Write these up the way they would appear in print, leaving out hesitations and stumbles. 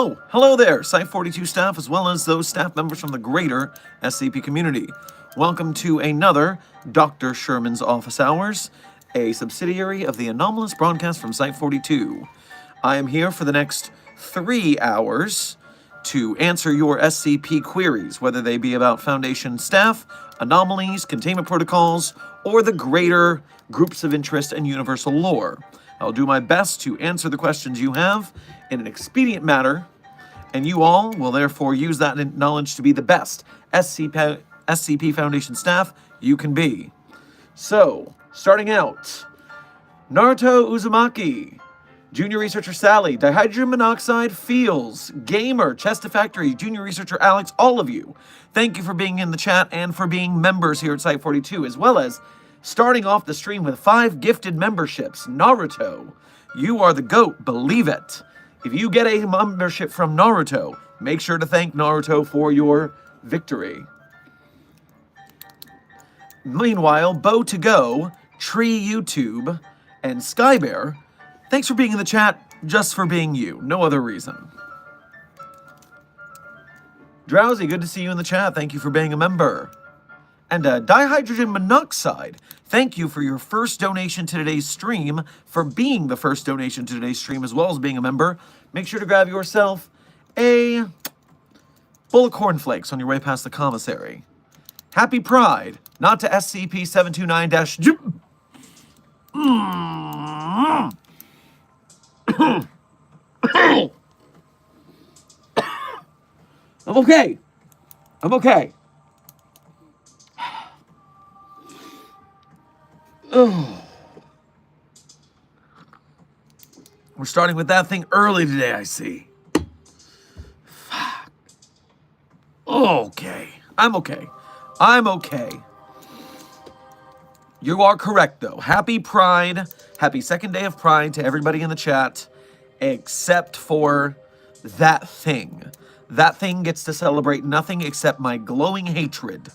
Oh, hello there, Site42 staff, as well as those staff members from the greater SCP community. Welcome to another Dr. Sherman's Office Hours, a subsidiary of the anomalous broadcast from Site42. I am here for the next 3 hours to answer your SCP queries, whether they be about Foundation staff, anomalies, containment protocols, or the greater groups of interest and universal lore. I'll do my best to answer the questions you have in an expedient manner, and you all will therefore use that knowledge to be the best SCP Foundation staff you can be. So, starting out, Naruto Uzumaki, Junior Researcher Sally, Dihydrogen Monoxide, Feels, Gamer, Chester Factory, Junior Researcher Alex, all of you. Thank you for being in the chat and for being members here at Site42, as well as starting off the stream with 5 gifted memberships. Naruto, you are the GOAT, believe it. If you get a membership from Naruto, make sure to thank Naruto for your victory. Meanwhile, Bo2Go, Tree YouTube, and Skybear, thanks for being in the chat, just for being you, no other reason. Drowsy, good to see you in the chat, thank you for being a member. And Dihydrogen Monoxide, thank you for your first donation to today's stream, for being the first donation to today's stream, as well as being a member. Make sure to grab yourself a bowl of cornflakes on your way past the commissary. Happy Pride, not to SCP-729-... I'm okay. I'm okay. Oh. We're starting with that thing early today, I see. Fuck. Okay. I'm okay. I'm okay. You are correct, though. Happy Pride. Happy second day of Pride to everybody in the chat, except for that thing. That thing gets to celebrate nothing except my glowing hatred.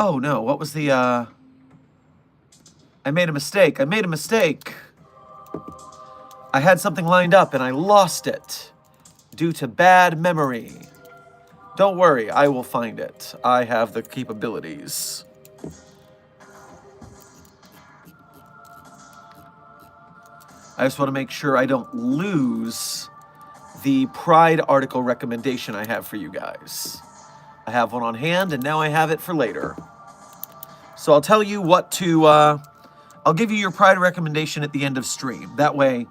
Oh no, what was the, I made a mistake. I made a mistake. I had something lined up and I lost it due to bad memory. Don't worry, I will find it. I have the capabilities. I just want to make sure I don't lose the Pride article recommendation I have for you guys. I have one on hand, and now I have it for later. So I'll tell you what to, I'll give you your Pride recommendation at the end of stream. That way,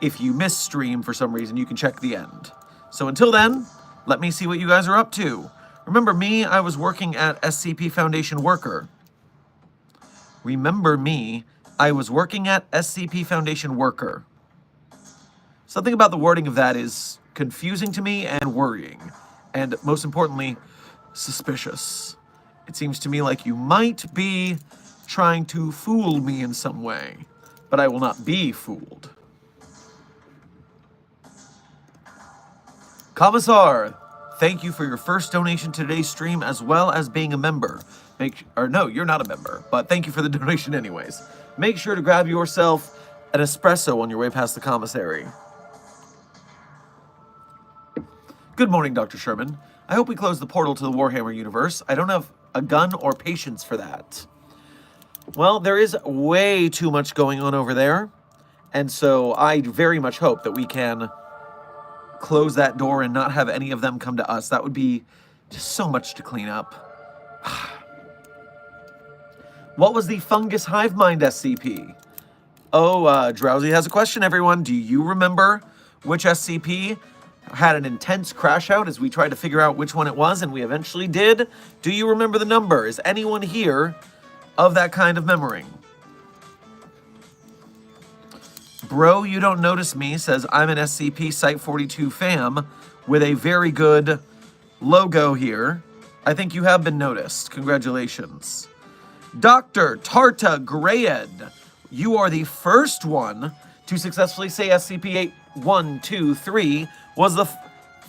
if you miss stream for some reason, you can check the end. So until then, let me see what you guys are up to. Remember me, I was working at SCP Foundation Worker. Remember me, I was working at SCP Foundation Worker. Something about the wording of that is confusing to me and worrying. And most importantly, suspicious. It seems to me like you might be trying to fool me in some way, but I will not be fooled. Commissar, thank you for your first donation to today's stream, as well as being a member. No, you're not a member, but thank you for the donation anyways. Make sure to grab yourself an espresso on your way past the commissary. Good morning, Dr. Sherman. I hope we close the portal to the Warhammer universe. I don't have a gun or patience for that. Well, there is way too much going on over there, and so I very much hope that we can close that door and not have any of them come to us. That would be just so much to clean up. What was the Fungus Hive Mind SCP? Oh, Drowsy has a question, everyone. Do you remember which SCP had an intense crash out as we tried to figure out which one it was, and we eventually did? Do you remember the number? Is anyone here of that kind of memory? Bro, you don't notice me says, I'm an SCP Site42 fam with a very good logo here. I think you have been noticed. Congratulations. Dr. Tarta Grayed, you are the first one to successfully say SCP-8123 was the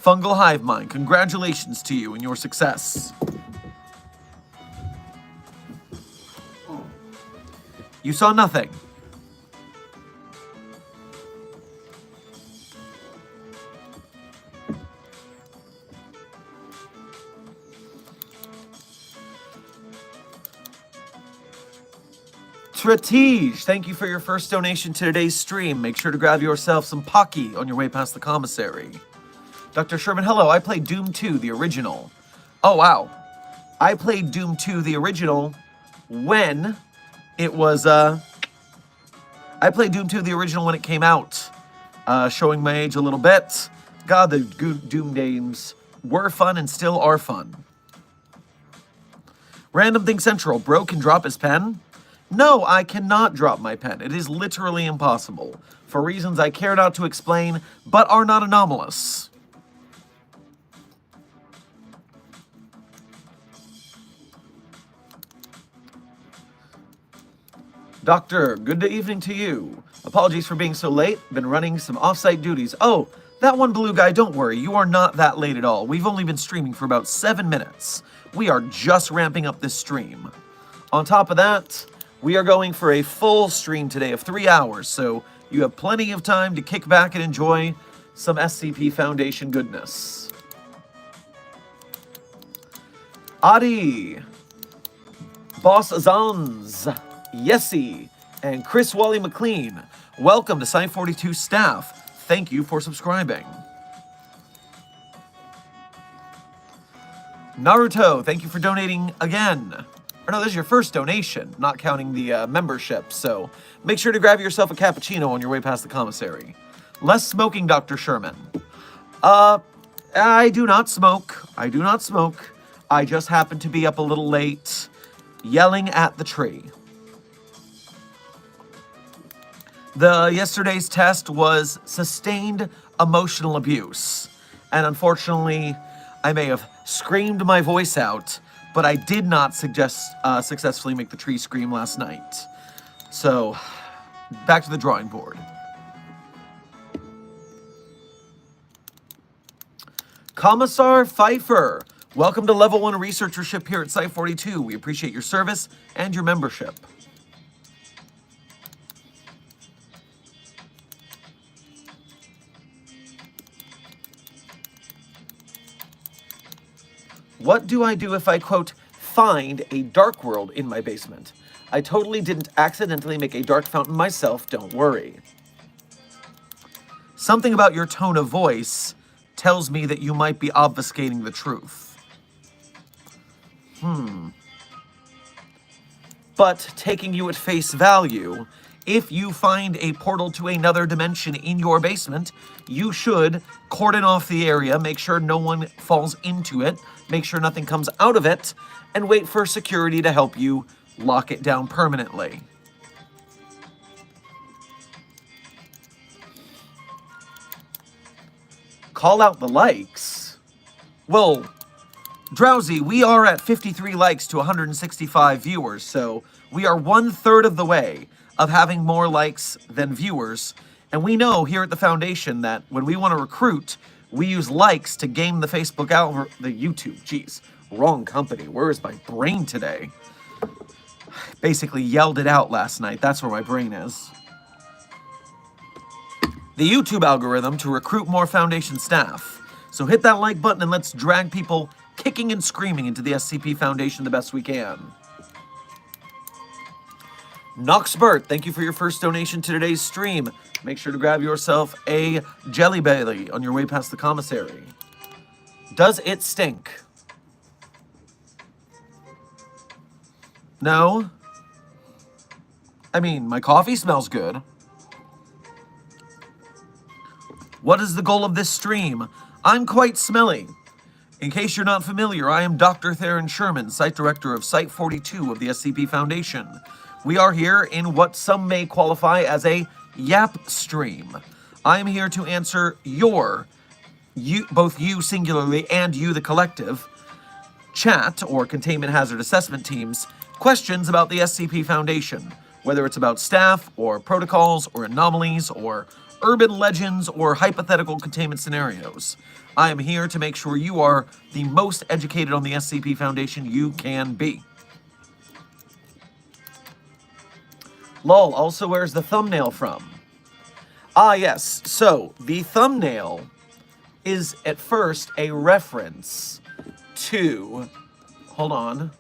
fungal hive mind. Congratulations to you and your success. You saw nothing. Strateege, thank you for your first donation to today's stream. Make sure to grab yourself some Pocky on your way past the commissary. Dr. Sherman, hello. I played Doom 2, the original. Oh, wow. I played Doom 2, the original, when it was, I played Doom 2, the original, when it came out. Showing my age a little bit. God, the Doom games were fun and still are fun. Random Thing Central, bro can drop his pen? No, I cannot drop my pen. It is literally impossible, for reasons I care not to explain, but are not anomalous. Doctor, good evening to you. Apologies for being so late. Been running some off-site duties. Oh, that one blue guy, don't worry. You are not that late at all. We've only been streaming for about 7 minutes. We are just ramping up this stream. On top of that, we are going for a full stream today of 3 hours, so you have plenty of time to kick back and enjoy some SCP Foundation goodness. Adi, Boss Azanz, Yessie, and Chris Wally McLean, welcome to Site 42 staff. Thank you for subscribing. Naruto, thank you for donating again. Or no, this is your first donation, not counting the membership, so make sure to grab yourself a cappuccino on your way past the commissary. Less smoking, Dr. Sherman. I do not smoke. I do not smoke. I just happen to be up a little late, yelling at the tree. Yesterday's test was sustained emotional abuse, and unfortunately, I may have screamed my voice out, but I did not successfully make the tree scream last night. So, back to the drawing board. Commissar Pfeiffer, welcome to Level 1 Researchership here at Site 42. We appreciate your service and your membership. What do I do if I, quote, find a dark world in my basement? I totally didn't accidentally make a dark fountain myself, don't worry. Something about your tone of voice tells me that you might be obfuscating the truth. But taking you at face value, if you find a portal to another dimension in your basement, you should cordon off the area, make sure no one falls into it, make sure nothing comes out of it, and wait for security to help you lock it down permanently. Call out the likes? Well, Drowsy, we are at 53 likes to 165 viewers, so we are 1/3 of the way of having more likes than viewers. And we know here at the Foundation that when we want to recruit, we use likes to game the Facebook the YouTube. Jeez, wrong company. Where is my brain today? Basically yelled it out last night. That's where my brain is. The YouTube algorithm to recruit more Foundation staff. So hit that like button and let's drag people kicking and screaming into the SCP Foundation the best we can. Noxbert, thank you for your first donation to today's stream. Make sure to grab yourself a Jelly Belly on your way past the commissary. Does it stink? No? I mean, my coffee smells good. What is the goal of this stream? I'm quite smelly. In case you're not familiar, I am Dr. Theron Sherman, Site Director of Site 42 of the SCP Foundation. We are here in what some may qualify as a YAP stream. I am here to answer both you singularly and you the collective, chat or containment hazard assessment teams, questions about the SCP Foundation, whether it's about staff or protocols or anomalies or urban legends or hypothetical containment scenarios. I am here to make sure you are the most educated on the SCP Foundation you can be. Lol, also where's the thumbnail from? Ah, yes. So, the thumbnail is at first a reference to... Hold on.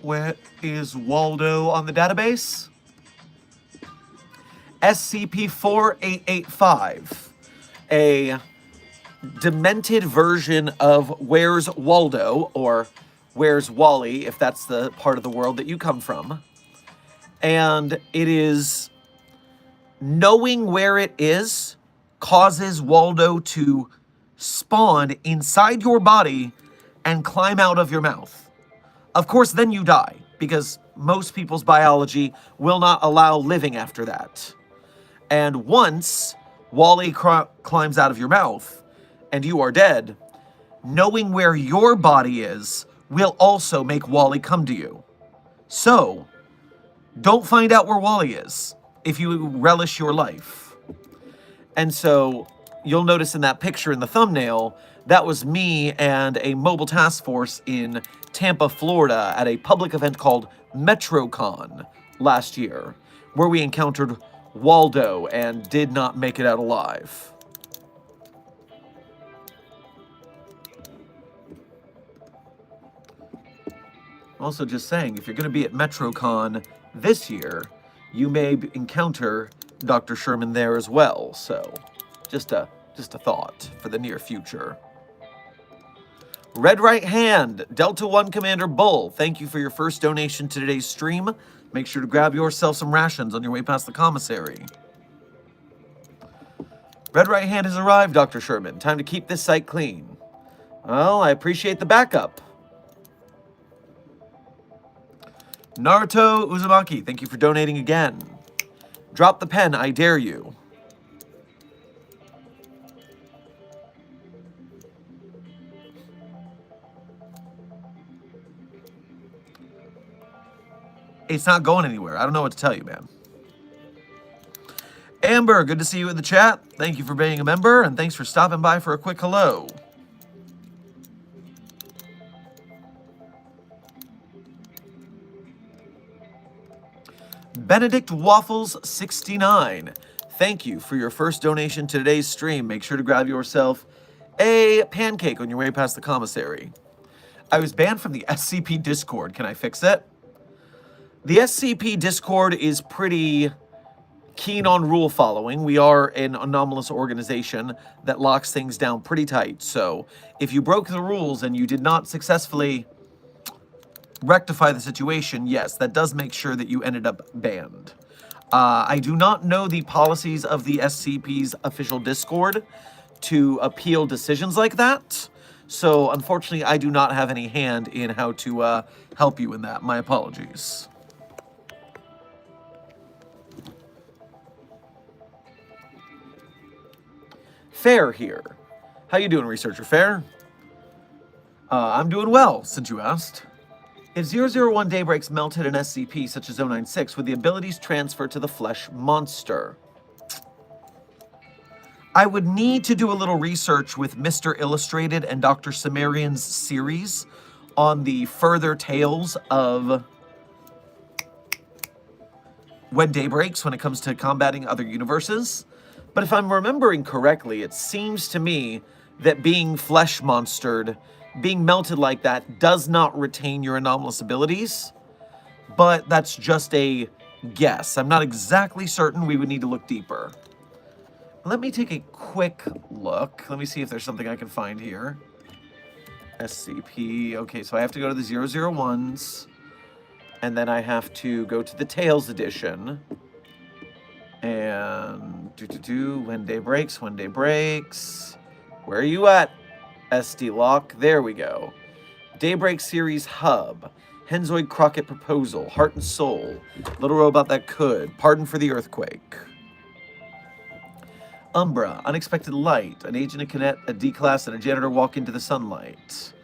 Where is Waldo on the database? SCP-4885, a demented version of Where's Waldo, or Where's Wally, if that's the part of the world that you come from. And it is, knowing where it is causes Waldo to spawn inside your body and climb out of your mouth. Of course, then you die, because most people's biology will not allow living after that. And once Wally climbs out of your mouth and you are dead, knowing where your body is will also make Wally come to you. So, don't find out where Wally is if you relish your life. And so, you'll notice in that picture in the thumbnail, that was me and a mobile task force in Tampa, Florida at a public event called MetroCon last year, where we encountered Waldo and did not make it out alive. Also just saying, if you're going to be at MetroCon this year, you may encounter Dr. Sherman there as well. So, just a thought for the near future. Red Right Hand, Delta 1 Commander Bull, thank you for your first donation to today's stream. Make sure to grab yourself some rations on your way past the commissary. Red Right Hand has arrived, Dr. Sherman. Time to keep this site clean. Well, I appreciate the backup. Naruto Uzumaki, thank you for donating again. Drop the pen, I dare you. It's not going anywhere. I don't know what to tell you, man. Amber, good to see you in the chat. Thank you for being a member, and thanks for stopping by for a quick hello. Benedict Waffles 69, thank you for your first donation to today's stream. Make sure to grab yourself a pancake on your way past the commissary. I was banned from the SCP Discord. Can I fix it? The SCP Discord is pretty keen on rule following. We are an anomalous organization that locks things down pretty tight. So if you broke the rules and you did not successfully rectify the situation, yes, that does make sure that you ended up banned. I do not know the policies of the SCP's official Discord to appeal decisions like that. So unfortunately, I do not have any hand in how to help you in that. My apologies. Fair here. How you doing, Researcher Fair? I'm doing well, since you asked. If 001 Daybreaks melted an SCP such as 096, would the abilities transfer to the flesh monster? I would need to do a little research with Mr. Illustrated and Dr. Sumerian's series on the further tales of when day breaks when it comes to combating other universes. But if I'm remembering correctly, it seems to me that being flesh monstered, being melted like that, does not retain your anomalous abilities. But that's just a guess. I'm not exactly certain. We would need to look deeper. Let me take a quick look. Let me see if there's something I can find here. SCP. Okay, so I have to go to the 001s. And then I have to go to the Tales edition. And when day breaks, when day breaks. Where are you at? SD lock. There we go. Daybreak Series Hub. Henzoid Crockett Proposal. Heart and Soul. Little Robot That Could. Pardon for the Earthquake. Umbra. Unexpected Light. An agent, a cadet, a D-class, and a janitor walk into the sunlight.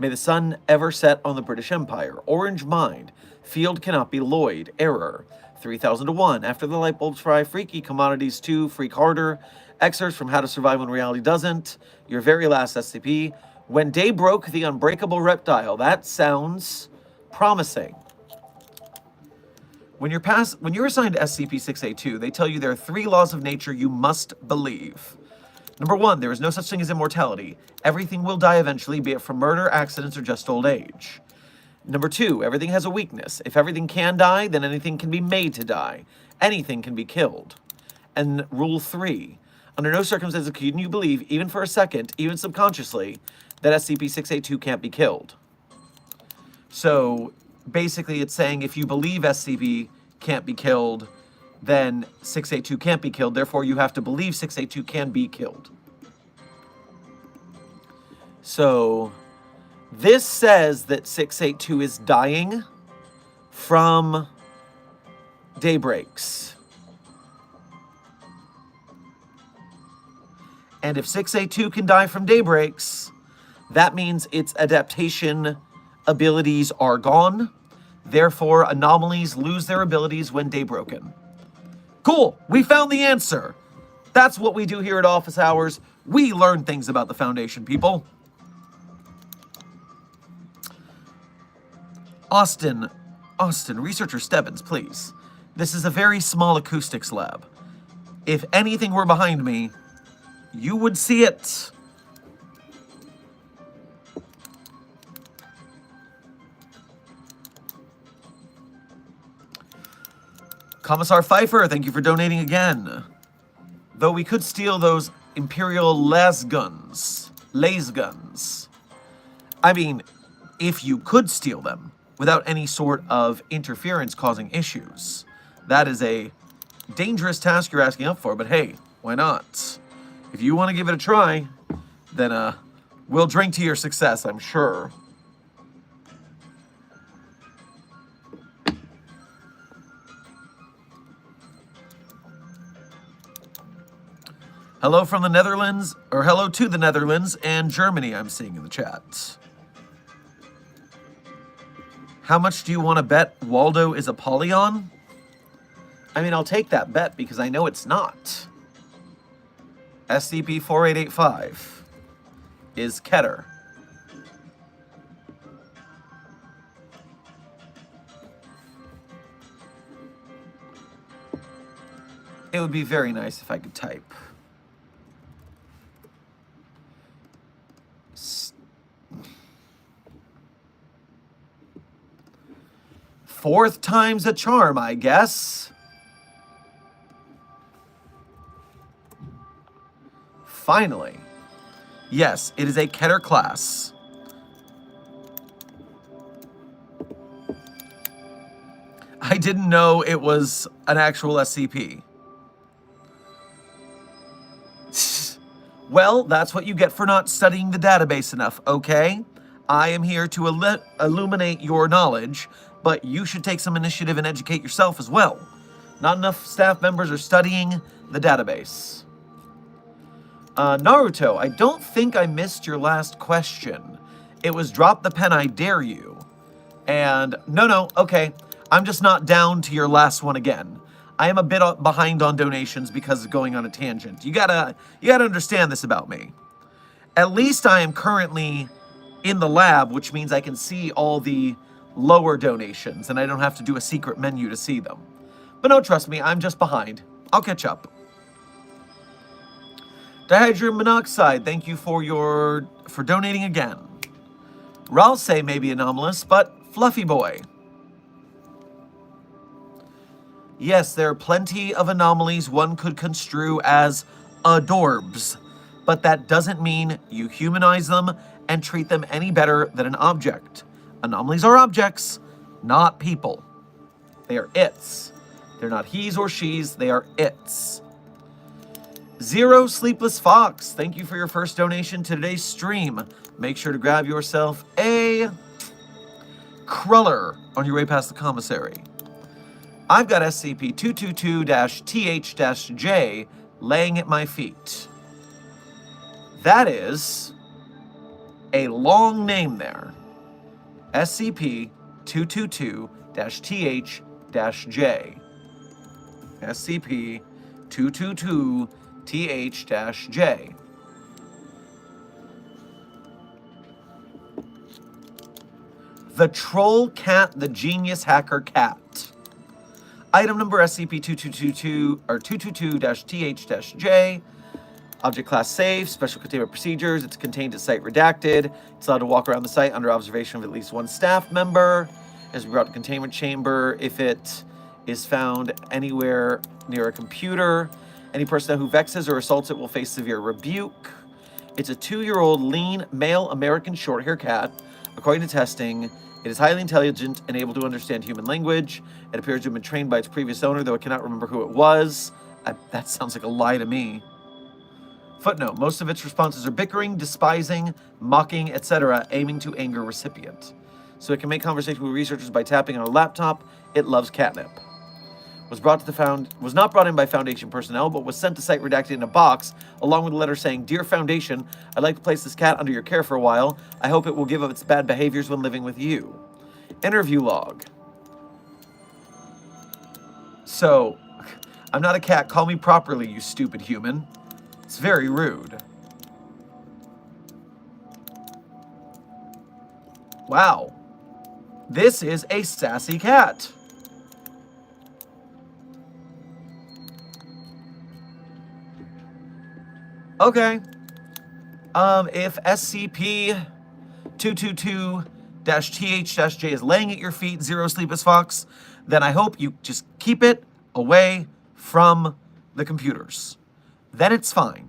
May the sun ever set on the British Empire. Orange Mind. Field cannot be Lloyd. Error. 3000 to 1. After the light bulbs fry, Freaky. Commodities 2. Freak harder. Excerpts from How to Survive When Reality Doesn't. Your very last SCP. When day broke, the unbreakable reptile. That sounds promising. When you're assigned to SCP-682, they tell you there are 3 laws of nature you must believe. Number 1, there is no such thing as immortality. Everything will die eventually, be it from murder, accidents, or just old age. Number 2, everything has a weakness. If everything can die, then anything can be made to die. Anything can be killed. And rule 3, under no circumstances can you believe, even for a second, even subconsciously, that SCP-682 can't be killed. So basically it's saying if you believe SCP can't be killed, then 682 can't be killed. Therefore, you have to believe 682 can be killed. So this says that 682 is dying from daybreaks. And if 682 can die from daybreaks, that means its adaptation abilities are gone. Therefore, anomalies lose their abilities when daybroken. Cool, we found the answer. That's what we do here at Office Hours. We learn things about the Foundation, people. Austin, Researcher Stebbins, please. This is a very small acoustics lab. If anything were behind me, you would see it. Commissar Pfeiffer, thank you for donating again. Though we could steal those Imperial las guns. I mean, if you could steal them without any sort of interference causing issues. That is a dangerous task you're asking up for, but hey, why not? If you want to give it a try, then we'll drink to your success, I'm sure. Hello from the Netherlands, or hello to the Netherlands and Germany, I'm seeing in the chat. How much do you want to bet Waldo is a Pollyon? I mean, I'll take that bet because I know it's not. SCP-4885 is Keter. It would be very nice if I could type. Fourth time's a charm, I guess. Finally. Yes, it is a Keter class. I didn't know it was an actual SCP. Well, that's what you get for not studying the database enough, okay? I am here to illuminate your knowledge, but you should take some initiative and educate yourself as well. Not enough staff members are studying the database. Naruto, I don't think I missed your last question. It was drop the pen, I dare you. And no, okay. I'm just not down to your last one again. I am a bit behind on donations because of going on a tangent. You gotta understand this about me. At least I am currently in the lab, which means I can see all the lower donations and I don't have to do a secret menu to see them. But no, trust me, I'm just behind. I'll catch up. Dihydrogen monoxide, thank you for donating again. Ralsei may be anomalous, but Fluffy Boy. Yes, there are plenty of anomalies one could construe as adorbs, but that doesn't mean you humanize them and treat them any better than an object. Anomalies are objects, not people. They are its. They're not he's or she's, they are its. Zero Sleepless Fox, thank you for your first donation to today's stream. Make sure to grab yourself a cruller on your way past the commissary. I've got SCP-222-TH-J laying at my feet. That is a long name there. SCP-222-TH-J. SCP-222-TH-J. The Troll Cat, the Genius Hacker Cat. Item number SCP-2222 or 222-TH-J. Object class safe, special containment procedures. It's contained at site redacted. It's allowed to walk around the site under observation of at least one staff member. Is brought to containment chamber if it is found anywhere near a computer. Any person who vexes or assaults it will face severe rebuke. It's a 2-year-old lean male American short-hair cat. According to testing, it is highly intelligent and able to understand human language. It appears to have been trained by its previous owner, though I cannot remember who it was. That sounds like a lie to me. Footnote, most of its responses are bickering, despising, mocking, etc., aiming to anger recipient. So it can make conversation with researchers by tapping on a laptop. It loves catnip. Was not brought in by Foundation personnel, but was sent to site redacted in a box, along with a letter saying, "Dear Foundation, I'd like to place this cat under your care for a while. I hope it will give up its bad behaviors when living with you." Interview log. So, I'm not a cat. Call me properly, you stupid human. It's very rude. Wow. This is a sassy cat. Okay. If SCP-222-TH-J is laying at your feet, Zero Sleepless Fox, then I hope you just keep it away from the computers. Then it's fine.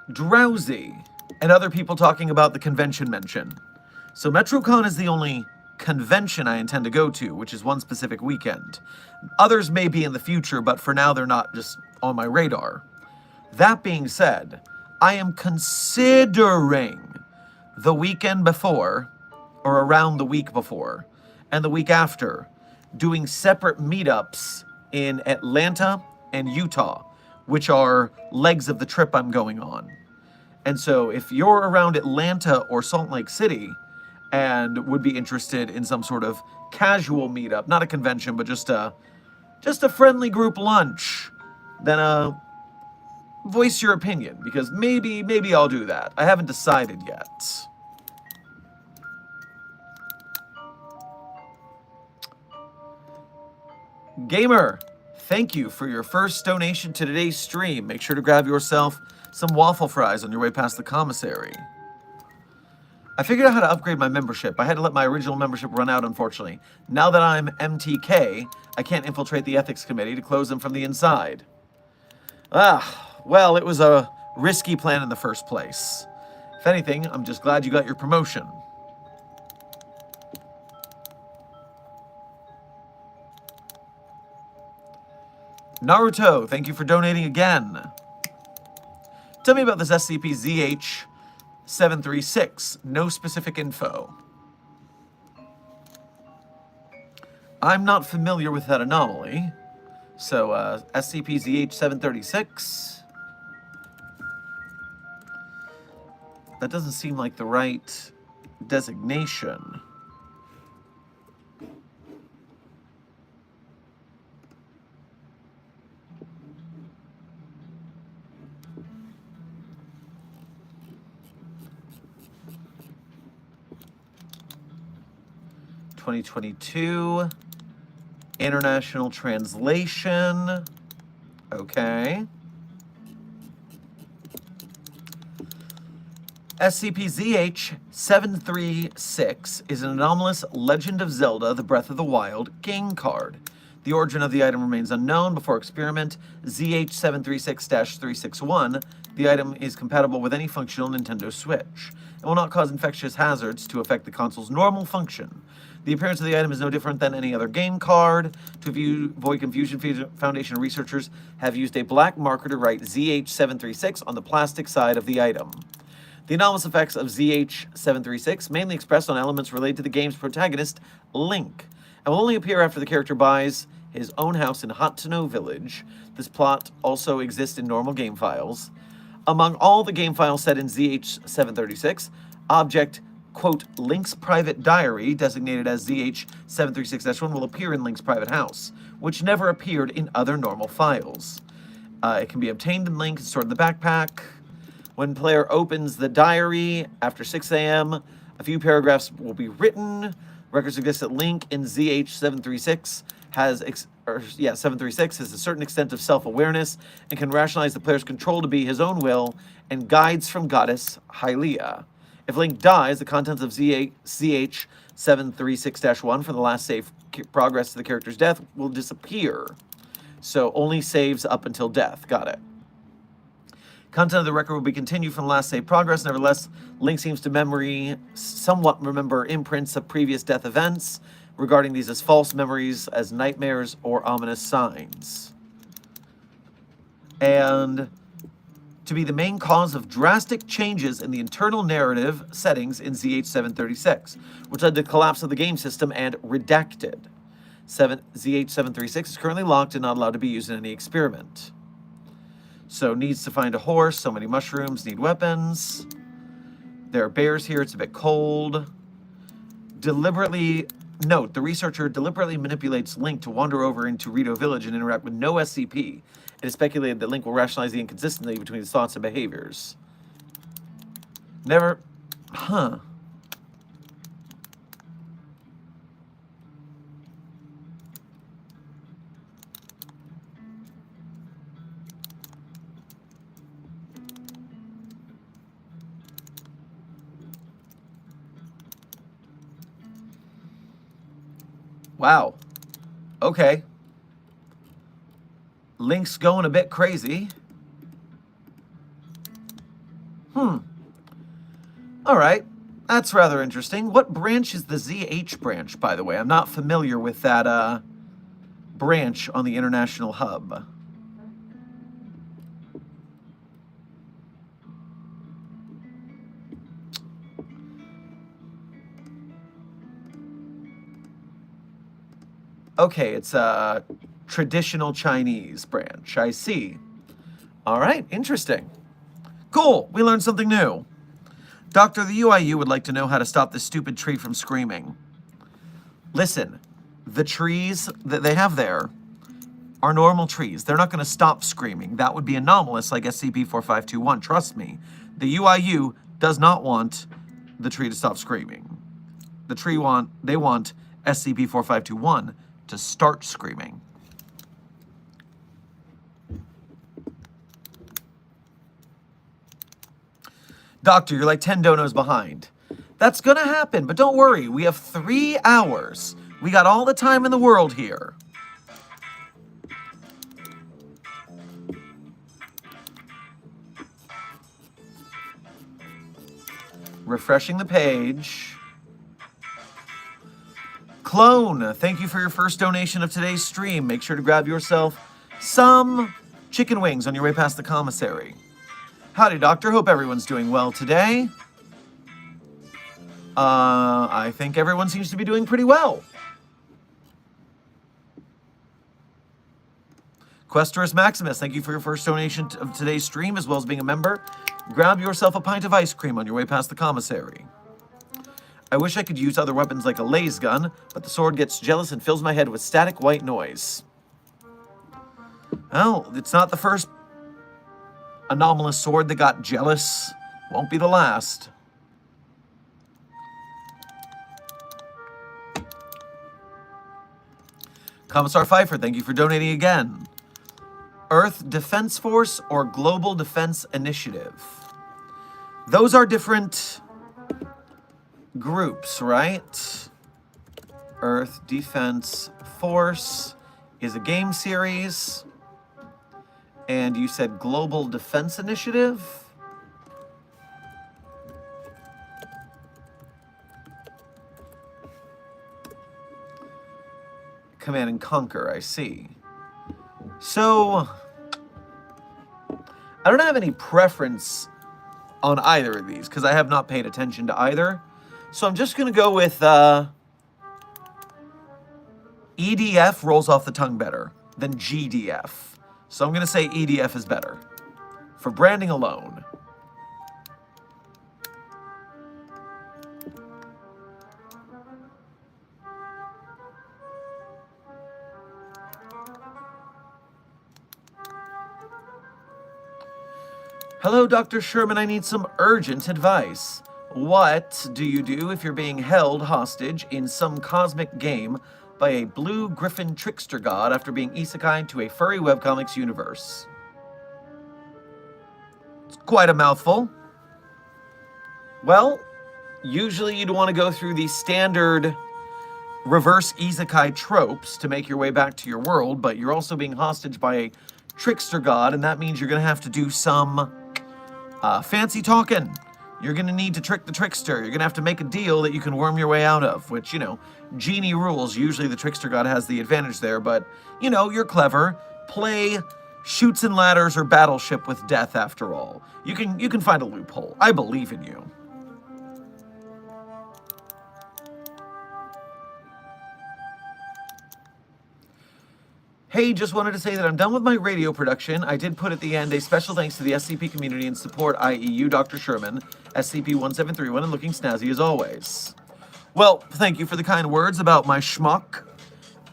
Drowsy, and other people talking about the convention mention. So MetroCon is the only convention I intend to go to, which is one specific weekend. Others may be in the future, but for now they're not just on my radar. That being said, I am considering the weekend before, or around the week before, and the week after, doing separate meetups in Atlanta and Utah, which are legs of the trip I'm going on. And so if you're around Atlanta or Salt Lake City and would be interested in some sort of casual meetup, not a convention, but just a friendly group lunch, then voice your opinion, because maybe I'll do that. I haven't decided yet. Gamer, thank you for your first donation to today's stream. Make sure to grab yourself some waffle fries on your way past the commissary. I figured out how to upgrade my membership. I had to let my original membership run out, unfortunately. Now that I'm MTK, I can't infiltrate the ethics committee to close them from the inside. Well, it was a risky plan in the first place. If anything, I'm just glad you got your promotion. Naruto, thank you for donating again. Tell me about this SCP-ZH-736. No specific info. I'm not familiar with that anomaly. So, SCP-ZH-736. That doesn't seem like the right designation. (2022) International translation. Okay. SCP-ZH-736 is an anomalous Legend of Zelda: The Breath of the Wild game card. The origin of the item remains unknown. Before experiment ZH-736-361, the item is compatible with any functional Nintendo Switch and will not cause infectious hazards to affect the console's normal function. The appearance of the item is no different than any other game card. To avoid confusion, Foundation researchers have used a black marker to write ZH-736 on the plastic side of the item. The anomalous effects of ZH-736 mainly expressed on elements related to the game's protagonist, Link, and will only appear after the character buys his own house in Hateno Village. This plot also exists in normal game files. Among all the game files set in ZH-736, object, quote, Link's private diary, designated as ZH-736-1, will appear in Link's private house, which never appeared in other normal files. It can be obtained in Link and stored in the backpack. When player opens the diary after 6 a.m., a few paragraphs will be written. Record suggests that Link in ZH736 has 736 has a certain extent of self-awareness and can rationalize the player's control to be his own will and guides from goddess Hylia. If Link dies, the contents of ZH736-1 from the last save progress to the character's death will disappear. So only saves up until death. Got it. Content of the record will be continued from the last save progress. Nevertheless, Link seems to somewhat remember imprints of previous death events, regarding these as false memories, as nightmares, or ominous signs. And to be the main cause of drastic changes in the internal narrative settings in ZH736, which led to the collapse of the game system and redacted. ZH736 is currently locked and not allowed to be used in any experiment. So needs to find a horse, so many mushrooms, need weapons. There are bears here, it's a bit cold. Note, the researcher deliberately manipulates Link to wander over into Rito Village and interact with no SCP. It is speculated that Link will rationalize the inconsistency between his thoughts and behaviors. Wow. Okay. Link's going a bit crazy. All right. That's rather interesting. What branch is the ZH branch, by the way? I'm not familiar with that branch on the international hub. Okay, it's a traditional Chinese branch. I see. All right, interesting. Cool, we learned something new. Doctor, the UIU would like to know how to stop this stupid tree from screaming. Listen, the trees that they have there are normal trees. They're not going to stop screaming. That would be anomalous like SCP-4521. Trust me. The UIU does not want the tree to stop screaming. They want SCP-4521 to start screaming. Doctor, you're like 10 donos behind. That's gonna happen, but don't worry. We have 3 hours. We got all the time in the world here. Refreshing the page. Clone, thank you for your first donation of today's stream. Make sure to grab yourself some chicken wings on your way past the commissary. Howdy, Doctor. Hope everyone's doing well today. I think everyone seems to be doing pretty well. Questorus Maximus, thank you for your first donation of today's stream, as well as being a member. Grab yourself a pint of ice cream on your way past the commissary. I wish I could use other weapons like a laser gun, but the sword gets jealous and fills my head with static white noise. Well, it's not the first anomalous sword that got jealous. Won't be the last. Commissar Pfeiffer, thank you for donating again. Earth Defense Force or Global Defense Initiative? Those are different groups, right? Earth Defense Force is a game series. And you said Global Defense Initiative? Command and Conquer, I see. So, I don't have any preference on either of these, because I have not paid attention to either. So I'm just going to go with EDF rolls off the tongue better than GDF. So I'm going to say EDF is better for branding alone. Hello, Dr. Sherman. I need some urgent advice. What do you do if you're being held hostage in some cosmic game by a blue griffin trickster god after being isekai'd to a furry webcomics universe? It's quite a mouthful. Well, usually you'd want to go through the standard reverse isekai tropes to make your way back to your world, but you're also being hostage by a trickster god, and that means you're going to have to do some fancy talking. You're going to need to trick the trickster. You're going to have to make a deal that you can worm your way out of, which, genie rules. Usually the trickster god has the advantage there, but, you're clever. Play Chutes and Ladders or Battleship with Death, after all. You can find a loophole. I believe in you. Hey, just wanted to say that I'm done with my radio production. I did put at the end a special thanks to the SCP community and support, i.e. you, Dr. Sherman, SCP-1731, and looking snazzy as always. Well, thank you for the kind words about my schmuck,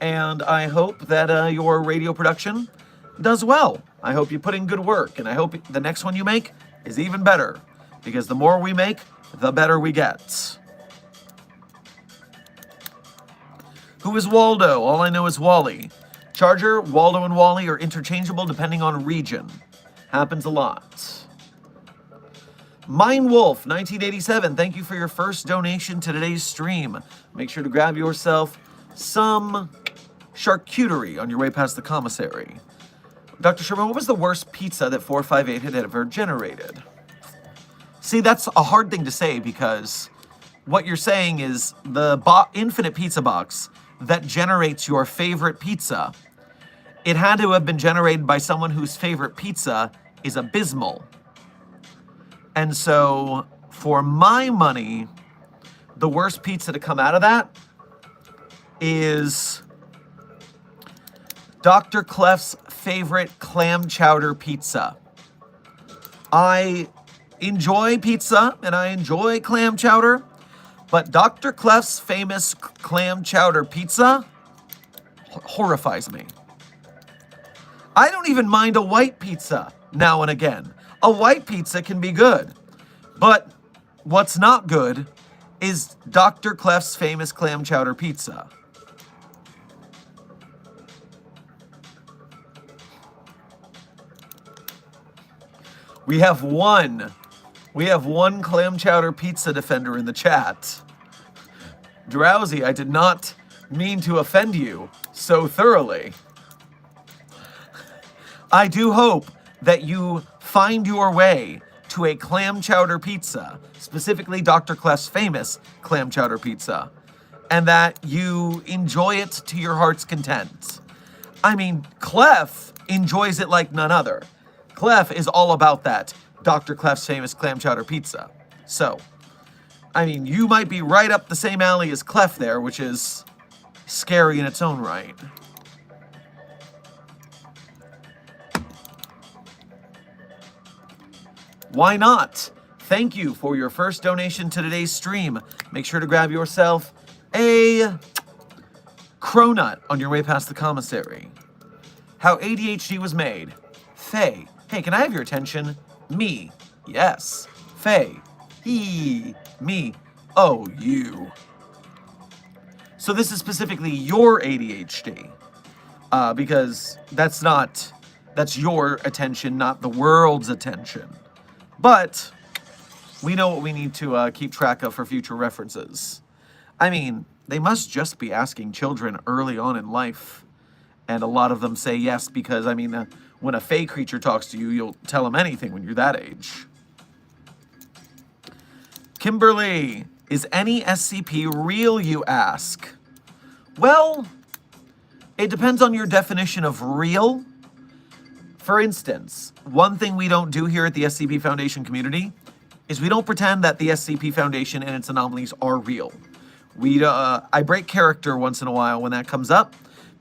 and I hope that your radio production does well. I hope you put in good work, and I hope the next one you make is even better, because the more we make, the better we get. Who is Waldo? All I know is Wally. Charger, Waldo, and Wally are interchangeable depending on region. Happens a lot. Mine Wolf, 1987, thank you for your first donation to today's stream. Make sure to grab yourself some charcuterie on your way past the commissary. Dr. Sherman, what was the worst pizza that 458 had ever generated? See, that's a hard thing to say because what you're saying is the infinite pizza box that generates your favorite pizza, it had to have been generated by someone whose favorite pizza is abysmal. And so, for my money, the worst pizza to come out of that is Dr. Clef's favorite clam chowder pizza. I enjoy pizza and I enjoy clam chowder, but Dr. Clef's famous clam chowder pizza horrifies me. I don't even mind a white pizza now and again. A white pizza can be good. But what's not good is Dr. Clef's famous clam chowder pizza. We have one clam chowder pizza defender in the chat. Drowsy, I did not mean to offend you so thoroughly. I do hope that you find your way to a clam chowder pizza, specifically Dr. Clef's famous clam chowder pizza, and that you enjoy it to your heart's content. I mean, Clef enjoys it like none other. Clef is all about that Dr. Clef's famous clam chowder pizza. So, I mean, you might be right up the same alley as Clef there, which is scary in its own right. Why not? Thank you for your first donation to today's stream. Make sure to grab yourself a cronut on your way past the commissary. How ADHD was made. Faye. Hey, can I have your attention? Me. Yes. Faye. He. Me. Oh, you. So this is specifically your ADHD. Because that's your attention, not the world's attention. But we know what we need to keep track of for future references. I mean, they must just be asking children early on in life. And a lot of them say yes because, I mean, when a Fae creature talks to you, you'll tell them anything when you're that age. Kimberly, is any SCP real, you ask? Well, it depends on your definition of real. For instance, one thing we don't do here at the SCP Foundation community is we don't pretend that the SCP Foundation and its anomalies are real. I break character once in a while when that comes up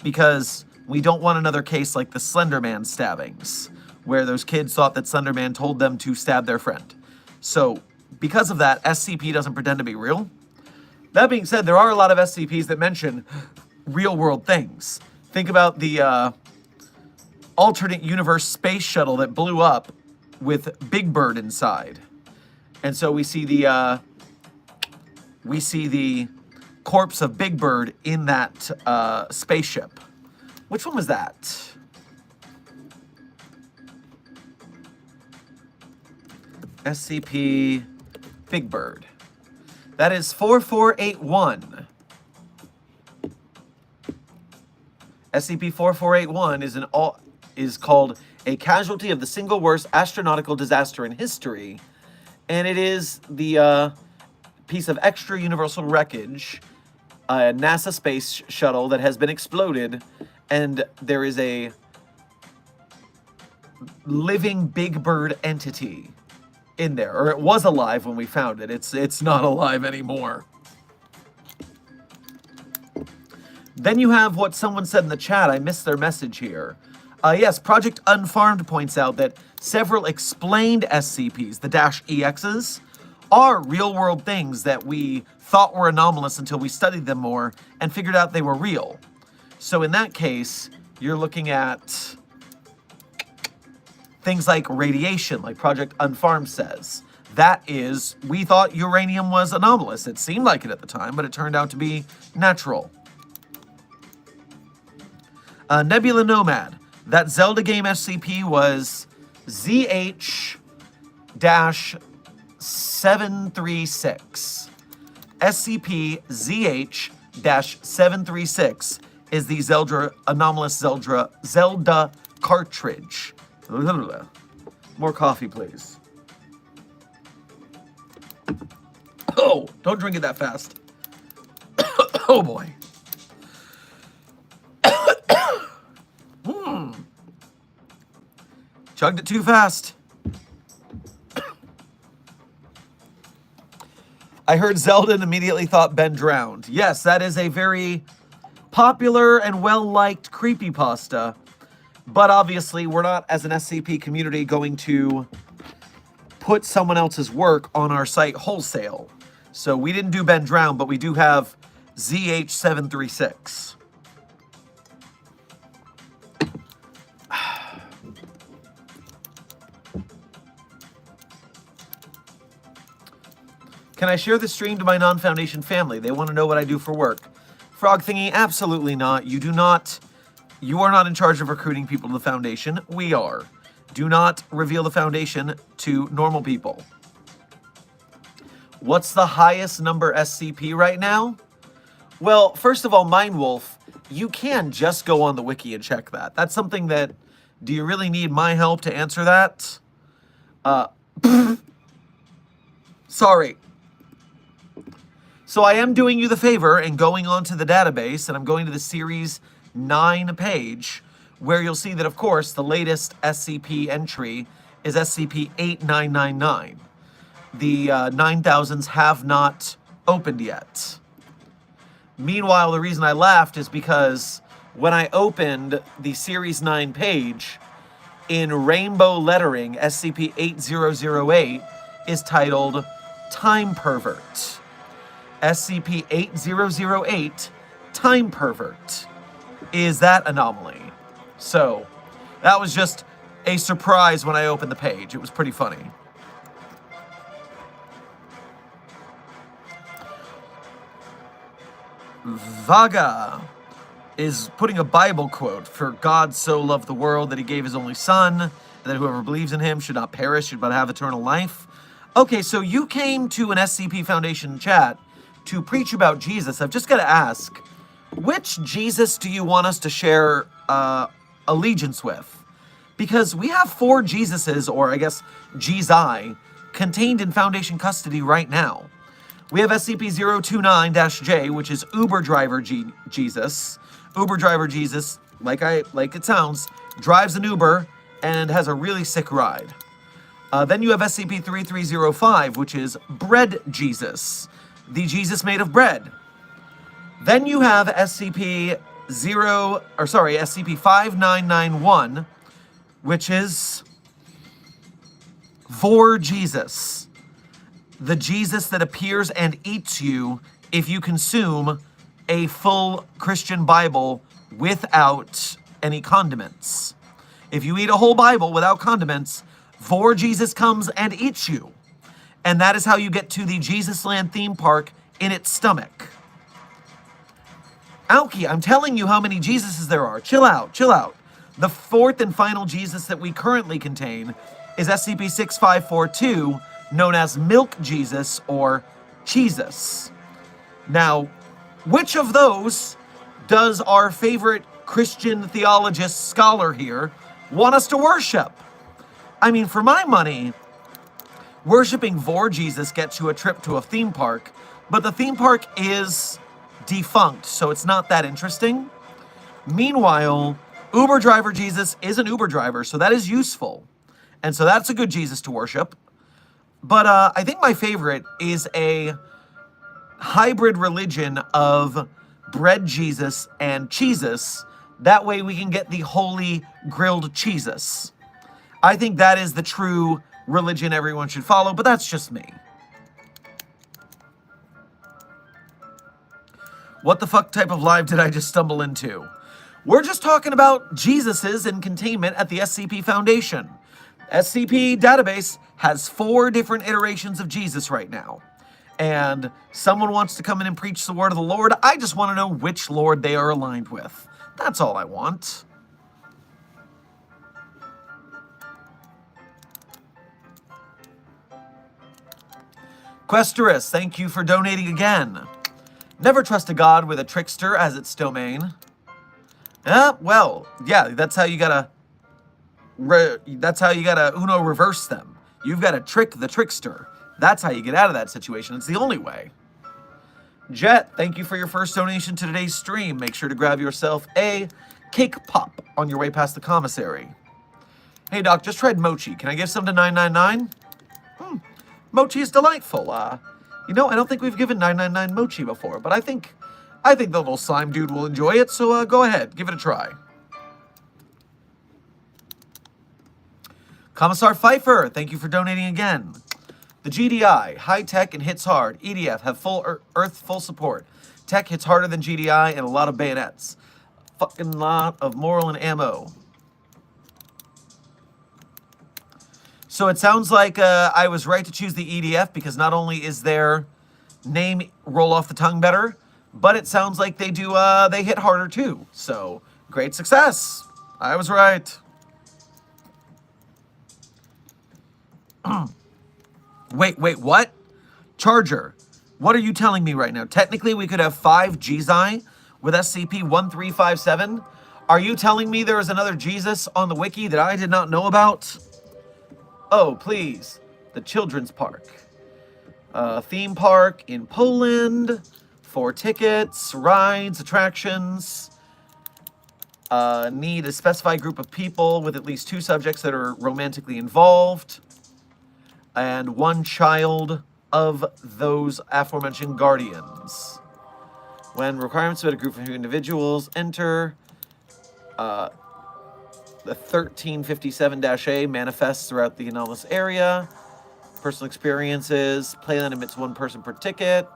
because we don't want another case like the Slender Man stabbings, where those kids thought that Slender Man told them to stab their friend. So, because of that, SCP doesn't pretend to be real. That being said, there are a lot of SCPs that mention real-world things. Think about the alternate universe space shuttle that blew up with Big Bird inside. And so we see the corpse of Big Bird in that spaceship. Which one was that? SCP Big Bird. That is 4481. SCP-4481 is called a casualty of the single worst astronautical disaster in history, and it is the piece of extra universal wreckage, a NASA space shuttle that has been exploded, and there is a living Big Bird entity in there, or it was alive when we found it. It's not alive anymore. Then you have what someone said in the chat. I missed their message here. Yes, Project Unfarmed points out that several explained SCPs, the -EXs, are real-world things that we thought were anomalous until we studied them more and figured out they were real. So in that case, you're looking at things like radiation, like Project Unfarmed says. That is, we thought uranium was anomalous. It seemed like it at the time, but it turned out to be natural. Nebula Nomad. That Zelda game SCP was ZH-736. SCP-ZH-736 is the anomalous Zelda cartridge. More coffee, please. Oh, don't drink it that fast. Oh, boy. Chugged it too fast. I heard Zelda and immediately thought Ben drowned. Yes, that is a very popular and well-liked creepypasta. But obviously, we're not, as an SCP community, going to put someone else's work on our site wholesale. So we didn't do Ben Drown, but we do have ZH-736. Can I share the stream to my non-Foundation family? They want to know what I do for work. Frog Thingy, absolutely not. You are not in charge of recruiting people to the Foundation. We are. Do not reveal the Foundation to normal people. What's the highest number SCP right now? Well, first of all, Mindwolf, you can just go on the wiki and check that. That's something that, do you really need my help to answer that? Sorry. So I am doing you the favor and going onto the database, and I'm going to the Series 9 page, where you'll see that, of course, the latest SCP entry is SCP-8999. The 9000s have not opened yet. Meanwhile, the reason I laughed is because when I opened the Series 9 page, in rainbow lettering, SCP-8008 is titled Time Pervert. SCP-8008 Time Pervert is that anomaly. So, that was just a surprise when I opened the page. It was pretty funny. Vaga is putting a Bible quote, "For God so loved the world that he gave his only son, and that whoever believes in him should not perish, but have eternal life." Okay, so you came to an SCP Foundation chat to preach about Jesus. I've just got to ask, which Jesus do you want us to share allegiance with? Because we have 4 Jesuses, or I guess Jezi, contained in Foundation custody right now. We have SCP-029-J, which is Uber Driver Jesus. Uber Driver Jesus, like it sounds, drives an Uber and has a really sick ride. Then you have SCP-3305, which is Bread Jesus, the Jesus made of bread. Then you have SCP-5991, which is Vor Jesus, the Jesus that appears and eats you if you consume a full Christian Bible without any condiments. If you eat a whole Bible without condiments, Vor Jesus comes and eats you. And that is how you get to the Jesus Land theme park in its stomach. Alki, I'm telling you how many Jesuses there are. Chill out, chill out. The fourth and final Jesus that we currently contain is SCP-6542, known as Milk Jesus or Jesus. Now, which of those does our favorite Christian theologist scholar here want us to worship? I mean, for my money, worshiping Vor Jesus gets you a trip to a theme park, but the theme park is defunct, so it's not that interesting. Meanwhile, Uber driver Jesus is an Uber driver, so that is useful. And so that's a good Jesus to worship. But I think my favorite is a hybrid religion of bread Jesus and cheesus. That way we can get the holy grilled cheesus. I think that is the true religion everyone should follow, but that's just me. What the fuck type of live did I just stumble into? We're just talking about Jesuses in containment at the SCP Foundation. SCP database has 4 different iterations of Jesus right now. And someone wants to come in and preach the word of the Lord. I just want to know which Lord they are aligned with. That's all I want. Questerus, thank you for donating again. Never trust a god with a trickster as its domain. Well, yeah, that's how you gotta Uno reverse them. You've got to trick the trickster. That's how you get out of that situation. It's the only way. Jet, thank you for your first donation to today's stream. Make sure to grab yourself a cake pop on your way past the commissary. Hey, Doc, just tried mochi. Can I give some to 999? Mochi is delightful. You know, I don't think we've given 999 mochi before, but I think the little slime dude will enjoy it, so go ahead, give it a try. Commissar Pfeiffer, thank you for donating again. The GDI, high tech and hits hard. EDF have full support. Tech hits harder than GDI and a lot of bayonets. Fucking lot of moral and ammo. So it sounds like I was right to choose the EDF because not only is their name roll off the tongue better, but it sounds like they hit harder too. So great success. I was right. Wait, what? Charger, what are you telling me right now? Technically, we could have 5 GZI with SCP-1357. Are you telling me there is another Jesus on the wiki that I did not know about? Oh, please. The children's park. Theme park in Poland. 4 tickets, rides, attractions. Need a specified group of people with at least 2 subjects that are romantically involved. And 1 child of those aforementioned guardians. When requirements of a group of individuals enter, the 1357-A manifests throughout the anomalous area. Personal experiences. Playland admits 1 person per ticket.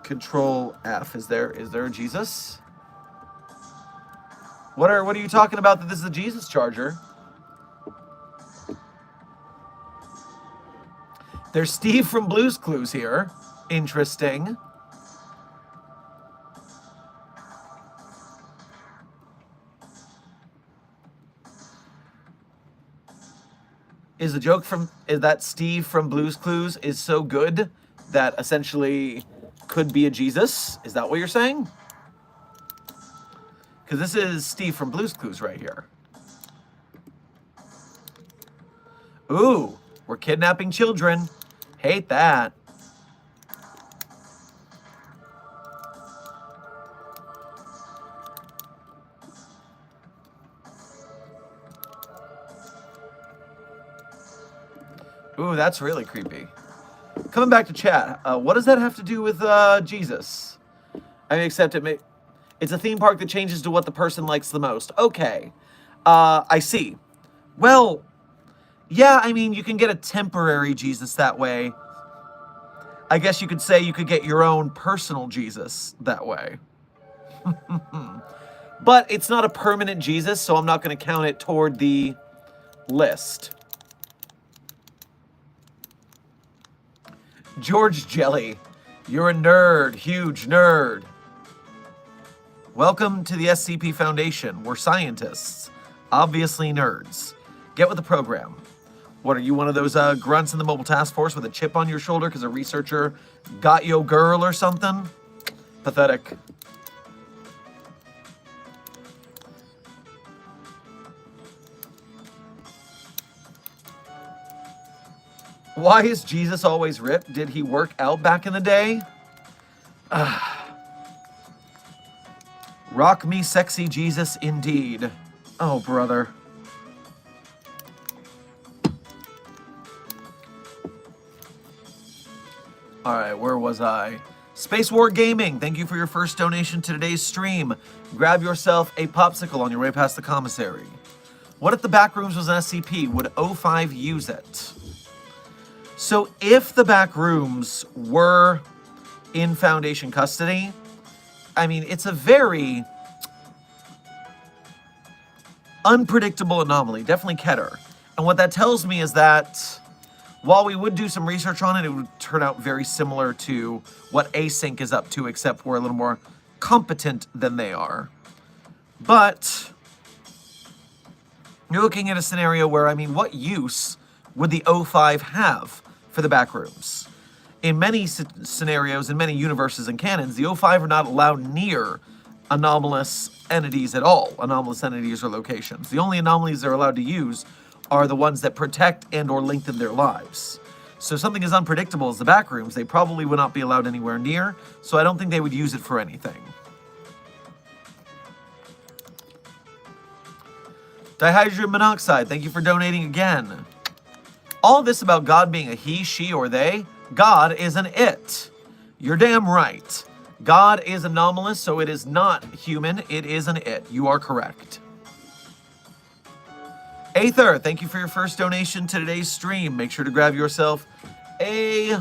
Control F. Is there a Jesus? What are you talking about that this is a Jesus charger? There's Steve from Blue's Clues here. Interesting. Is that Steve from Blue's Clues is so good that essentially could be a Jesus? Is that what you're saying? Because this is Steve from Blue's Clues right here. Ooh, we're kidnapping children. Hate that. Ooh, that's really creepy. Coming back to chat, what does that have to do with Jesus? I mean, except it's a theme park that changes to what the person likes the most. Okay, I see. Well, yeah, I mean, you can get a temporary Jesus that way. I guess you could say you could get your own personal Jesus that way. But it's not a permanent Jesus, so I'm not going to count it toward the list. George Jelly, you're a nerd, huge nerd. Welcome to the SCP Foundation. We're scientists, obviously nerds. Get with the program. What, are you one of those grunts in the mobile task force with a chip on your shoulder because a researcher got your girl or something? Pathetic. Why is Jesus always ripped? Did he work out back in the day? Rock me sexy Jesus indeed. Oh, brother. All right, where was I? Space War Gaming, thank you for your first donation to today's stream. Grab yourself a popsicle on your way past the commissary. What if the Backrooms was an SCP? Would O5 use it? So if the Backrooms were in Foundation custody, I mean, it's a very unpredictable anomaly, definitely Keter. And what that tells me is that while we would do some research on it, it would turn out very similar to what Async is up to, except we're a little more competent than they are. But you're looking at a scenario where, I mean, what use would the O5 have for the Backrooms? In many scenarios, in many universes and canons, the O5 are not allowed near anomalous entities at all, anomalous entities or locations. The only anomalies they're allowed to use are the ones that protect and or lengthen their lives. So something as unpredictable as the Backrooms, they probably would not be allowed anywhere near, so I don't think they would use it for anything. Dihydrogen monoxide, thank you for donating again. All this about God being a he, she, or they, God is an it. You're damn right. God is anomalous, so it is not human, it is an it. You are correct. Aether, thank you for your first donation to today's stream. Make sure to grab yourself a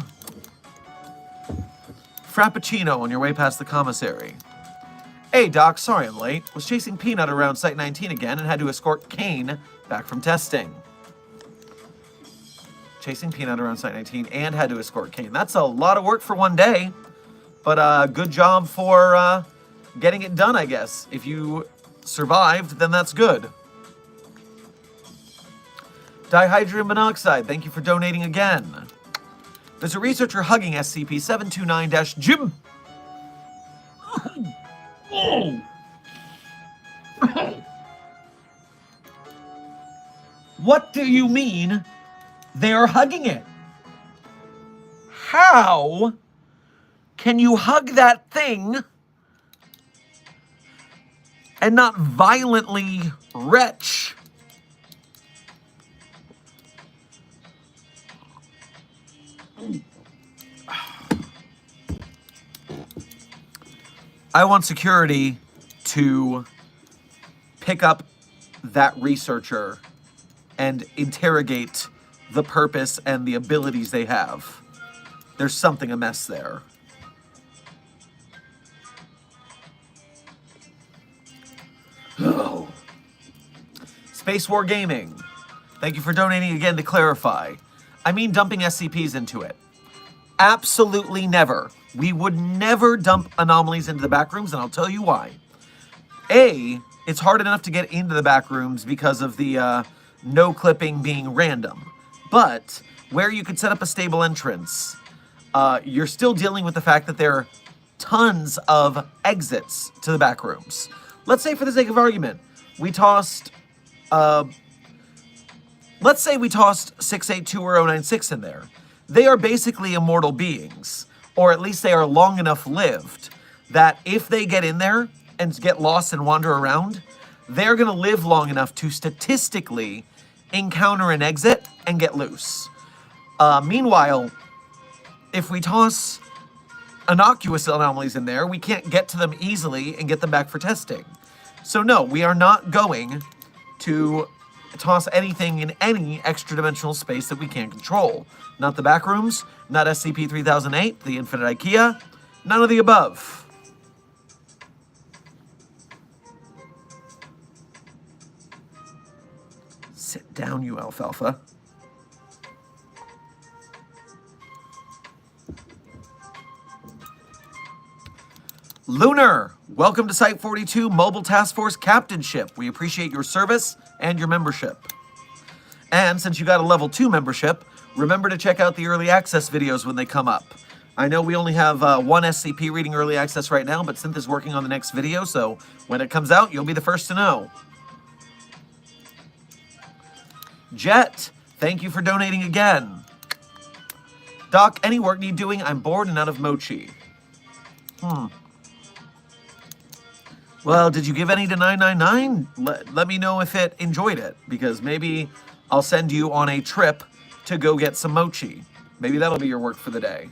Frappuccino on your way past the commissary. Hey, Doc, sorry I'm late. Was chasing Peanut around Site 19 again and had to escort Kane back from testing. Chasing Peanut around Site 19 and had to escort Kane. That's a lot of work for one day, but good job for getting it done, I guess. If you survived, then that's good. Dihydrogen monoxide, thank you for donating again. There's a researcher hugging SCP-729-Jim. What do you mean they're hugging it? How can you hug that thing and not violently retch? I want security to pick up that researcher and interrogate the purpose and the abilities they have. There's something amiss there. Oh. Space War Gaming, thank you for donating again to clarify. I mean dumping SCPs into it. Absolutely never. We would never dump anomalies into the Backrooms, and I'll tell you why. A, it's hard enough to get into the Backrooms because of the no clipping being random. But where you could set up a stable entrance, you're still dealing with the fact that there are tons of exits to the Backrooms. Let's say, for the sake of argument, we tossed... let's say we tossed 682 or 096 in there. They are basically immortal beings, or at least they are long enough lived, that if they get in there and get lost and wander around, they're going to live long enough to statistically encounter an exit and get loose. Meanwhile, if we toss innocuous anomalies in there, we can't get to them easily and get them back for testing. So no, we are not going to toss anything in any extra-dimensional space that we can't control. Not the Backrooms, not SCP-3008, the Infinite IKEA, none of the above. Sit down, you alfalfa. Lunar, welcome to Site 42 Mobile Task Force Captainship. We appreciate your service and your membership. And since you got a level 2 membership, remember to check out the early access videos when they come up. I know we only have one SCP reading early access right now, but Synth is working on the next video, so when it comes out, you'll be the first to know. Jet, thank you for donating again. Doc, any work need doing? I'm bored and out of mochi. Well, did you give any to 999? Let me know if it enjoyed it, because maybe I'll send you on a trip to go get some mochi. Maybe that'll be your work for the day.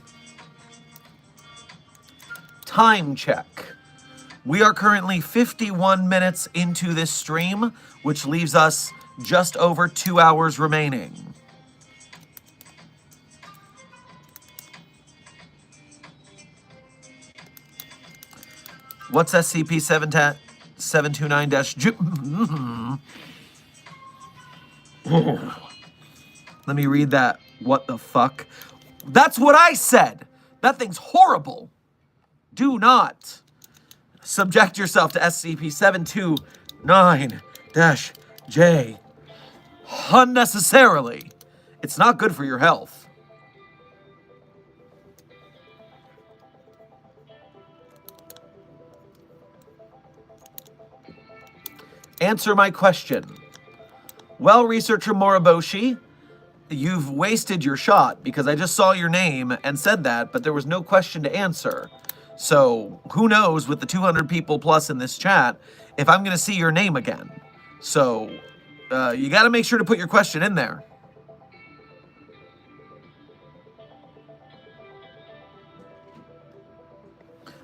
Time check. We are currently 51 minutes into this stream, which leaves us just over 2 hours remaining. What's SCP-729-J? Let me read that. What the fuck? That's what I said! That thing's horrible! Do not subject yourself to SCP-729-J unnecessarily. It's not good for your health. Answer my question. Well, researcher Moriboshi, you've wasted your shot because I just saw your name and said that, but there was no question to answer. So who knows with the 200 people plus in this chat if I'm going to see your name again. So you got to make sure to put your question in there.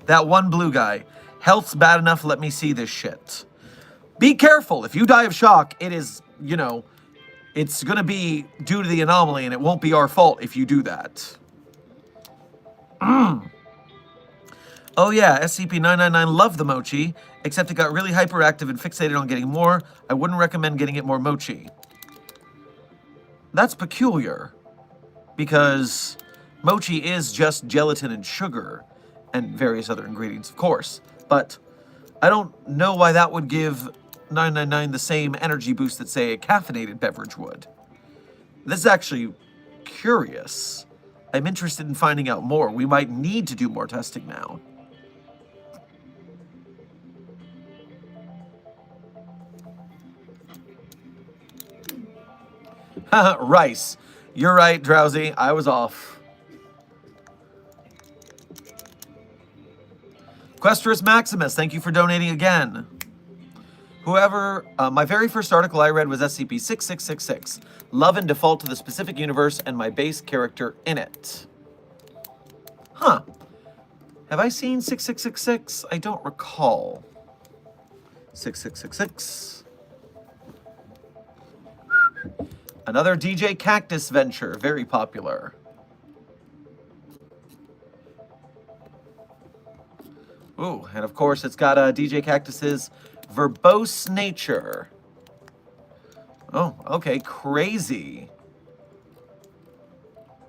That one blue guy. Health's bad enough, let me see this shit. Be careful. If you die of shock, it is, you know, it's going to be due to the anomaly, and it won't be our fault if you do that. Oh yeah, SCP-999 loved the mochi, except it got really hyperactive and fixated on getting more. I wouldn't recommend getting it more mochi. That's peculiar, because mochi is just gelatin and sugar, and various other ingredients, of course. But I don't know why that would give 999 the same energy boost that, say, a caffeinated beverage would. This is actually curious. I'm interested in finding out more. We might need to do more testing now. Rice. You're right, Drowsy. I was off. Questress Maximus, thank you for donating again. Whoever, my very first article I read was SCP-6666. Love and default to the specific universe and my base character in it. Huh. Have I seen 6666? I don't recall. 6666. Another DJ Cactus venture, very popular. Ooh, and of course it's got DJ Cactus's verbose nature. Oh, okay, crazy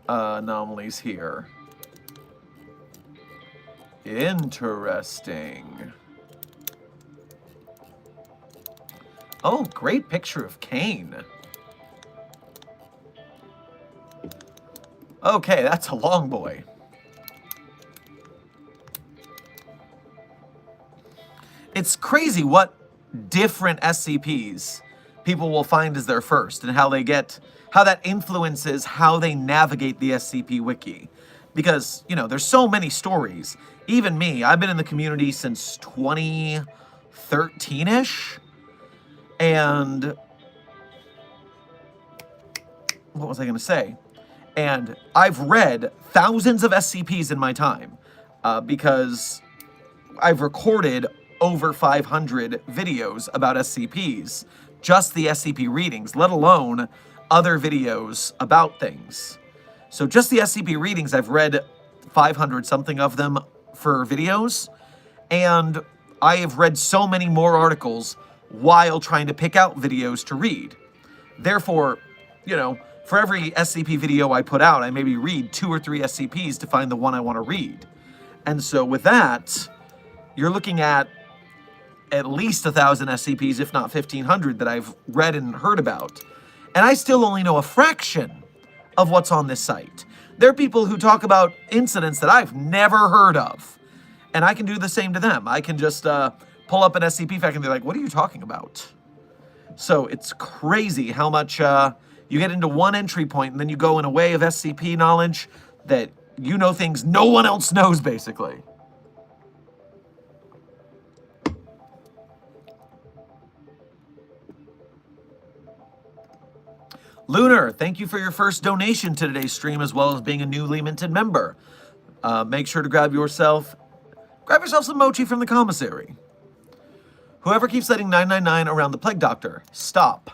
anomalies here. Interesting. Oh, great picture of Kane. Okay, that's a long boy. It's crazy what different SCPs people will find as their first and how that influences how they navigate the SCP Wiki. Because, you know, there's so many stories. Even me, I've been in the community since 2013-ish. And what was I going to say? And I've read thousands of SCPs in my time because I've recorded over 500 videos about SCPs, just the SCP readings, let alone other videos about things. So just the SCP readings, I've read 500 something of them for videos, and I have read so many more articles while trying to pick out videos to read. Therefore, you know, for every SCP video I put out, I maybe read 2 or 3 SCPs to find the one I want to read. And so with that, you're looking at least 1,000 SCPs, if not 1,500, that I've read and heard about. And I still only know a fraction of what's on this site. There are people who talk about incidents that I've never heard of. And I can do the same to them. I can just pull up an SCP fact and be like, what are you talking about? So it's crazy how much you get into one entry point and then you go in a way of SCP knowledge that you know things no one else knows, basically. Lunar, thank you for your first donation to today's stream, as well as being a newly minted member. Make sure to grab yourself some mochi from the commissary. Whoever keeps letting 999 around the plague doctor, stop.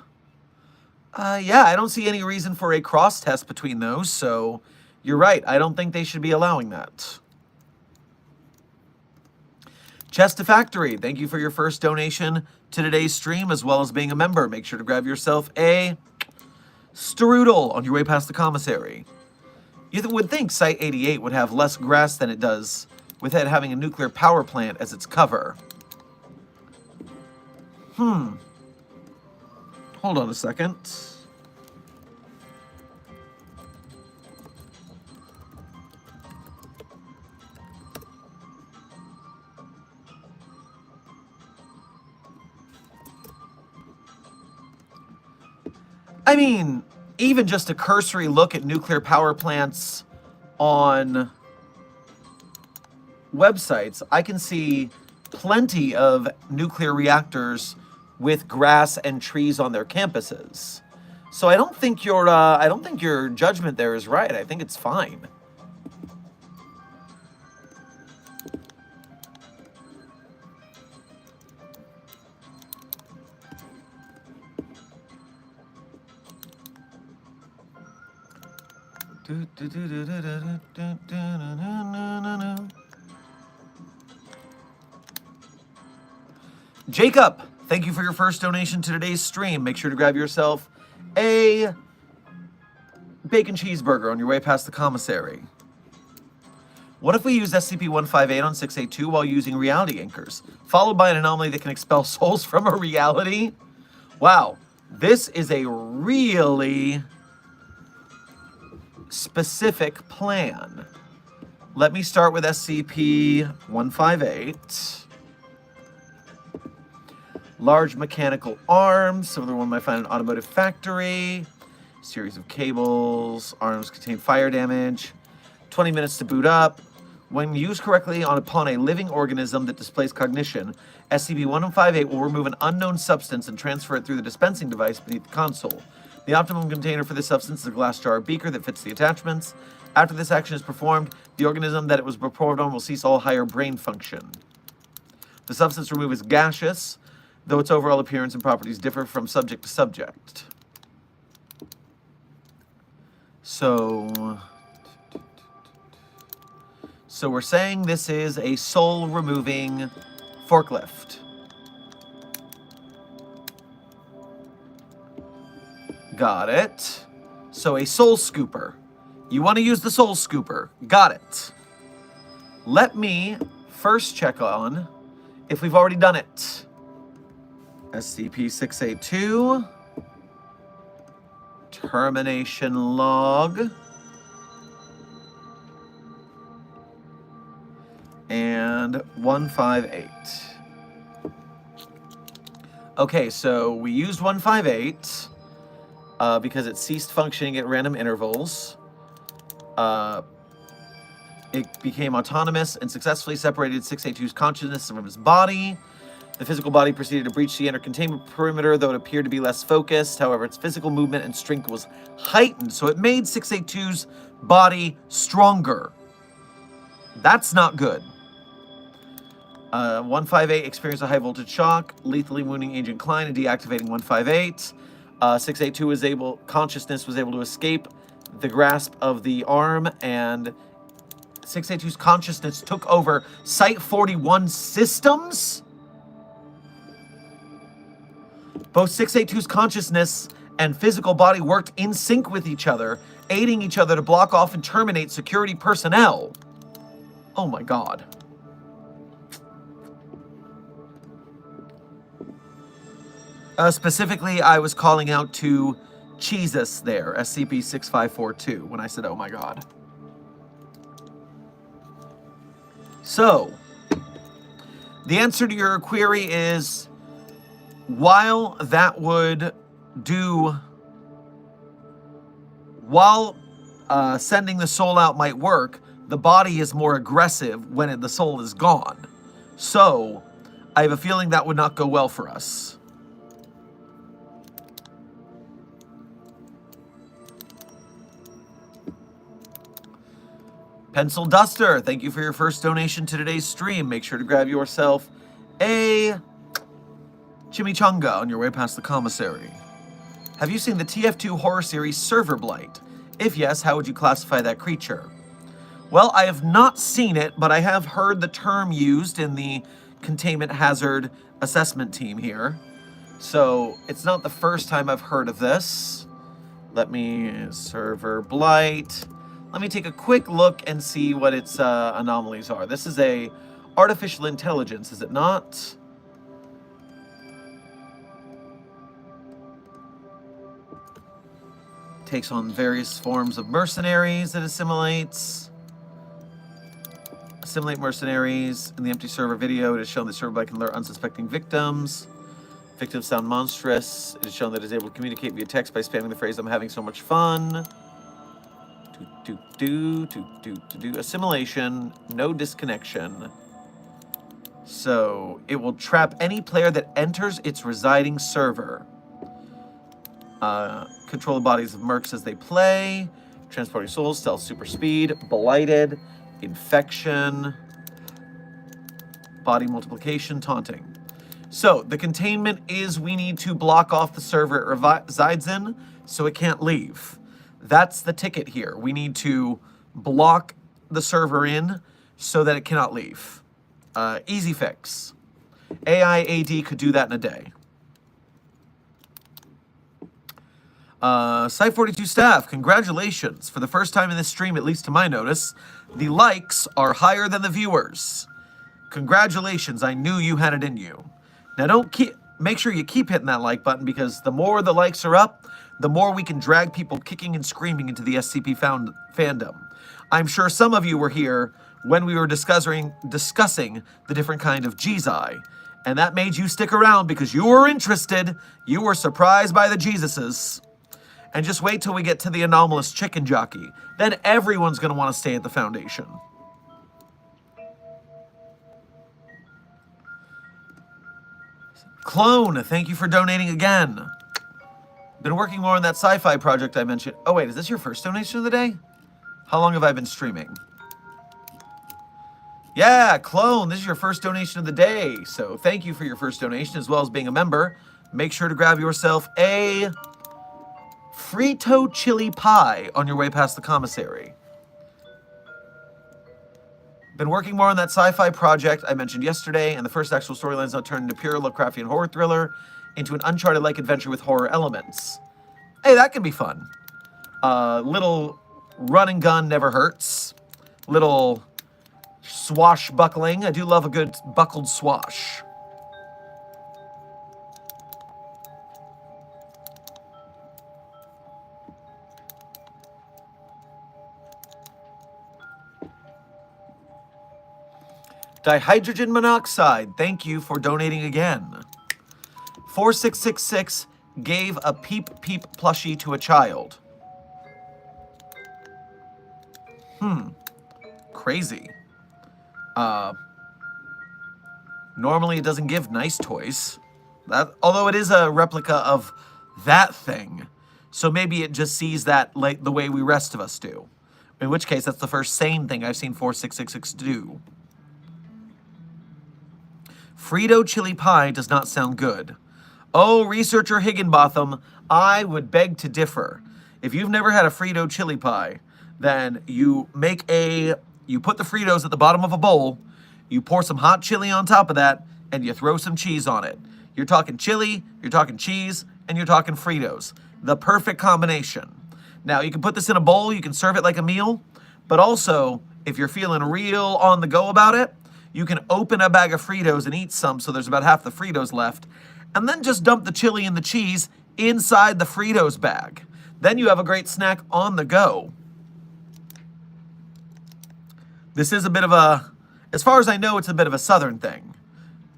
Yeah, I don't see any reason for a cross test between those, so you're right. I don't think they should be allowing that. Chesta Factory, thank you for your first donation to today's stream, as well as being a member. Make sure to grab yourself a strudel on your way past the commissary. You would think Site 88 would have less grass than it does, with it having a nuclear power plant as its cover. Hold on a second. I mean, even just a cursory look at nuclear power plants on websites, I can see plenty of nuclear reactors with grass and trees on their campuses. So I don't think your judgment there is right. I think it's fine. Jacob, thank you for your first donation to today's stream. Make sure to grab yourself a bacon cheeseburger on your way past the commissary. What if we use SCP-158 on 682 while using reality anchors, followed by an anomaly that can expel souls from a reality? Wow, this is a really specific plan. Let me start with SCP-158. Large mechanical arms. Some of the one might find an automotive factory. Series of cables. Arms contain fire damage. 20 minutes to boot up. When used correctly upon a living organism that displays cognition, SCP-158 will remove an unknown substance and transfer it through the dispensing device beneath the console. The optimum container for this substance is a glass jar or beaker that fits the attachments. After this action is performed, the organism that it was performed on will cease all higher brain function. The substance removed is gaseous, though its overall appearance and properties differ from subject to subject. So we're saying this is a soul-removing forklift. Got it. So a soul scooper. You want to use the soul scooper. Got it. Let me first check on if we've already done it. SCP-682. Termination log. And 158. Okay, so we used 158 because it ceased functioning at random intervals. It became autonomous and successfully separated 682's consciousness from his body. The physical body proceeded to breach the inner containment perimeter, though it appeared to be less focused. However, its physical movement and strength was heightened, so it made 682's body stronger. That's not good. 158 experienced a high voltage shock, lethally wounding Agent Klein and deactivating 158. 682 consciousness was able to escape the grasp of the arm, and 682's consciousness took over Site 41 systems. Both 682's consciousness and physical body worked in sync with each other, aiding each other to block off and terminate security personnel. Oh my God. Specifically, I was calling out to Jesus there, SCP-6542, when I said, oh my God. So, the answer to your query is, while that would do, while sending the soul out might work, the body is more aggressive when the soul is gone. So, I have a feeling that would not go well for us. Pencil Duster, thank you for your first donation to today's stream. Make sure to grab yourself a chimichanga on your way past the commissary. Have you seen the TF2 horror series Server Blight? If yes, how would you classify that creature? Well, I have not seen it, but I have heard the term used in the containment hazard assessment team here. So it's not the first time I've heard of this. Server Blight. Let me take a quick look and see what its anomalies are. This is a artificial intelligence, is it not? Takes on various forms of mercenaries that assimilates. Assimilate mercenaries. In the empty server video, it is shown that server blight can lure unsuspecting victims. Victims sound monstrous. It is shown that it is able to communicate via text by spamming the phrase, "I'm having so much fun." Assimilation, no disconnection. So it will trap any player that enters its residing server. Control the bodies of mercs as they play. Transporting souls, stealth, super speed, blighted, infection, body multiplication, taunting. So the containment is we need to block off the server it resides in so it can't leave. That's the ticket here. We need to block the server in so that it cannot leave. Easy fix. AI AD could do that in a day. Site 42 staff, congratulations. For the first time in this stream, at least to my notice, the likes are higher than the viewers. Congratulations, I knew you had it in you. Now make sure you keep hitting that like button, because the more the likes are up, the more we can drag people kicking and screaming into the SCP fandom. I'm sure some of you were here when we were discussing the different kind of Jizai, and that made you stick around because you were interested. You were surprised by the Jesuses. And just wait till we get to the anomalous chicken jockey. Then everyone's going to want to stay at the Foundation. Clone, thank you for donating again. Been working more on that sci-fi project I mentioned. Oh wait, is this your first donation of the day? How long have I been streaming? Yeah, Clone, this is your first donation of the day. So thank you for your first donation, as well as being a member. Make sure to grab yourself a Frito chili pie on your way past the commissary. Been working more on that sci-fi project I mentioned yesterday, and the first actual storyline is now turned into pure Lovecraftian horror thriller, into an Uncharted-like adventure with horror elements. Hey, that can be fun. Little run and gun never hurts. Little swashbuckling. I do love a good buckled swash. Dihydrogen monoxide, thank you for donating again. 4666 gave a Peep Peep plushie to a child. Crazy. Normally it doesn't give nice toys. Although it is a replica of that thing. So maybe it just sees that like the way we rest of us do. In which case, that's the first sane thing I've seen 4666 do. Frito chili pie does not sound good. Oh, researcher Higginbotham, I would beg to differ. If you've never had a Frito chili pie, then you put the Fritos at the bottom of a bowl, you pour some hot chili on top of that, and you throw some cheese on it. You're talking chili, you're talking cheese, and you're talking Fritos. The perfect combination. Now, you can put this in a bowl, you can serve it like a meal, but also, if you're feeling real on the go about it, you can open a bag of Fritos and eat some, so there's about half the Fritos left, and then just dump the chili and the cheese inside the Fritos bag. Then you have a great snack on the go. This is a bit of a, as far as I know, it's a bit of a southern thing.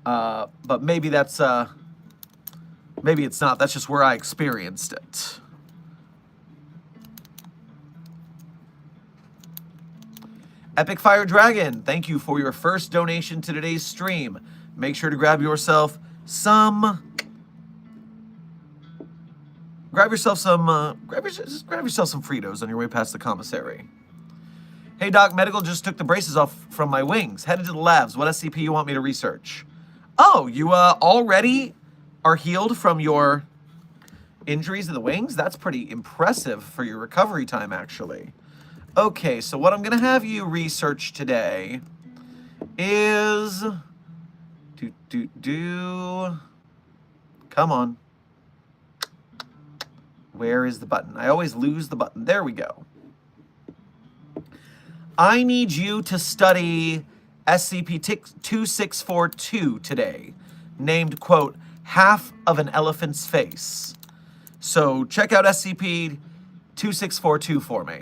But maybe that's, maybe it's not. That's just where I experienced it. Epic Fire Dragon, thank you for your first donation to today's stream. Make sure to grab yourself some Fritos on your way past the commissary. Hey Doc, medical just took the braces off from my wings. Headed to the labs. What SCP you want me to research? Oh, you already are healed from your injuries in the wings? That's pretty impressive for your recovery time, actually. Okay, so what I'm going to have you research today is... Come on. Where is the button? I always lose the button. There we go. I need you to study SCP-2642 today, named, quote, half of an elephant's face. So check out SCP-2642 for me.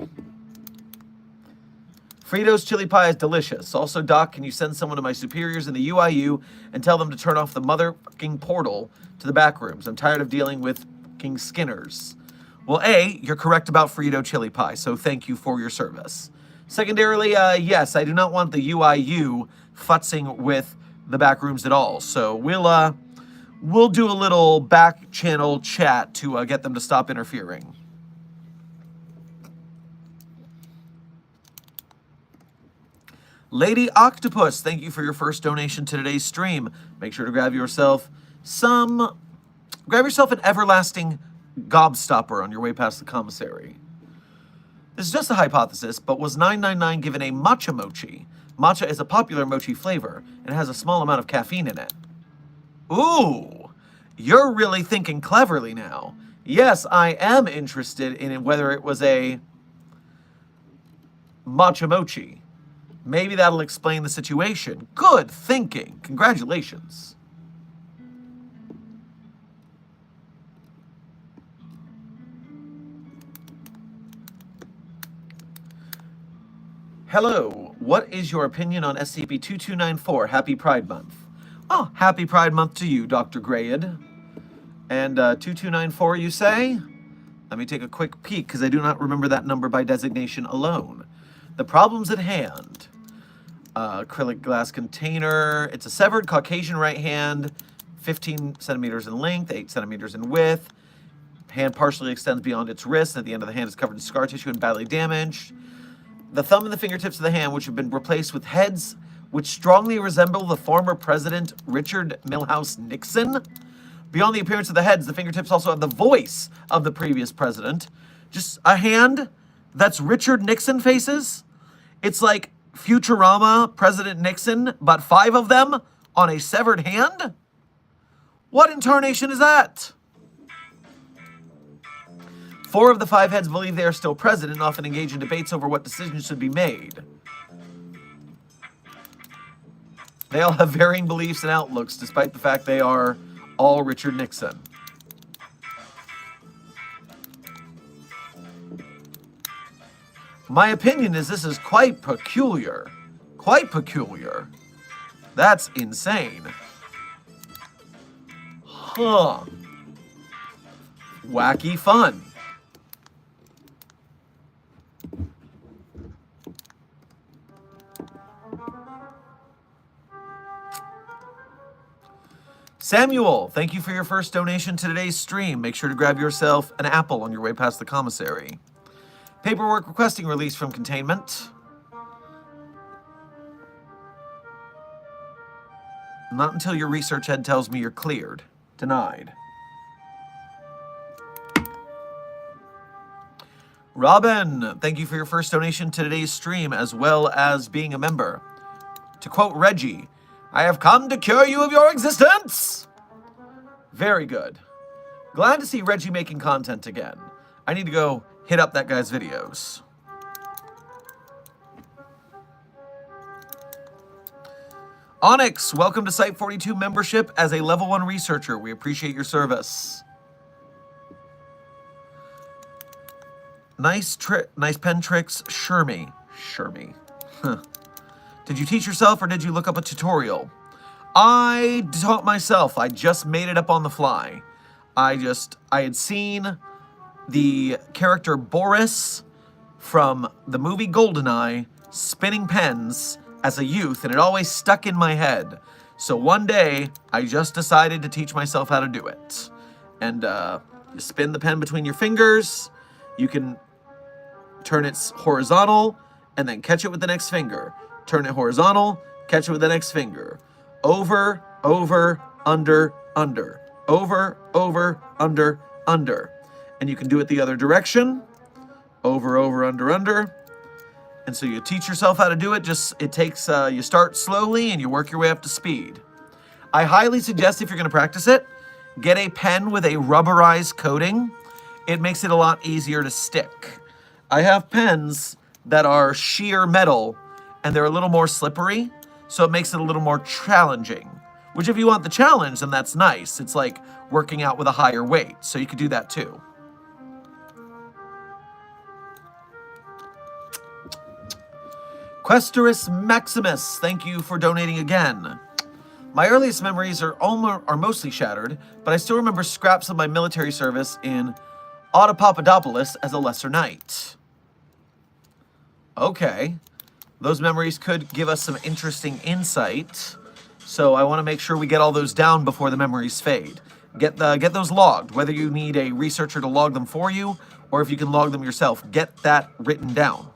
Fritos chili pie is delicious. Also, Doc, can you send someone to my superiors in the UIU and tell them to turn off the motherfucking portal to the back rooms? I'm tired of dealing with fucking Skinners. Well, A, you're correct about Frito chili pie, so thank you for your service. Secondarily, yes, I do not want the UIU futzing with the back rooms at all. So we'll do a little back channel chat to get them to stop interfering. Lady Octopus, thank you for your first donation to today's stream. Make sure to grab yourself an everlasting gobstopper on your way past the commissary. This is just a hypothesis, but was 999 given a matcha mochi? Matcha is a popular mochi flavor and has a small amount of caffeine in it. Ooh, you're really thinking cleverly now. Yes, I am interested in whether it was a matcha mochi. Maybe that'll explain the situation. Good thinking. Congratulations. Hello. What is your opinion on SCP-2294? Happy Pride Month. Oh, happy Pride Month to you, Dr. Grayed. And 2294, you say? Let me take a quick peek, because I do not remember that number by designation alone. The problems at hand. Acrylic glass container. It's a severed Caucasian right hand, 15 centimeters in length, 8 centimeters in width. Hand partially extends beyond its wrist, and at the end of the hand is covered in scar tissue and badly damaged. The thumb and the fingertips of the hand, which have been replaced with heads which strongly resemble the former President Richard Milhouse Nixon. Beyond the appearance of the heads, the fingertips also have the voice of the previous president. Just a hand that's Richard Nixon faces. It's like Futurama President Nixon, but 5 of them on a severed hand? What incarnation is that? 4 of the 5 heads believe they are still present and often engage in debates over what decisions should be made. They all have varying beliefs and outlooks, despite the fact they are all Richard Nixon. My opinion is this is quite peculiar. Quite peculiar. That's insane. Huh. Wacky fun. Samuel, thank you for your first donation to today's stream. Make sure to grab yourself an apple on your way past the commissary. Paperwork requesting release from containment. Not until your research head tells me you're cleared. Denied. Robin, thank you for your first donation to today's stream, as well as being a member. To quote Reggie, I have come to cure you of your existence. Very good. Glad to see Reggie making content again. I need to go hit up that guy's videos. Onyx, welcome to Site 42 membership as a level 1 researcher. We appreciate your service. Nice pen tricks, Shermy. Huh. Did you teach yourself or did you look up a tutorial? I taught myself. I just made it up on the fly. I had seen the character Boris from the movie GoldenEye spinning pens as a youth, and it always stuck in my head. So one day, I just decided to teach myself how to do it. And you spin the pen between your fingers. You can turn it horizontal, and then catch it with the next finger. Turn it horizontal, catch it with the next finger. Over, over, under, under. Over, over, under, under. And you can do it the other direction. Over, over, under, under. And so you teach yourself how to do it. It takes, you start slowly and you work your way up to speed. I highly suggest, if you're going to practice it, get a pen with a rubberized coating. It makes it a lot easier to stick. I have pens that are sheer metal and they're a little more slippery, so it makes it a little more challenging. Which, if you want the challenge, then that's nice. It's like working out with a higher weight, so you could do that too. Questorus Maximus, thank you for donating again. My earliest memories are mostly shattered, but I still remember scraps of my military service in Autopapadopoulos as a lesser knight. Okay, those memories could give us some interesting insight, so I want to make sure we get all those down before the memories fade. Get those logged, whether you need a researcher to log them for you, or if you can log them yourself, get that written down.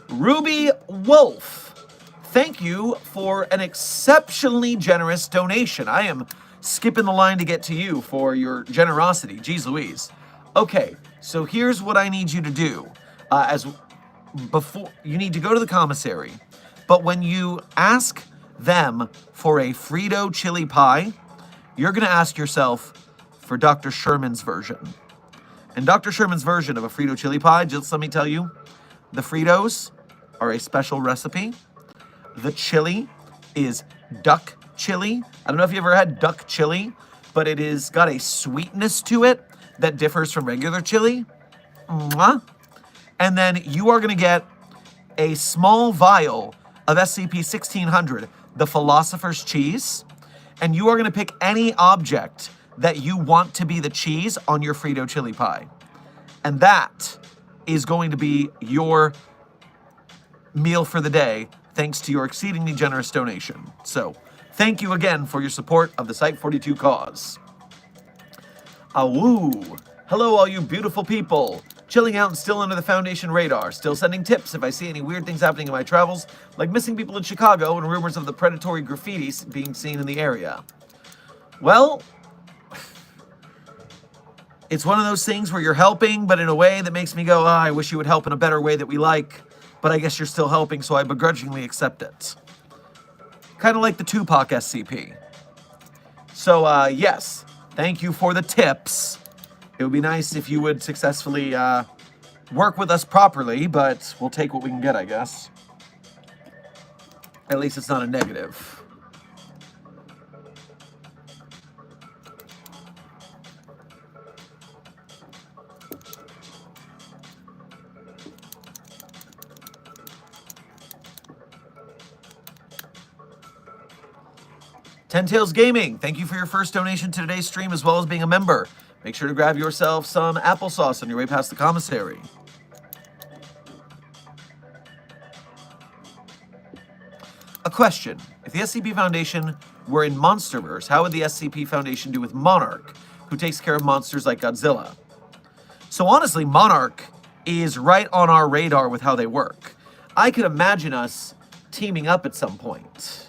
Ruby Wolf, thank you for an exceptionally generous donation. I am skipping the line to get to you for your generosity. Jeez Louise. Okay, so here's what I need you to do. You need to go to the commissary, but when you ask them for a Frito chili pie, you're going to ask yourself for Dr. Sherman's version. And Dr. Sherman's version of a Frito chili pie, just let me tell you, the Fritos are a special recipe. The chili is duck chili. I don't know if you ever had duck chili, but it is got a sweetness to it that differs from regular chili. Mwah. And then you are going to get a small vial of SCP-1600, the Philosopher's Cheese, and you are going to pick any object that you want to be the cheese on your Frito chili pie. And that is going to be your meal for the day, thanks to your exceedingly generous donation. So, thank you again for your support of the Site 42 cause. Awoo! Hello, all you beautiful people. Chilling out and still under the Foundation radar. Still sending tips if I see any weird things happening in my travels, like missing people in Chicago and rumors of the predatory graffiti being seen in the area. Well, it's one of those things where you're helping, but in a way that makes me go, I wish you would help in a better way that we like. But I guess you're still helping, so I begrudgingly accept it. Kind of like the Tupac SCP. So, yes, thank you for the tips. It would be nice if you would successfully work with us properly, but we'll take what we can get, I guess. At least it's not a negative. Ten Tails Gaming, thank you for your first donation to today's stream as well as being a member. Make sure to grab yourself some applesauce on your way past the commissary. A question. If the SCP Foundation were in Monsterverse, how would the SCP Foundation do with Monarch, who takes care of monsters like Godzilla? So honestly, Monarch is right on our radar with how they work. I could imagine us teaming up at some point.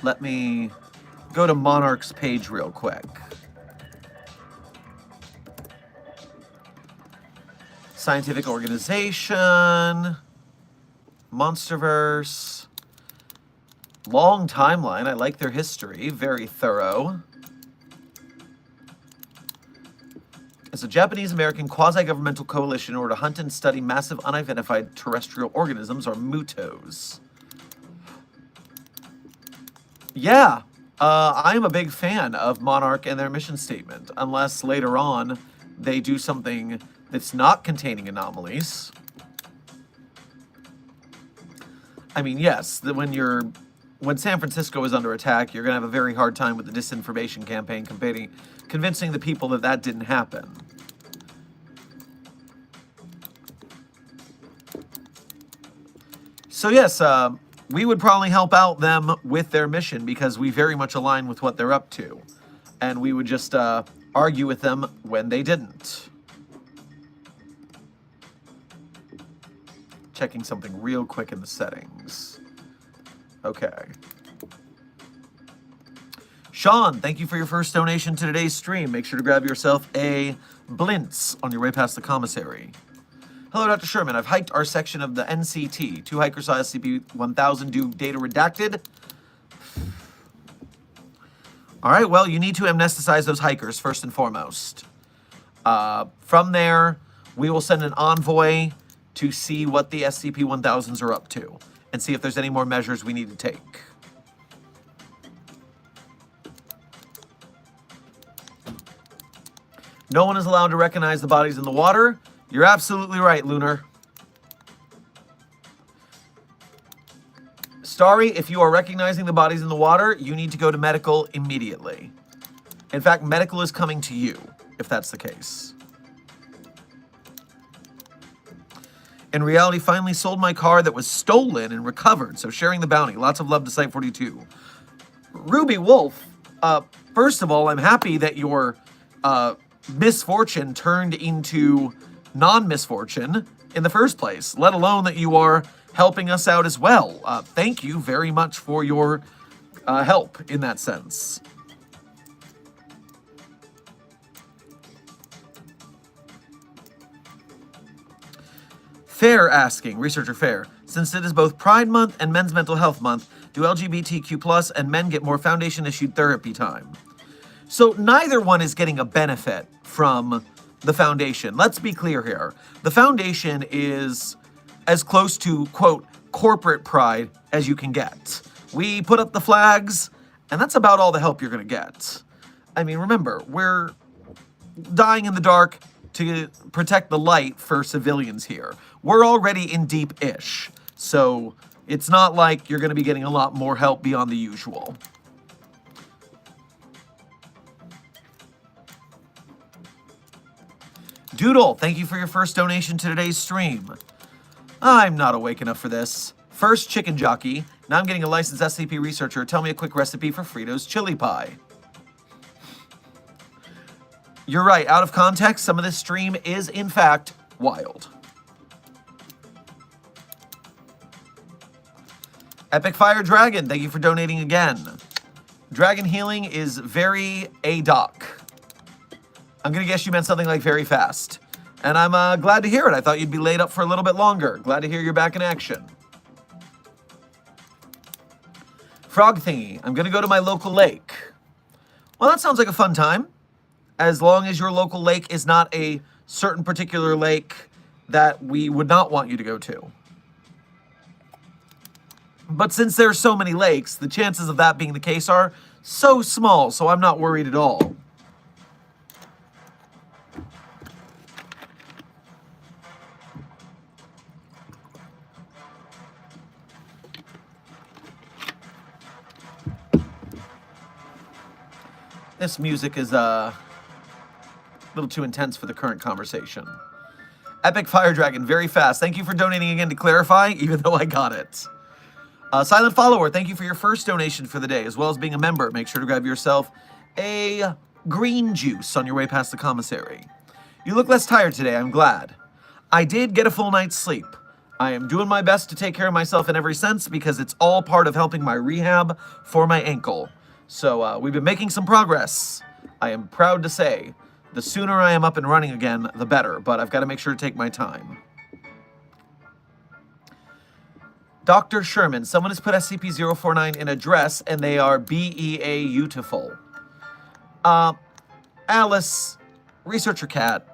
Let me go to Monarch's page real quick. Scientific organization. Monsterverse. Long timeline. I like their history. Very thorough. It's a Japanese-American quasi-governmental coalition in order to hunt and study massive unidentified terrestrial organisms, or MUTOs. Yeah, I am a big fan of Monarch and their mission statement, unless later on they do something that's not containing anomalies. I mean, yes, when San Francisco is under attack, you're going to have a very hard time with the disinformation campaign convincing the people that that didn't happen. So yes, we would probably help out them with their mission because we very much align with what they're up to. And we would just argue with them when they didn't. Checking something real quick in the settings. Okay. Sean, thank you for your first donation to today's stream. Make sure to grab yourself a Blintz on your way past the commissary. Hello, Dr. Sherman. I've hiked our section of the NCT. 2 hikers saw SCP-1000 do data redacted. All right, well, you need to amnesticize those hikers first and foremost. From there, we will send an envoy to see what the SCP-1000s are up to and see if there's any more measures we need to take. No one is allowed to recognize the bodies in the water. You're absolutely right, Lunar. Starry, if you are recognizing the bodies in the water, you need to go to medical immediately. In fact, medical is coming to you, if that's the case. In reality, finally sold my car that was stolen and recovered, so sharing the bounty. Lots of love to Site 42. Ruby Wolf, first of all, I'm happy that your misfortune turned into non-misfortune in the first place, let alone that you are helping us out as well. Thank you very much for your help in that sense. Fair asking, Researcher Fair, since it is both Pride Month and Men's Mental Health Month, do LGBTQ+ and men get more Foundation-issued therapy time? So neither one is getting a benefit from the Foundation. Let's be clear here. The Foundation is as close to, quote, corporate pride as you can get. We put up the flags, and that's about all the help you're going to get. I mean, remember, we're dying in the dark to protect the light for civilians here. We're already in deep-ish, so it's not like you're going to be getting a lot more help beyond the usual. Doodle, thank you for your first donation to today's stream. I'm not awake enough for this. First, chicken jockey. Now I'm getting a licensed SCP researcher. Tell me a quick recipe for Fritos chili pie. You're right. Out of context, some of this stream is, in fact, wild. Epic Fire Dragon, thank you for donating again. Dragon healing is very A-doc. I'm going to guess you meant something like very fast. And I'm glad to hear it. I thought you'd be laid up for a little bit longer. Glad to hear you're back in action. Frog thingy. I'm going to go to my local lake. Well, that sounds like a fun time. As long as your local lake is not a certain particular lake that we would not want you to go to. But since there are so many lakes, the chances of that being the case are so small, so I'm not worried at all. This music is a little too intense for the current conversation. Epic Fire Dragon, very fast. Thank you for donating again to clarify, even though I got it. Silent Follower, thank you for your first donation for the day, as well as being a member. Make sure to grab yourself a green juice on your way past the commissary. You look less tired today, I'm glad. I did get a full night's sleep. I am doing my best to take care of myself in every sense because it's all part of helping my rehab for my ankle. So we've been making some progress. I am proud to say the sooner I am up and running again, the better, but I've got to make sure to take my time. Dr. Sherman, someone has put SCP-049 in address, and they are beautiful. Alice, Researcher Cat,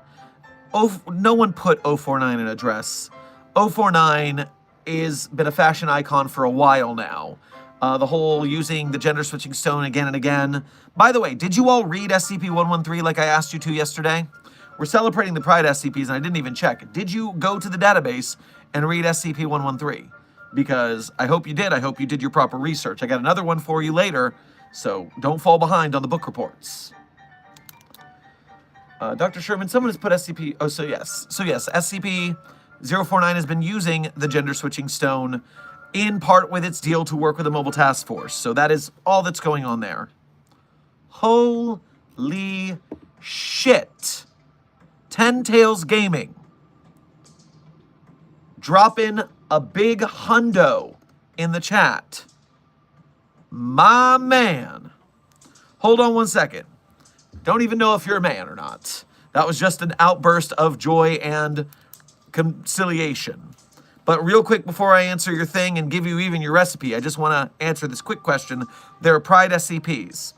no one put 049 in address. 049 is been a fashion icon for a while now. The whole using the gender switching stone again and again. By the way, did you all read SCP-113 like I asked you to yesterday? We're celebrating the Pride SCPs, and I didn't even check. Did you go to the database and read SCP-113? Because I hope you did. I hope you did your proper research. I got another one for you later, so don't fall behind on the book reports. Dr. Sherman, someone has put SCP... Oh, so yes. So yes, SCP-049 has been using the gender switching stone in part with its deal to work with the mobile task force. So that is all that's going on there. Holy shit. 10 Tails Gaming. Drop in a big hundo in the chat. My man. Hold on one second. Don't even know if you're a man or not. That was just an outburst of joy and conciliation. But real quick, before I answer your thing and give you even your recipe, I just want to answer this quick question. There are Pride SCPs.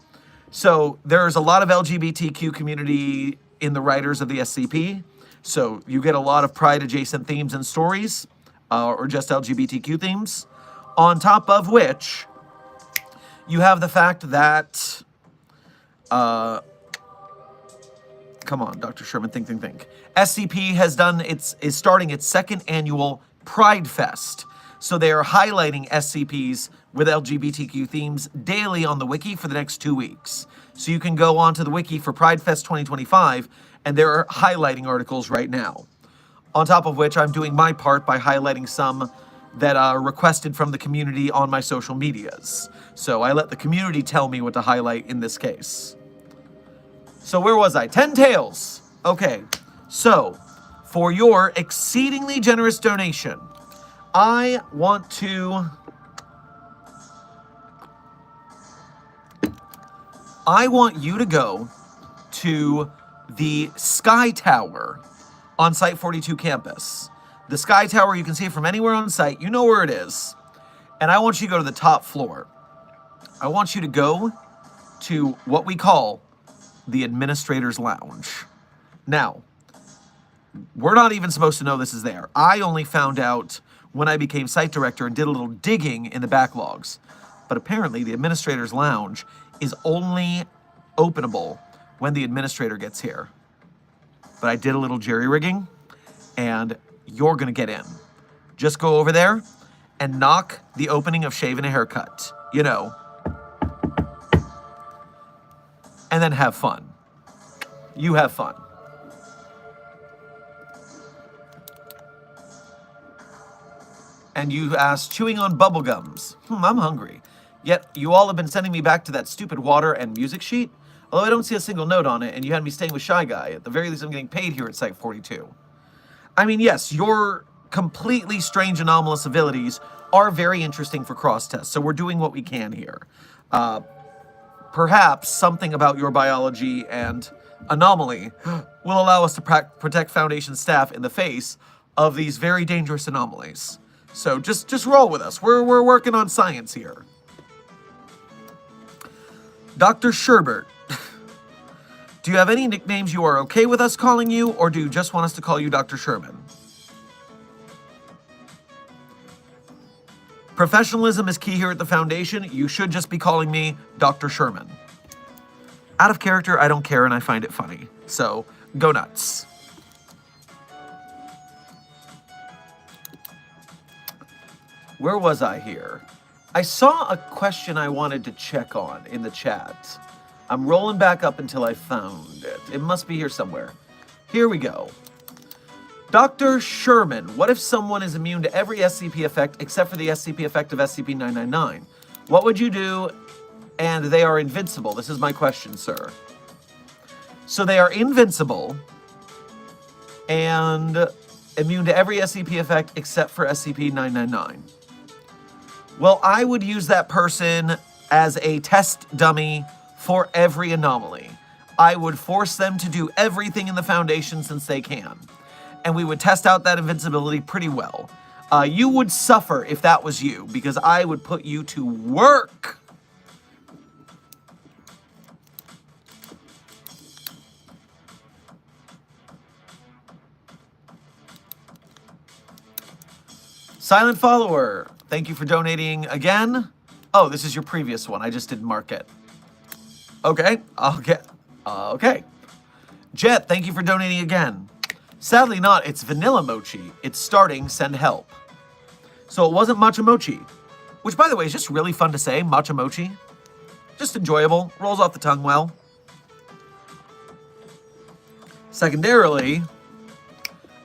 So there's a lot of LGBTQ community in the writers of the SCP. So you get a lot of Pride-adjacent themes and stories, or just LGBTQ themes. On top of which, you have the fact that... come on, Dr. Sherman, think. SCP is starting its second annual Pride Fest. So they are highlighting SCPs with LGBTQ themes daily on the wiki for the next 2 weeks. So you can go onto the wiki for Pride Fest 2025, and they're highlighting articles right now. On top of which, I'm doing my part by highlighting some that are requested from the community on my social medias. So I let the community tell me what to highlight in this case. So where was I? 10 Tails. Okay, so for your exceedingly generous donation, I want you to go to the Sky Tower on Site 42 campus. The Sky Tower, you can see it from anywhere on site. You know where it is. And I want you to go to the top floor. I want you to go to what we call the Administrator's Lounge. Now, we're not even supposed to know this is there. I only found out when I became site director and did a little digging in the backlogs. But apparently, the Administrator's Lounge is only openable when the administrator gets here. But I did a little jerry-rigging, and you're going to get in. Just go over there and knock the opening of Shave and a Haircut. You know. And then have fun. You have fun. And you asked, chewing on bubblegums. I'm hungry. Yet you all have been sending me back to that stupid water and music sheet. Although I don't see a single note on it, and you had me staying with Shy Guy. At the very least, I'm getting paid here at Site 42. I mean, yes, your completely strange anomalous abilities are very interesting for cross-tests, so we're doing what we can here. Perhaps something about your biology and anomaly will allow us to protect Foundation staff in the face of these very dangerous anomalies. So just roll with us. We're working on science here. Dr. Sherbert, do you have any nicknames you are okay with us calling you, or do you just want us to call you Dr. Sherman? Professionalism is key here at the Foundation. You should just be calling me Dr. Sherman. Out of character, I don't care, and I find it funny. So, go nuts. Where was I here? I saw a question I wanted to check on in the chat. I'm rolling back up until I found it. It must be here somewhere. Here we go. Dr. Sherman, what if someone is immune to every SCP effect except for the SCP effect of SCP-999? What would you do? And they are invincible. This is my question, sir. So they are invincible and immune to every SCP effect except for SCP-999. Well, I would use that person as a test dummy for every anomaly. I would force them to do everything in the Foundation since they can. And we would test out that invincibility pretty well. You would suffer if that was you, because I would put you to work. Silent Follower, thank you for donating again. Oh, this is your previous one. I just didn't mark it. Okay, I'll get... okay. Jet, thank you for donating again. Sadly not, it's vanilla mochi. It's starting, send help. So it wasn't matcha mochi, which, by the way, is just really fun to say, matcha mochi. Just enjoyable, rolls off the tongue well. Secondarily,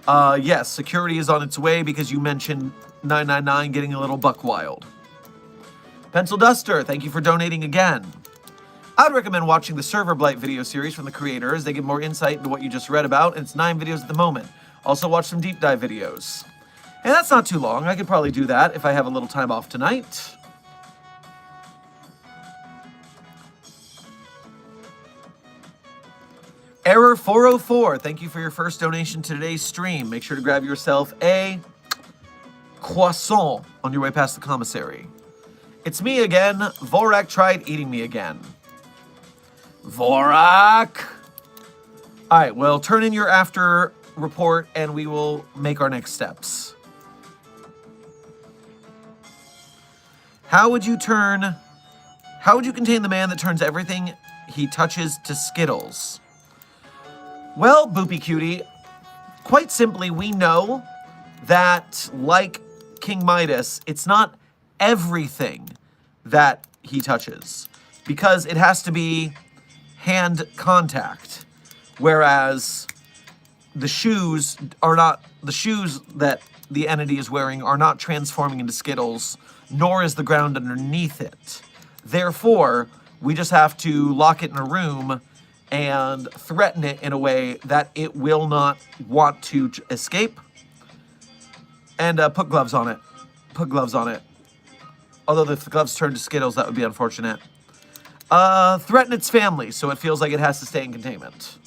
yes, security is on its way because you mentioned 999 getting a little buck wild. Pencil Duster, thank you for donating again. I'd recommend watching the Server Blight video series from the creator as they give more insight into what you just read about, and it's 9 videos at the moment. Also watch some deep dive videos. And that's not too long. I could probably do that if I have a little time off tonight. Error 404, thank you for your first donation to today's stream. Make sure to grab yourself a croissant on your way past the commissary. It's me again. Vorak tried eating me again. Vorak! Alright, well, turn in your after report and we will make our next steps. How would you contain the man that turns everything he touches to Skittles? Well, Boopy Cutie, quite simply, we know that, like King Midas, it's not everything that he touches, because it has to be hand contact, whereas the shoes that the entity is wearing are not transforming into Skittles, nor is the ground underneath it. Therefore, we just have to lock it in a room and threaten it in a way that it will not want to escape. And put gloves on it. Put gloves on it. Although if the gloves turn to Skittles, that would be unfortunate. Threaten its family, so it feels like it has to stay in containment.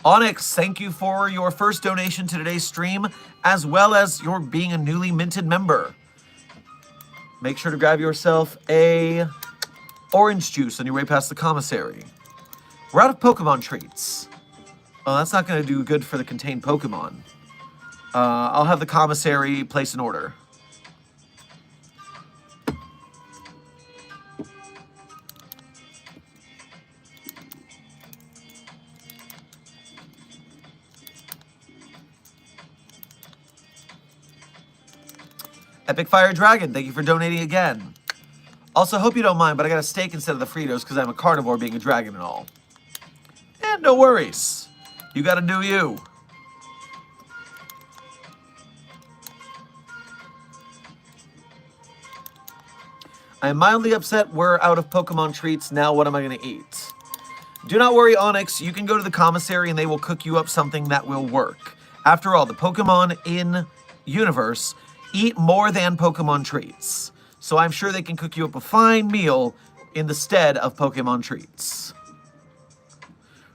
Onyx, thank you for your first donation to today's stream, as well as your being a newly minted member. Make sure to grab yourself a orange juice on your way past the commissary. We're out of Pokemon treats. Well, that's not going to do good for the contained Pokemon. I'll have the commissary place an order. Epic Fire Dragon, thank you for donating again. Also, hope you don't mind, but I got a steak instead of the Fritos because I'm a carnivore being a dragon and all. And no worries. You gotta do you. I am mildly upset we're out of Pokemon treats. Now what am I gonna eat? Do not worry, Onyx. You can go to the commissary and they will cook you up something that will work. After all, the Pokemon in universe eat more than Pokemon treats. So I'm sure they can cook you up a fine meal in the stead of Pokemon treats.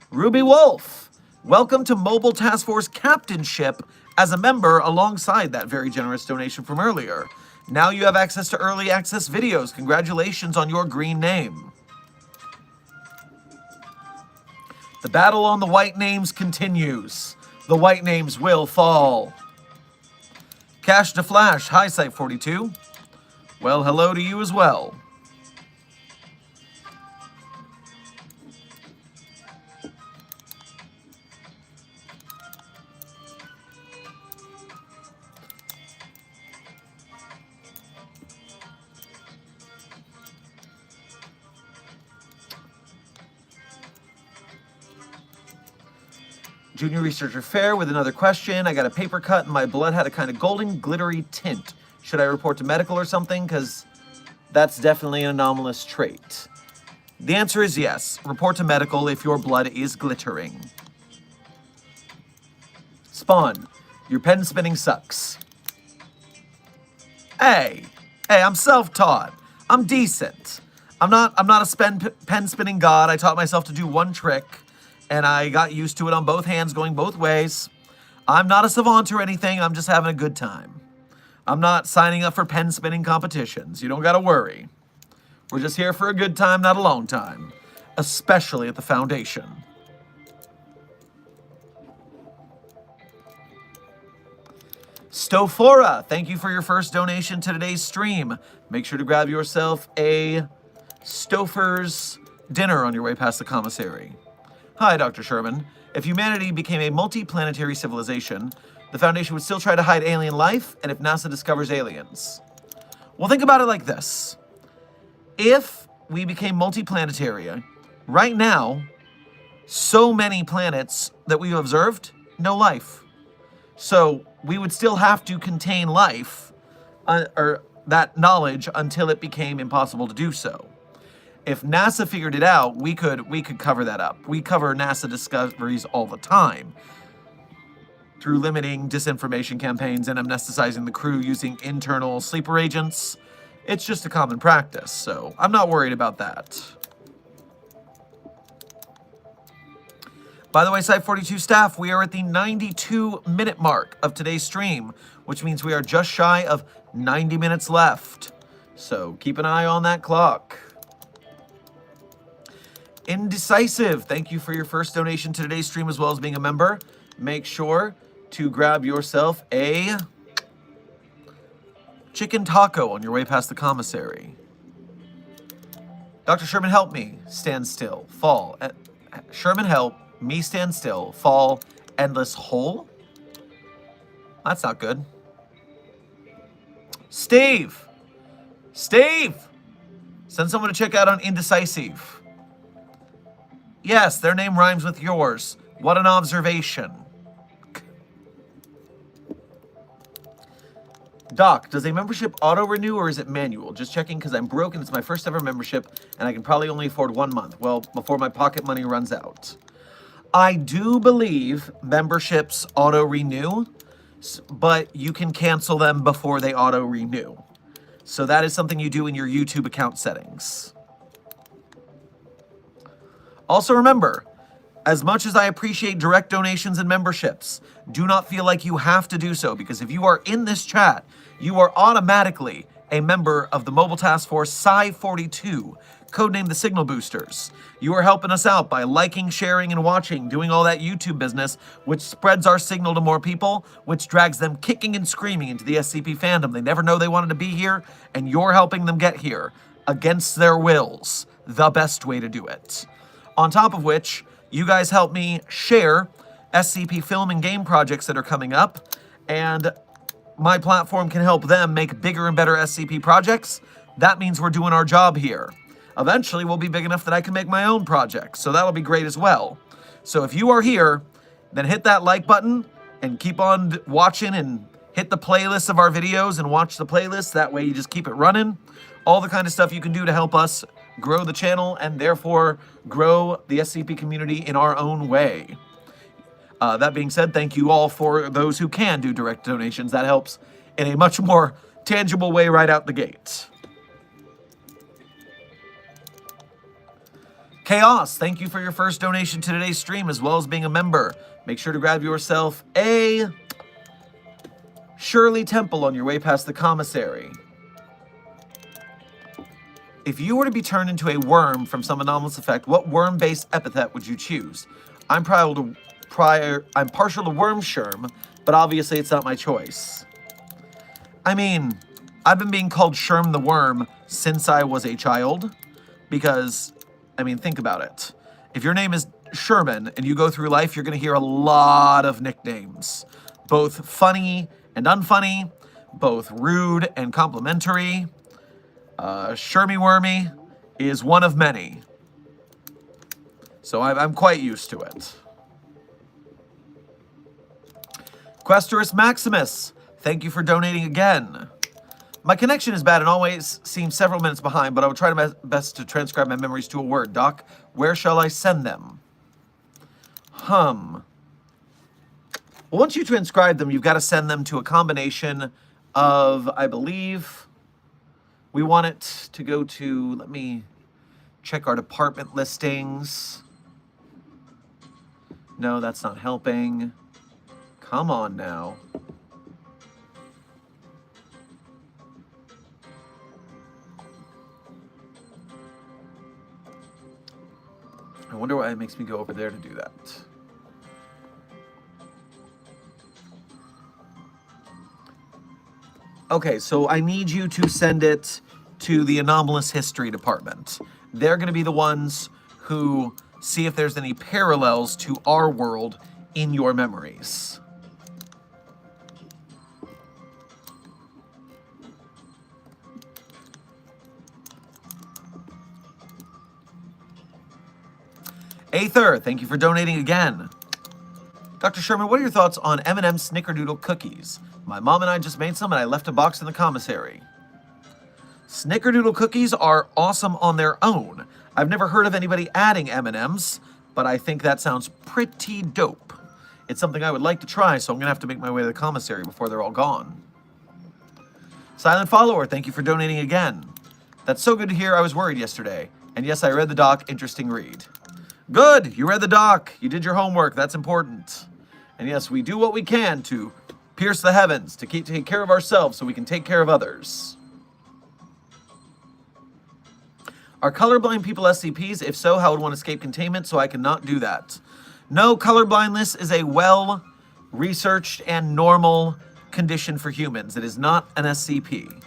Ruby Wolf, welcome to Mobile Task Force Captainship as a member alongside that very generous donation from earlier. Now you have access to early access videos. Congratulations on your green name. The battle on the white names continues. The white names will fall. Cash to Flash, hi Site42. Well, hello to you as well. Junior Researcher Fair with another question. I got a paper cut and my blood had a kind of golden glittery tint. Should I report to medical or something? Because that's definitely an anomalous trait. The answer is yes. Report to medical if your blood is glittering. Spawn, your pen spinning sucks. Hey, I'm self-taught. I'm decent. I'm not a pen spinning god. I taught myself to do one trick, and I got used to it on both hands, going both ways. I'm not a savant or anything. I'm just having a good time. I'm not signing up for pen spinning competitions. You don't got to worry. We're just here for a good time, not a long time. Especially at the Foundation. Stofora, thank you for your first donation to today's stream. Make sure to grab yourself a Stouffer's dinner on your way past the commissary. Hi, Dr. Sherman. If humanity became a multi-planetary civilization, the Foundation would still try to hide alien life, and if NASA discovers aliens. Well, think about it like this. If we became multi-planetary, right now, so many planets that we've observed, no life. So we would still have to contain life, or that knowledge, until it became impossible to do so. If NASA figured it out, we could cover that up. We cover NASA discoveries all the time through limiting disinformation campaigns and amnesticizing the crew using internal sleeper agents. It's just a common practice, so I'm not worried about that. By the way, Site 42 staff, we are at the 92-minute mark of today's stream, which means we are just shy of 90 minutes left. So keep an eye on that clock. Indecisive, thank you for your first donation to today's stream as well as being a member. Make sure to grab yourself a chicken taco on your way past the commissary. Dr. Sherman, help me. Stand still. Fall. Sherman, help me stand still. Fall. Endless hole? That's not good. Steve! Steve! Send someone to check out on Indecisive. Yes, their name rhymes with yours. What an observation. Doc, does a membership auto-renew or is it manual? Just checking because I'm broke and it's my first ever membership and I can probably only afford 1 month. Well, before my pocket money runs out. I do believe memberships auto-renew, but you can cancel them before they auto-renew. So that is something you do in your YouTube account settings. Also remember, as much as I appreciate direct donations and memberships, do not feel like you have to do so, because if you are in this chat, you are automatically a member of the Mobile Task Force Psi-42, codenamed the Signal Boosters. You are helping us out by liking, sharing, and watching, doing all that YouTube business, which spreads our signal to more people, which drags them kicking and screaming into the SCP fandom. They never know they wanted to be here, and you're helping them get here, against their wills. The best way to do it. On top of which, you guys help me share SCP film and game projects that are coming up, and my platform can help them make bigger and better SCP projects. That means we're doing our job here. Eventually, we'll be big enough that I can make my own projects, so that'll be great as well. So if you are here, then hit that like button and keep on watching and hit the playlist of our videos and watch the playlist. That way you just keep it running. All the kind of stuff you can do to help us grow the channel and therefore grow the SCP community in our own way. That being said, thank you all for those who can do direct donations. That helps in a much more tangible way right out the gate. Chaos, thank you for your first donation to today's stream as well as being a member. Make sure to grab yourself a Shirley Temple on your way past the commissary. If you were to be turned into a worm from some anomalous effect, what worm-based epithet would you choose? I'm partial to Wormsherm, but obviously it's not my choice. I mean, I've been being called Sherm the Worm since I was a child, because, I mean, think about it. If your name is Sherman and you go through life, you're going to hear a lot of nicknames, both funny and unfunny, both rude and complimentary. Shermy Wormy is one of many. So I'm quite used to it. Questorus Maximus, thank you for donating again. My connection is bad and always seems several minutes behind, but I will try my best to transcribe my memories to a word. Doc, where shall I send them? Well, once you transcribe them, you've got to send them to a combination of, I believe, we want it to go to, let me check our department listings. No, that's not helping. Come on now. I wonder why it makes me go over there to do that. Okay, so I need you to send it to the Anomalous History Department. They're going to be the ones who see if there's any parallels to our world in your memories. Aether, thank you for donating again. Dr. Sherman, what are your thoughts on M&M Snickerdoodle cookies? My mom and I just made some and I left a box in the commissary. Snickerdoodle cookies are awesome on their own. I've never heard of anybody adding M&Ms, but I think that sounds pretty dope. It's something I would like to try, so I'm going to have to make my way to the commissary before they're all gone. Silent Follower, thank you for donating again. That's so good to hear. I was worried yesterday. And yes, I read the doc. Interesting read. Good! You read the doc. You did your homework. That's important. And yes, we do what we can to pierce the heavens, to take care of ourselves so we can take care of others. Are colorblind people SCPs? If so, how would one escape containment so I cannot do that? No, colorblindness is a well-researched and normal condition for humans. It is not an SCP.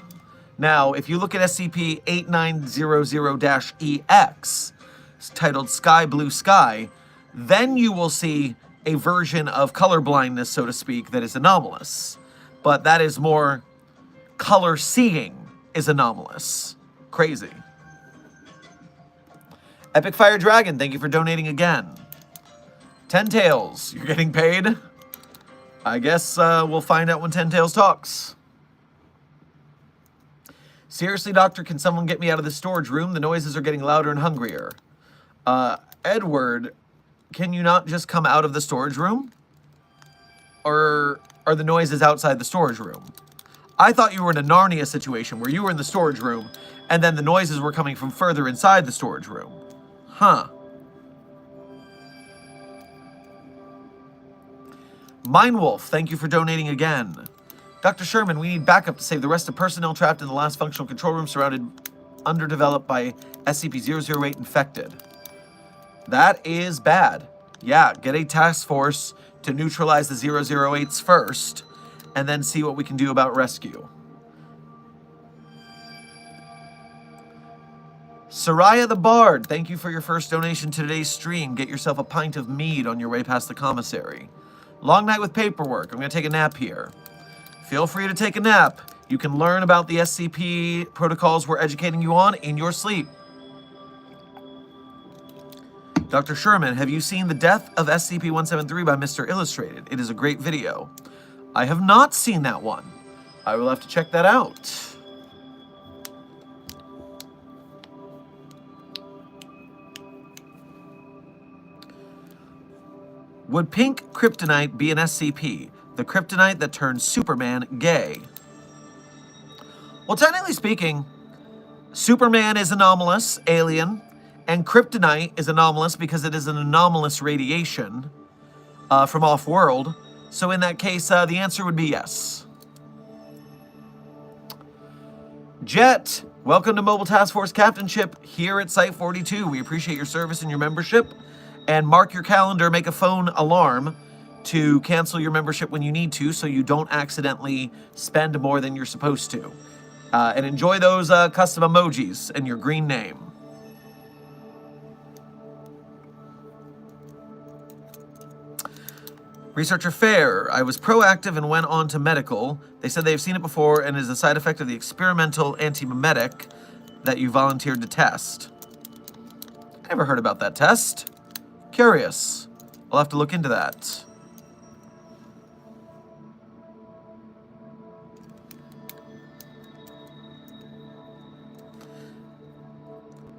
Now, if you look at SCP-8900-EX, it's titled Sky Blue Sky, then you will see a version of colorblindness, so to speak, that is anomalous. But that is more color seeing is anomalous. Crazy. Epic Fire Dragon, thank you for donating again. 10 Tails, you're getting paid? I guess we'll find out when 10 Tails talks. Seriously, Doctor, can someone get me out of the storage room? The noises are getting louder and hungrier. Edward, can you not just come out of the storage room? Or are the noises outside the storage room? I thought you were in a Narnia situation where you were in the storage room and then the noises were coming from further inside the storage room. Huh. Mindwolf, thank you for donating again. Dr. Sherman, we need backup to save the rest of personnel trapped in the last functional control room surrounded, underdeveloped by SCP-008 infected. That is bad. Yeah, get a task force to neutralize the 008s first, and then see what we can do about rescue. Soraya the Bard, thank you for your first donation to today's stream. Get yourself a pint of mead on your way past the commissary. Long night with paperwork. I'm going to take a nap here. Feel free to take a nap. You can learn about the SCP protocols we're educating you on in your sleep. Dr. Sherman, have you seen The Death of SCP-173 by Mr. Illustrated? It is a great video. I have not seen that one. I will have to check that out. Would pink kryptonite be an SCP? The kryptonite that turns Superman gay. Well, technically speaking, Superman is anomalous, alien, and kryptonite is anomalous because it is an anomalous radiation from off-world. So in that case, the answer would be yes. Jet, welcome to Mobile Task Force Captainship here at Site 42. We appreciate your service and your membership. And mark your calendar, make a phone alarm to cancel your membership when you need to so you don't accidentally spend more than you're supposed to. And enjoy those custom emojis and your green name. Researcher Fair, I was proactive and went on to medical. They said they've seen it before and is a side effect of the experimental antimemetic that you volunteered to test. I never heard about that test. Curious. I'll have to look into that.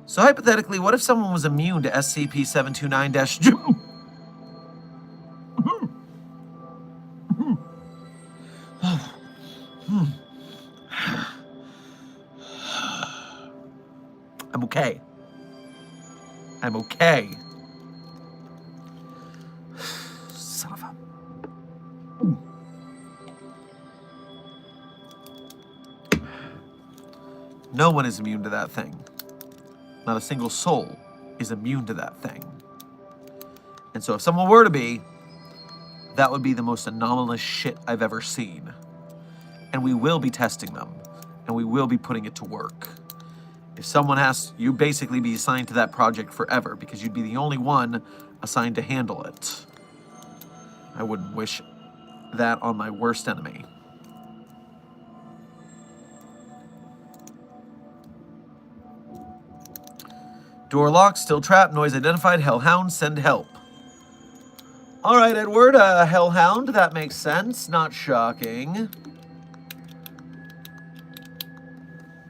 So hypothetically, what if someone was immune to SCP-729-2? I'm okay. I'm okay. Son of a... No one is immune to that thing. Not a single soul is immune to that thing. And so if someone were to be, that would be the most anomalous shit I've ever seen. And we will be testing them. And we will be putting it to work. If someone has, you basically be assigned to that project forever because you'd be the only one assigned to handle it. I wouldn't wish that on my worst enemy. Door locked, still trapped, noise identified, hellhound, send help. All right, Edward, hellhound, that makes sense. Not shocking.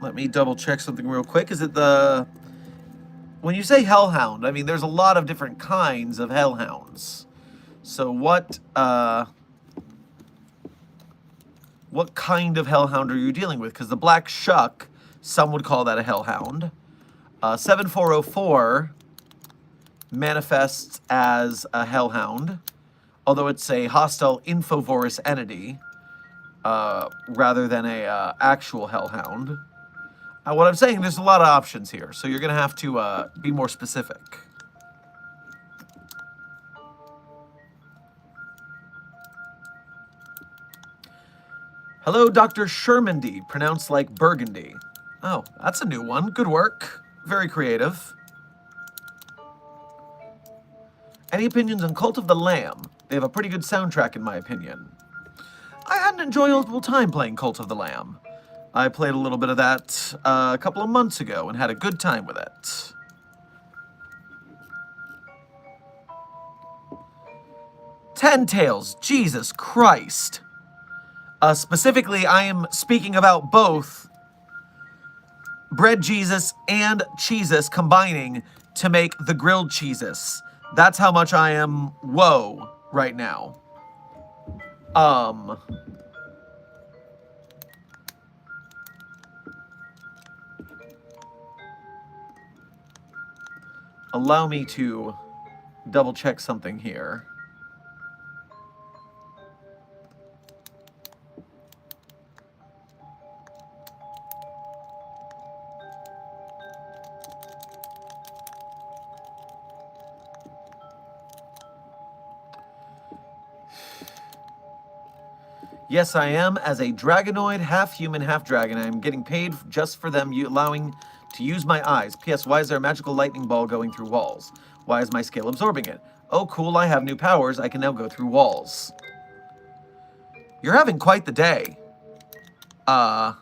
Let me double check something real quick. Is it the... When you say hellhound, I mean, there's a lot of different kinds of hellhounds. So what kind of hellhound are you dealing with? Because the black shuck, some would call that a hellhound. 7404 manifests as a hellhound, although it's a hostile infovorous entity rather than a actual hellhound. What I'm saying, there's a lot of options here, so you're going to have to be more specific. Hello, Dr. Sherman, pronounced like Burgundy. Oh, that's a new one. Good work. Very creative. Any opinions on Cult of the Lamb? They have a pretty good soundtrack, in my opinion. I had an enjoyable time playing Cult of the Lamb. I played a little bit of that a couple of months ago and had a good time with it. Ten Tails, Jesus Christ. Specifically, I am speaking about both Bread Jesus and Cheesus combining to make the grilled Cheesus. That's how much I am whoa right now. Allow me to double check something here. Yes, I am. As a dragonoid, half human, half dragon, I am getting paid just for them allowing to use my eyes. P.S. Why is there a magical lightning ball going through walls? Why is my scale absorbing it? Oh, cool, I have new powers. I can now go through walls. You're having quite the day. I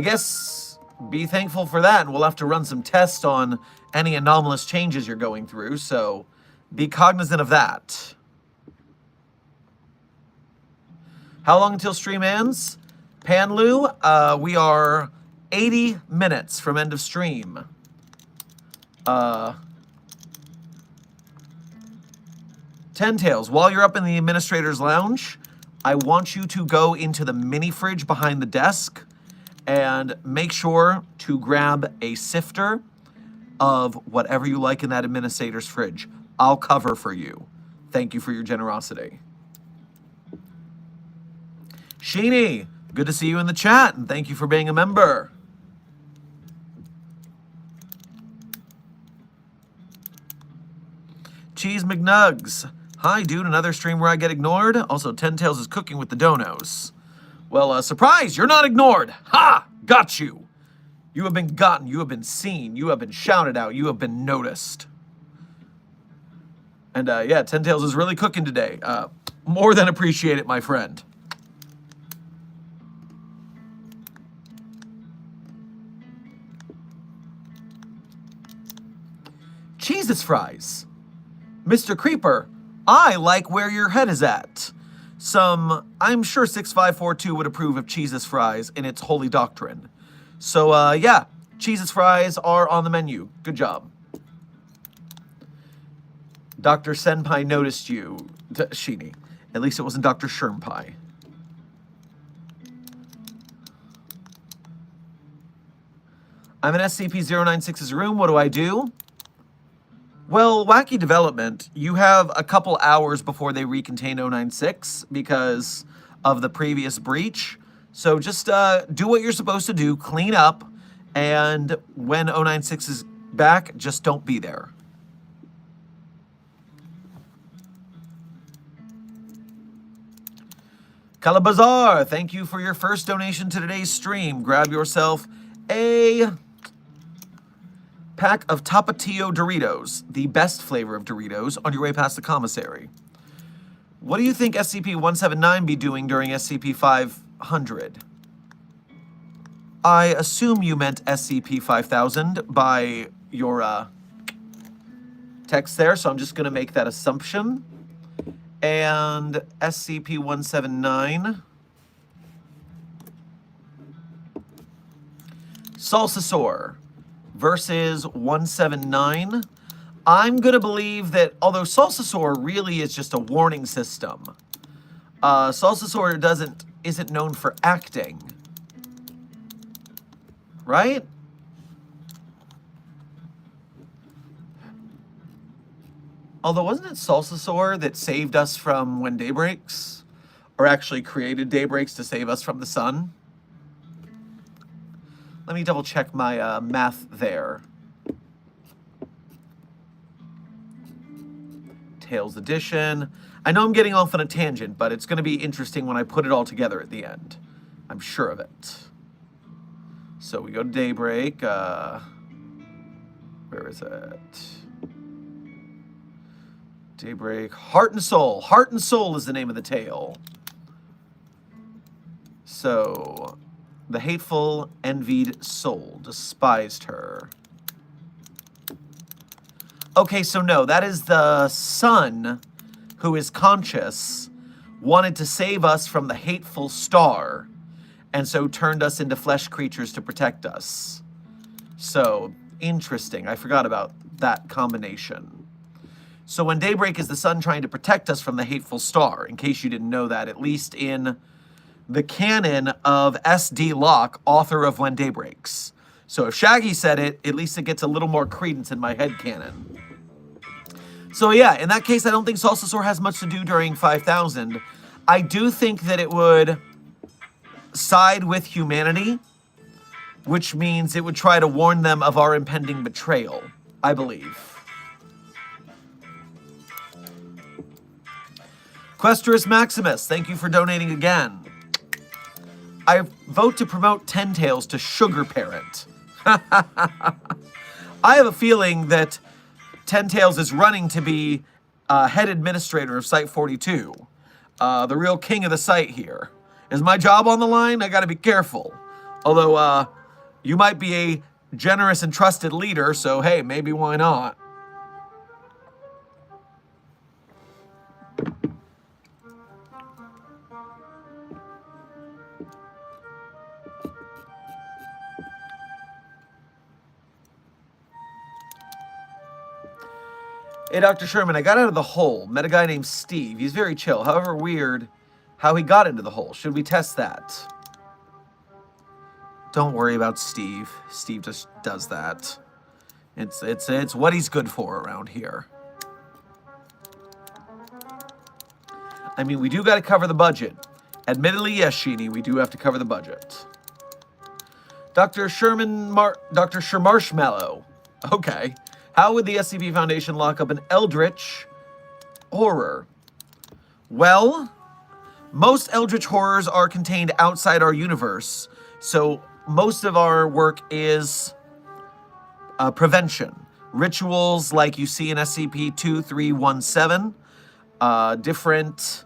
guess be thankful for that, and we'll have to run some tests on any anomalous changes you're going through, so be cognizant of that. How long until stream ends? Panlu, we are 80 minutes from end of stream. Ten Tails, while you're up in the administrator's lounge, I want you to go into the mini fridge behind the desk and make sure to grab a sifter of whatever you like in that administrator's fridge. I'll cover for you. Thank you for your generosity. Sheeny, good to see you in the chat, and thank you for being a member. Cheese McNugs. Hi, dude, another stream where I get ignored. Also, Ten Tails is cooking with the donos. Well, surprise, you're not ignored. Ha! Got you. You have been gotten, you have been seen, you have been shouted out, you have been noticed. And yeah, Ten Tails is really cooking today. More than appreciate it, my friend. Jesus fries. Mr. Creeper, I like where your head is at. I'm sure 6542 would approve of Jesus fries in its holy doctrine. So, yeah, Jesus fries are on the menu. Good job. Dr. Senpai noticed you, Sheeny. At least it wasn't Dr. Shermpai. I'm in SCP-096's room. What do I do? Well, Wacky Development, you have a couple hours before they recontain 096 because of the previous breach. So just do what you're supposed to do, clean up, and when 096 is back, just don't be there. Calabazar, thank you for your first donation to today's stream. Grab yourself a pack of Tapatio Doritos, the best flavor of Doritos, on your way past the commissary. What do you think SCP-179 be doing during SCP-500? I assume you meant SCP-5000 by your text there, so I'm just going to make that assumption. And SCP-179... Salsasaur versus 179. I'm going to believe that, although Salsasaur really is just a warning system, Salsasaur isn't known for acting. Right? Although, wasn't it Salsasaur that saved us from when day breaks? Or actually created day breaks to save us from the sun? Let me double check my math there. Tales Edition. I know I'm getting off on a tangent, but it's going to be interesting when I put it all together at the end. I'm sure of it. So we go to Daybreak. Where is it? Daybreak. Heart and Soul. Heart and Soul is the name of the tale. So, the hateful, envied soul despised her. Okay, so no, that is the sun who is conscious, wanted to save us from the hateful star, and so turned us into flesh creatures to protect us. So, interesting. I forgot about that combination. So when Daybreak is the sun trying to protect us from the hateful star, in case you didn't know that, at least in the canon of S.D. Locke, author of When Day Breaks. So if Shaggy said it, at least it gets a little more credence in my head canon. So yeah, in that case, I don't think Salsasaur has much to do during 5000. I do think that it would side with humanity, which means it would try to warn them of our impending betrayal, I believe. Questerus Maximus, thank you for donating again. I vote to promote Ten Tails to Sugar Parent. I have a feeling that Ten Tails is running to be head administrator of Site 42. The real king of the site here. Is my job on the line? I gotta be careful. Although, you might be a generous and trusted leader, so hey, maybe why not? Hey, Dr. Sherman, I got out of the hole. Met a guy named Steve. He's very chill. However weird how he got into the hole. Should we test that? Don't worry about Steve. Steve just does that. It's what he's good for around here. I mean, we do got to cover the budget. Admittedly, yes, Sheeny, we do have to cover the budget. Dr. Shermarshmallow. Okay. How would the SCP Foundation lock up an eldritch horror? Well, most eldritch horrors are contained outside our universe, so most of our work is prevention. Rituals like you see in SCP-2317, different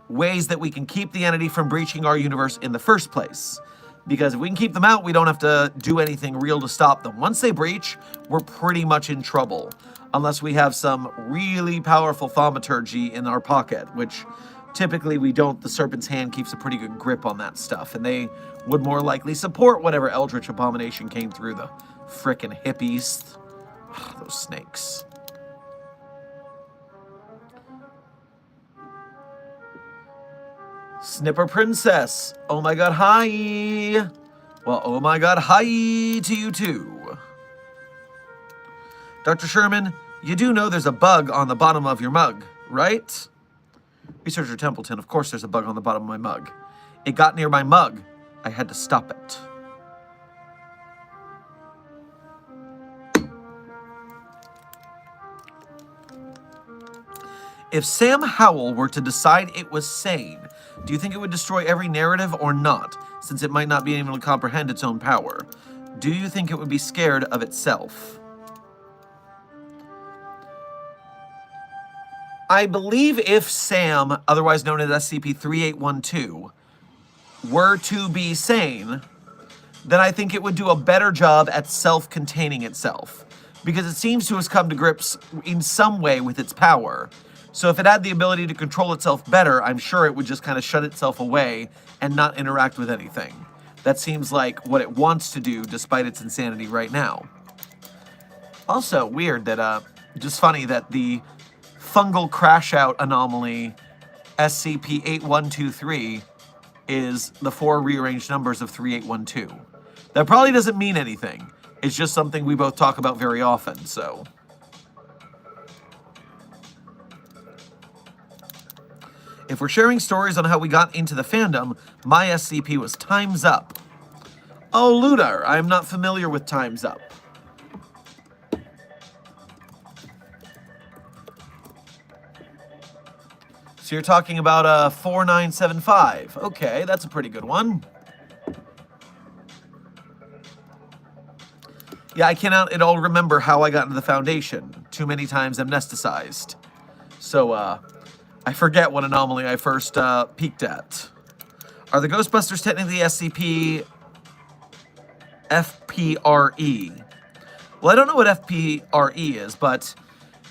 ways that we can keep the entity from breaching our universe in the first place. Because if we can keep them out, we don't have to do anything real to stop them. Once they breach, we're pretty much in trouble. Unless we have some really powerful thaumaturgy in our pocket, which typically we don't. The Serpent's Hand keeps a pretty good grip on that stuff, and they would more likely support whatever eldritch abomination came through. The frickin' hippies. Ugh, those snakes. Snipper Princess. Oh my god, hi. Well, oh my god, hi to you too. Dr. Sherman, You do know there's a bug on the bottom of your mug, right? Researcher Templeton, of course there's a bug on the bottom of my mug. It got near my mug. I had to stop it. If Sam Howell were to decide it was sane, do you think it would destroy every narrative or not, since it might not be able to comprehend its own power? Do you think it would be scared of itself? I believe if Sam, otherwise known as SCP-3812, were to be sane, then I think it would do a better job at self-containing itself, because it seems to have come to grips in some way with its power. So if it had the ability to control itself better, I'm sure it would just kind of shut itself away and not interact with anything. That seems like what it wants to do, despite its insanity right now. Also, weird that, just funny that the fungal crash-out anomaly, SCP-8123, is the 4 rearranged numbers of 3812. That probably doesn't mean anything. It's just something we both talk about very often, so... If we're sharing stories on how we got into the fandom, my SCP was Time's Up. Oh, Ludar, I am not familiar with Time's Up. So you're talking about 4975. Okay, that's a pretty good one. Yeah, I cannot at all remember how I got into the Foundation. Too many times amnesticized. So, I forget what anomaly I first peeked at. Are the Ghostbusters technically SCP FPRE? Well, I don't know what FPRE is, but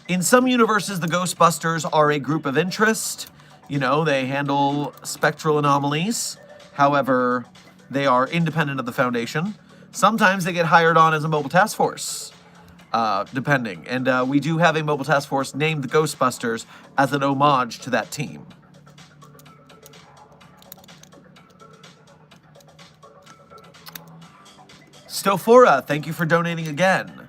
in some universes, the Ghostbusters are a group of interest. You know, they handle spectral anomalies. However, they are independent of the Foundation. Sometimes they get hired on as a mobile task force, depending. And we do have a mobile task force named the Ghostbusters as an homage to that team. Stofora, thank you for donating again.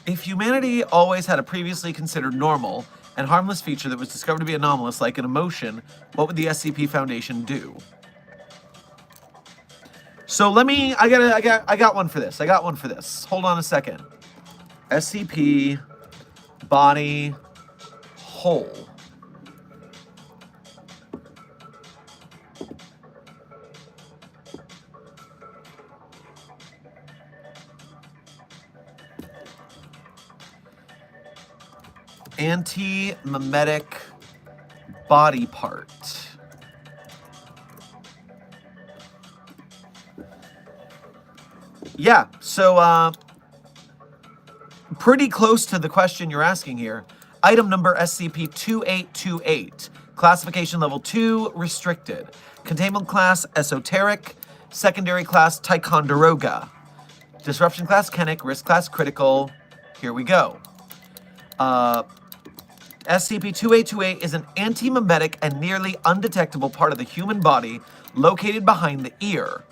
If humanity always had a previously considered normal and harmless feature that was discovered to be anomalous, like an emotion, what would the SCP Foundation do? So I got one for this. I got one for this. Hold on a second. SCP body whole. Anti-memetic body part. Yeah, so pretty close to the question you're asking here. Item number SCP-2828. Classification level 2, restricted. Containment class, esoteric. Secondary class, Ticonderoga. Disruption class, Kennic. Risk class, critical. Here we go. SCP-2828 is an anti-memetic and nearly undetectable part of the human body located behind the ear.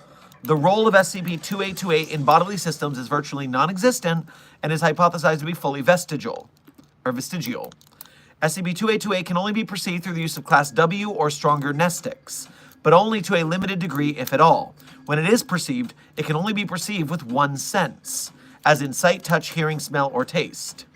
The role of SCP-2828 in bodily systems is virtually non-existent and is hypothesized to be fully vestigial. SCP-2828 can only be perceived through the use of Class W or stronger mnestics, but only to a limited degree, if at all. When it is perceived, it can only be perceived with one sense, as in sight, touch, hearing, smell, or taste.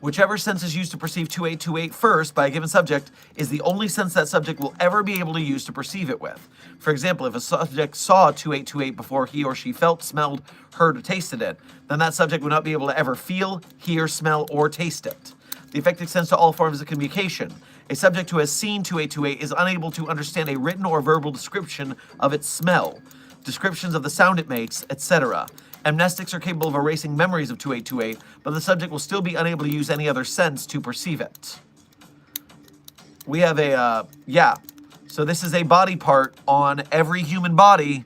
Whichever sense is used to perceive 2828 first by a given subject is the only sense that subject will ever be able to use to perceive it with. For example, if a subject saw 2828 before he or she felt, smelled, heard, or tasted it, then that subject would not be able to ever feel, hear, smell, or taste it. The effect extends to all forms of communication. A subject who has seen 2828 is unable to understand a written or verbal description of its smell, descriptions of the sound it makes, etc. Amnestics are capable of erasing memories of 2828, but the subject will still be unable to use any other sense to perceive it. We have a, yeah. So this is a body part on every human body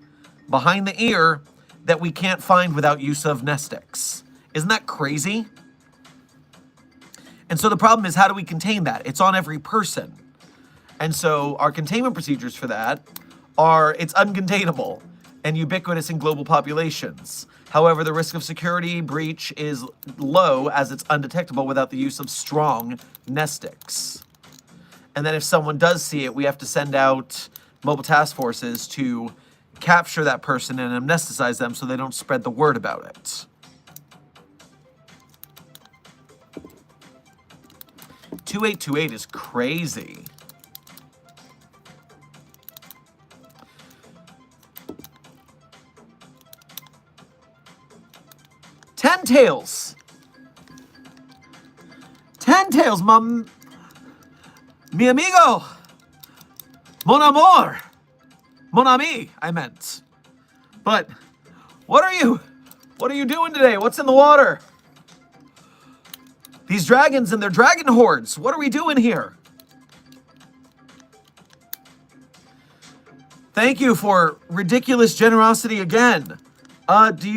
behind the ear that we can't find without use of mnestics. Isn't that crazy? And so the problem is, how do we contain that? It's on every person. And so our containment procedures for that are, it's uncontainable and ubiquitous in global populations. However, the risk of security breach is low as it's undetectable without the use of strong nestics. And then if someone does see it, we have to send out mobile task forces to capture that person and amnesticize them so they don't spread the word about it. 2828 is crazy. Ten Tails, mi amigo, mon amor, mon ami, I meant. But what are you doing today? What's in the water? These dragons and their dragon hordes. What are we doing here? Thank you for ridiculous generosity again. Do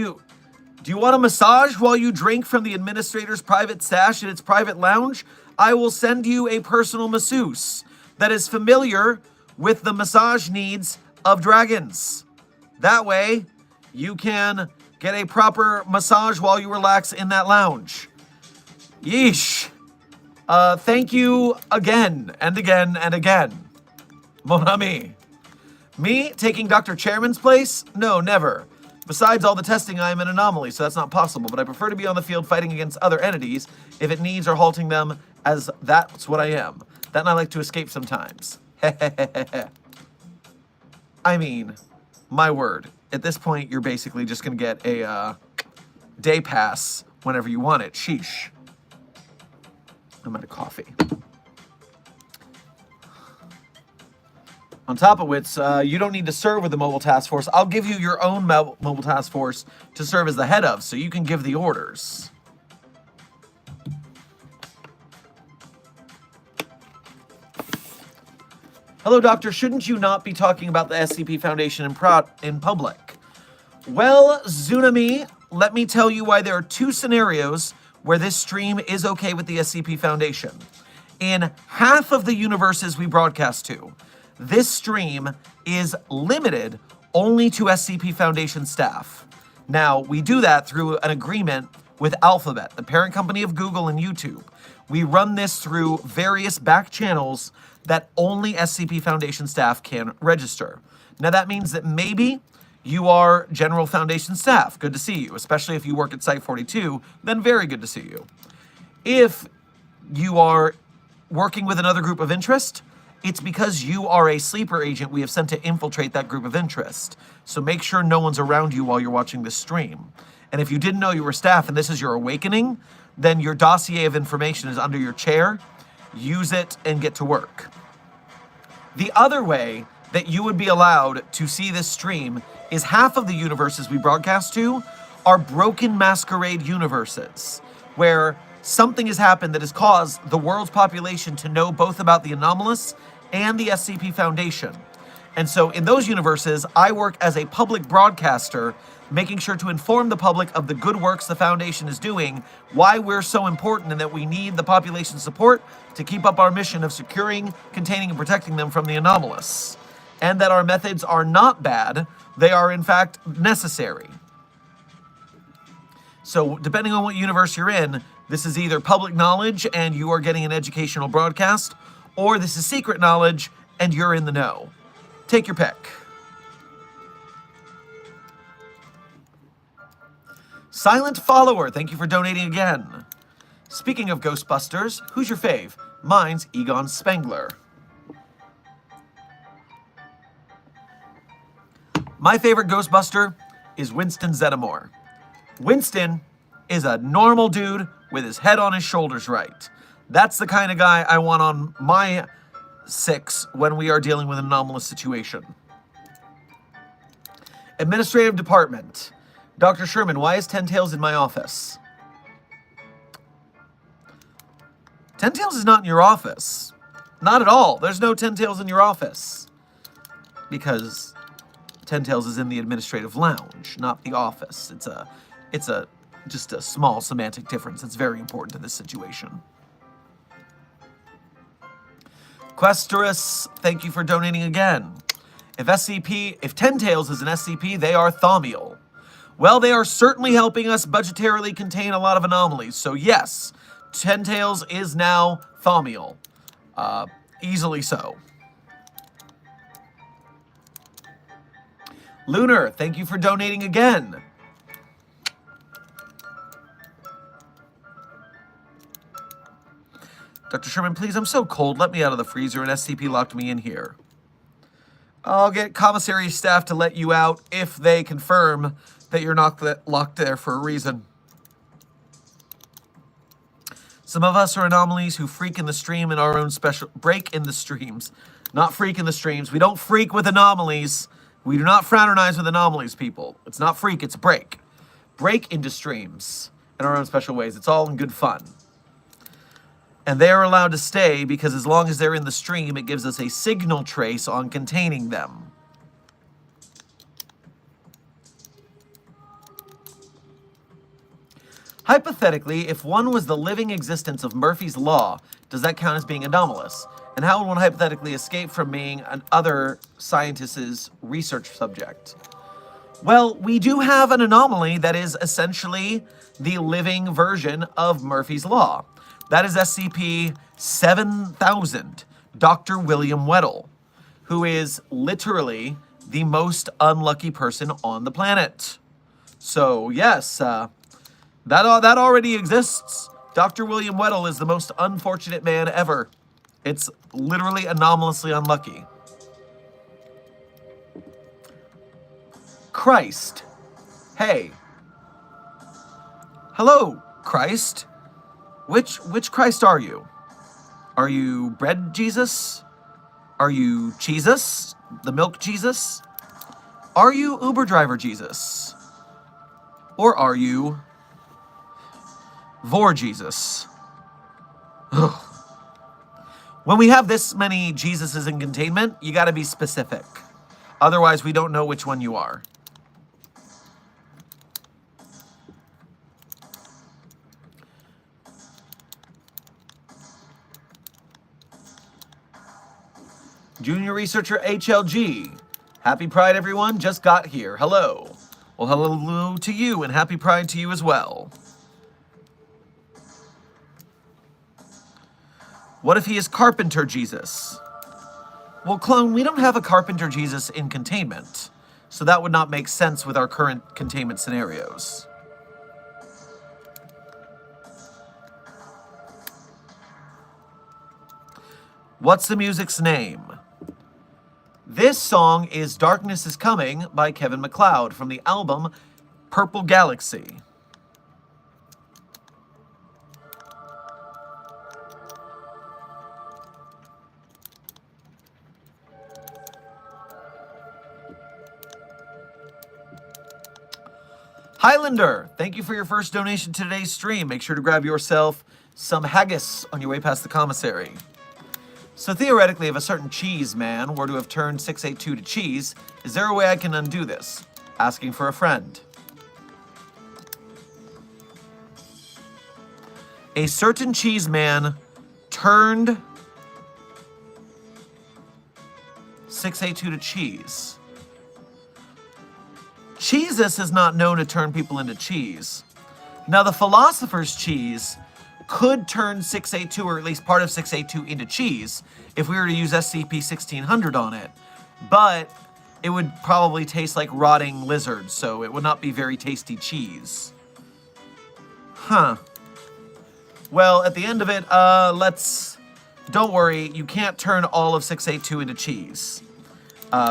you want a massage while you drink from the administrator's private stash in its private lounge? I will send you a personal masseuse that is familiar with the massage needs of dragons. That way, you can get a proper massage while you relax in that lounge. Yeesh. Thank you again and again and again. Mon ami. Me taking Dr. Chairman's place? No, never. Besides all the testing, I am an anomaly, so that's not possible, but I prefer to be on the field fighting against other entities if it needs or halting them, as that's what I am. That and I like to escape sometimes. I mean, my word. At this point, you're basically just going to get a day pass whenever you want it. Sheesh. I'm out of coffee. On top of which, you don't need to serve with the mobile task force. I'll give you your own mobile task force to serve as the head of, so you can give the orders. Hello, Doctor. Shouldn't you not be talking about the SCP Foundation in public? Well, Zunami, let me tell you why there are two scenarios where this stream is okay with the SCP Foundation. In half of the universes we broadcast to, this stream is limited only to SCP Foundation staff. Now, we do that through an agreement with Alphabet, the parent company of Google and YouTube. We run this through various back channels that only SCP Foundation staff can register. Now, that means that maybe you are General Foundation staff. Good to see you, especially if you work at Site 42, then very good to see you. If you are working with another group of interest, it's because you are a sleeper agent we have sent to infiltrate that group of interest. So make sure no one's around you while you're watching this stream. And if you didn't know you were staff and this is your awakening, then your dossier of information is under your chair. Use it and get to work. The other way that you would be allowed to see this stream is half of the universes we broadcast to are broken masquerade universes, where something has happened that has caused the world's population to know both about the anomalous and the SCP Foundation. And so in those universes, I work as a public broadcaster, making sure to inform the public of the good works the Foundation is doing, why we're so important, and that we need the population's support to keep up our mission of securing, containing, and protecting them from the anomalous. And that our methods are not bad, they are in fact necessary. So depending on what universe you're in, this is either public knowledge and you are getting an educational broadcast, or this is secret knowledge and you're in the know. Take your pick. Silent Follower, thank you for donating again. Speaking of Ghostbusters, who's your fave? Mine's Egon Spengler. My favorite Ghostbuster is Winston Zeddemore. Winston is a normal dude with his head on his shoulders right. That's the kind of guy I want on my 6 when we are dealing with an anomalous situation. Administrative Department. Dr. Sherman, why is Ten Tails in my office? Ten Tails is not in your office. Not at all. There's no Ten Tails in your office. Because Ten Tails is in the administrative lounge, not the office. It's just a small semantic difference that's very important to this situation. Questorus, thank you for donating again. If Ten Tails is an SCP, they are Thaumiel. Well, they are certainly helping us budgetarily contain a lot of anomalies. So yes, 10 Tails is now Thaumiel. Easily so. Lunar, thank you for donating again. Dr. Sherman, please, I'm so cold. Let me out of the freezer, and SCP locked me in here. I'll get commissary staff to let you out if they confirm that you're not locked there for a reason. Some of us are anomalies who freak in the stream in our own special... Break in the streams. Not freak in the streams. We don't freak with anomalies. We do not fraternize with anomalies, people. It's not freak, it's break. Break into streams in our own special ways. It's all in good fun. And they are allowed to stay because as long as they're in the stream, it gives us a signal trace on containing them. Hypothetically, if one was the living existence of Murphy's Law, does that count as being anomalous? And how would one hypothetically escape from being another scientist's research subject? Well, we do have an anomaly that is essentially the living version of Murphy's Law. That is SCP-7000, Dr. William Weddle, who is literally the most unlucky person on the planet. So, yes, that already exists. Dr. William Weddle is the most unfortunate man ever. It's literally anomalously unlucky. Christ. Hey. Hello, Christ. Which Christ are you? Are you bread Jesus? Are you Jesus? The milk Jesus? Are you Uber driver Jesus? Or are you Vor Jesus? Ugh. When we have this many Jesuses in containment, you gotta be specific. Otherwise, we don't know which one you are. Junior Researcher HLG. Happy Pride, everyone. Just got here. Hello. Well, hello to you, and happy Pride to you as well. What if he is Carpenter Jesus? Well, Clone, we don't have a Carpenter Jesus in containment, so that would not make sense with our current containment scenarios. What's the music's name? This song is Darkness is Coming by Kevin MacLeod from the album Purple Galaxy. Highlander, thank you for your first donation to today's stream. Make sure to grab yourself some haggis on your way past the commissary. So theoretically, if a certain cheese man were to have turned 682 to cheese, is there a way I can undo this? Asking for a friend. A certain cheese man turned 682 to cheese. Jesus is not known to turn people into cheese. Now, the philosopher's cheese could turn 682, or at least part of 682, into cheese if we were to use SCP-1600 on it. But it would probably taste like rotting lizards, so it would not be very tasty cheese. Huh. Well, at the end of it, don't worry, you can't turn all of 682 into cheese.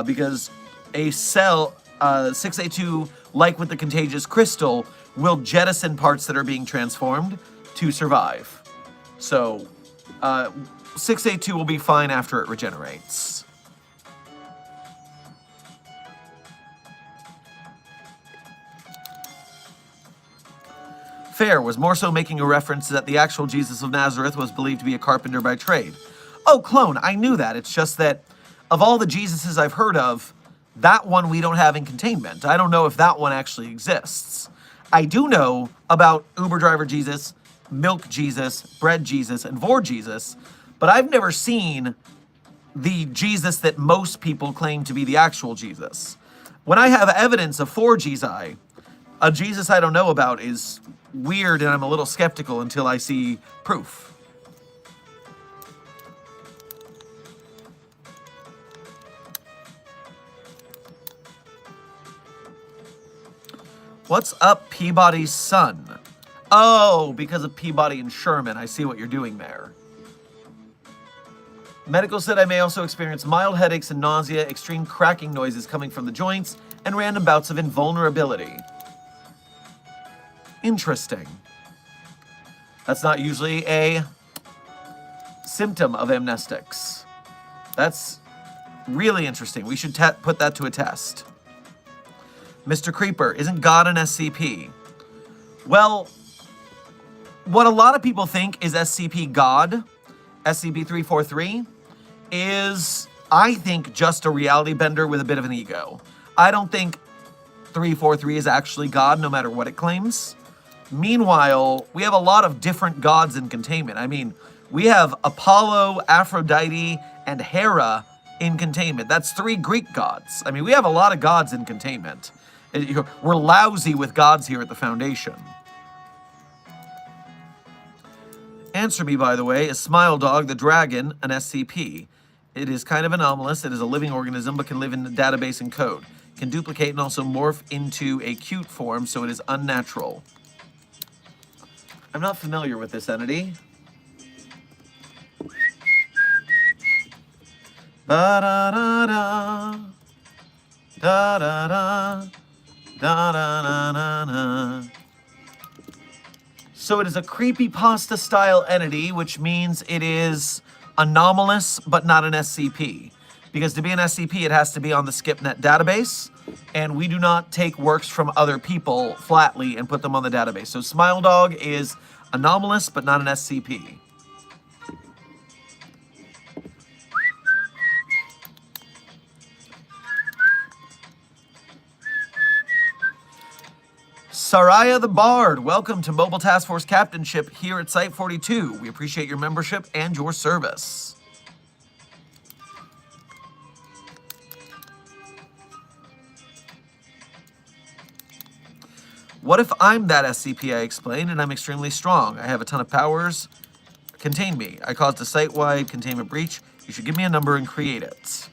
Because a cell, 682, like with the contagious crystal, will jettison parts that are being transformed to survive. So, 682 will be fine after it regenerates. Fair was more so making a reference that the actual Jesus of Nazareth was believed to be a carpenter by trade. Oh, Clone, I knew that. It's just that of all the Jesuses I've heard of, that one we don't have in containment. I don't know if that one actually exists. I do know about Uber driver Jesus, Milk Jesus, Bread Jesus, and Vor Jesus, but I've never seen the Jesus that most people claim to be the actual Jesus. When I have evidence of 4 Jesus, A Jesus I don't know about is weird, and I'm a little skeptical until I see proof. What's up, Peabody's son? Oh, because of Peabody and Sherman. I see what you're doing there. Medical said I may also experience mild headaches and nausea, extreme cracking noises coming from the joints, and random bouts of invulnerability. Interesting. That's not usually a symptom of amnestics. That's really interesting. We should put that to a test. Mr. Creeper, isn't God an SCP? Well, what a lot of people think is SCP God, SCP-343, is, I think, just a reality bender with a bit of an ego. I don't think 343 is actually God, no matter what it claims. Meanwhile, we have a lot of different gods in containment. I mean, we have Apollo, Aphrodite, and Hera in containment. That's 3 Greek gods. I mean, we have a lot of gods in containment. We're lousy with gods here at the Foundation. Answer me, by the way, is Smile Dog the Dragon an SCP? It is kind of anomalous. It is a living organism, but can live in the database and code. Can duplicate and also morph into a cute form, so it is unnatural. I'm not familiar with this entity. Da-da-da-da. Da-da-da. Da-da-da-da-da. So it is a creepypasta-style entity, which means it is anomalous, but not an SCP. Because to be an SCP, it has to be on the SkipNet database, and we do not take works from other people flatly and put them on the database. So Smile Dog is anomalous, but not an SCP. Saraya the Bard, welcome to Mobile Task Force Captainship here at Site 42. We appreciate your membership and your service. What if I'm that SCP I explained and I'm extremely strong? I have a ton of powers. Contain me. I caused a site-wide containment breach. You should give me a number and create it.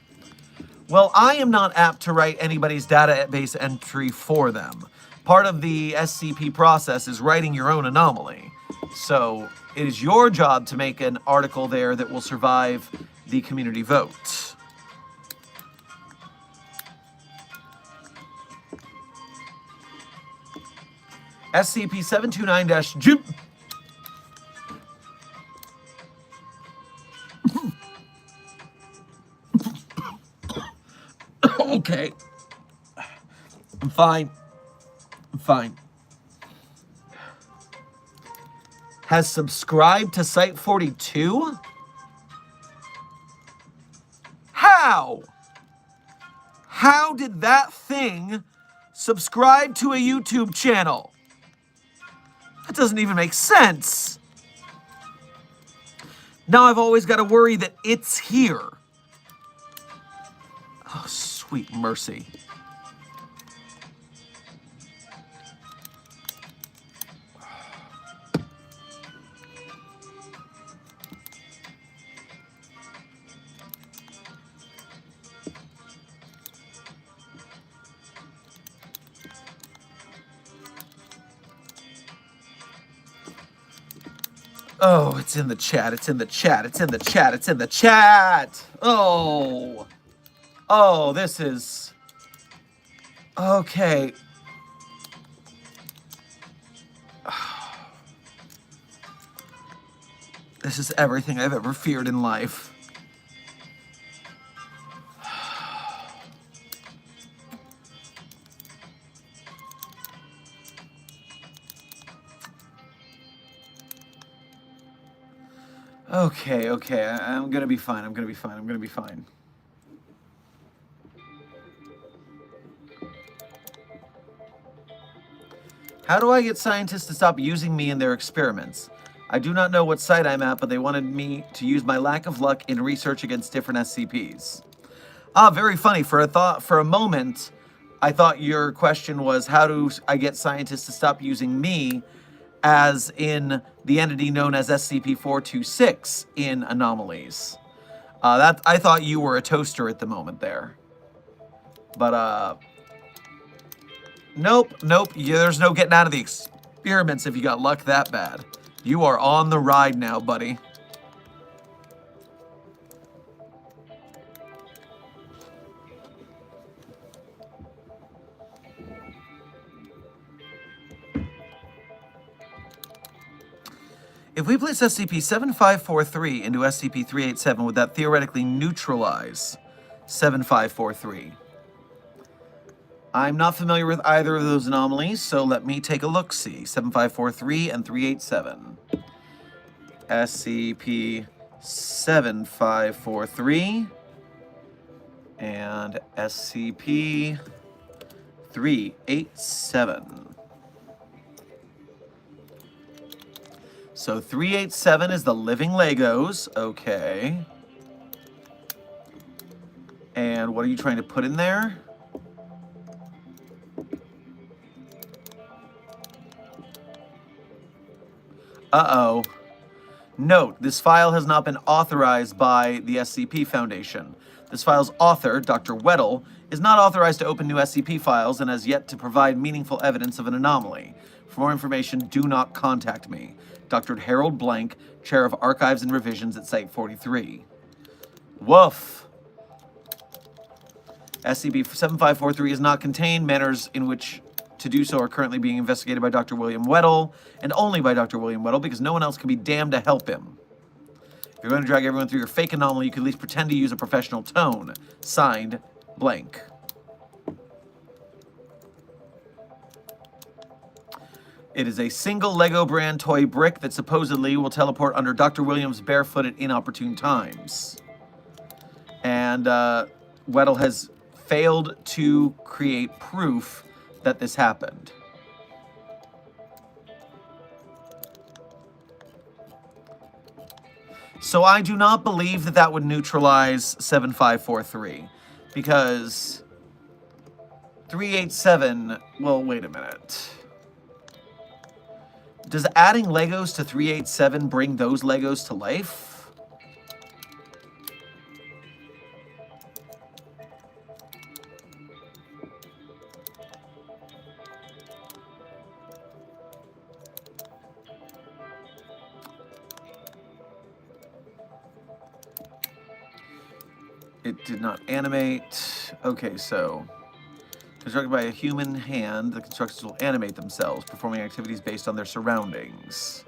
Well, I am not apt to write anybody's database entry for them. Part of the SCP process is writing your own anomaly. So it is your job to make an article there that will survive the community vote. SCP-729-Jim. Okay. I'm fine. I'm fine. Has subscribed to Site 42? How? How did that thing subscribe to a YouTube channel? That doesn't even make sense. Now I've always got to worry that it's here. Oh, sweet mercy. Oh, it's in the chat, it's in the chat, it's in the chat, it's in the chat. Oh. Oh, this is... Okay. This is everything I've ever feared in life. Okay, I'm gonna be fine, I'm gonna be fine, I'm gonna be fine. How do I get scientists to stop using me in their experiments? I do not know what site I'm at, but they wanted me to use my lack of luck in research against different SCPs. Ah, very funny. For a moment, I thought your question was, how do I get scientists to stop using me as in the entity known as SCP-426 in anomalies? That I thought you were a toaster at the moment there. But, nope. There's no getting out of the experiments if you got luck that bad. You are on the ride now, buddy. If we place SCP-7543 into SCP-387, would that theoretically neutralize 7543? I'm not familiar with either of those anomalies, so let me take a look-see. 7543 and 387. SCP-7543 and SCP-387. So 387 is the living Legos. Okay. And what are you trying to put in there? Uh-oh. Note, this file has not been authorized by the SCP Foundation. This file's author, Dr. Weddle, is not authorized to open new SCP files and has yet to provide meaningful evidence of an anomaly. For more information, do not contact me. Dr. Harold Blank, Chair of Archives and Revisions at Site-43. Woof. SCP-7543 is not contained. Manners in which to do so are currently being investigated by Dr. William Weddle, and only by Dr. William Weddle, because no one else can be damned to help him. If you're going to drag everyone through your fake anomaly, you could at least pretend to use a professional tone. Signed, Blank. It is a single LEGO brand toy brick that supposedly will teleport under Dr. Williams' barefoot at inopportune times. And Weddle has failed to create proof that this happened. So I do not believe that that would neutralize 7543, because 387, well, wait a minute. Does adding Legos to 387 bring those Legos to life? It did not animate. Okay, so constructed by a human hand, the constructions will animate themselves, performing activities based on their surroundings.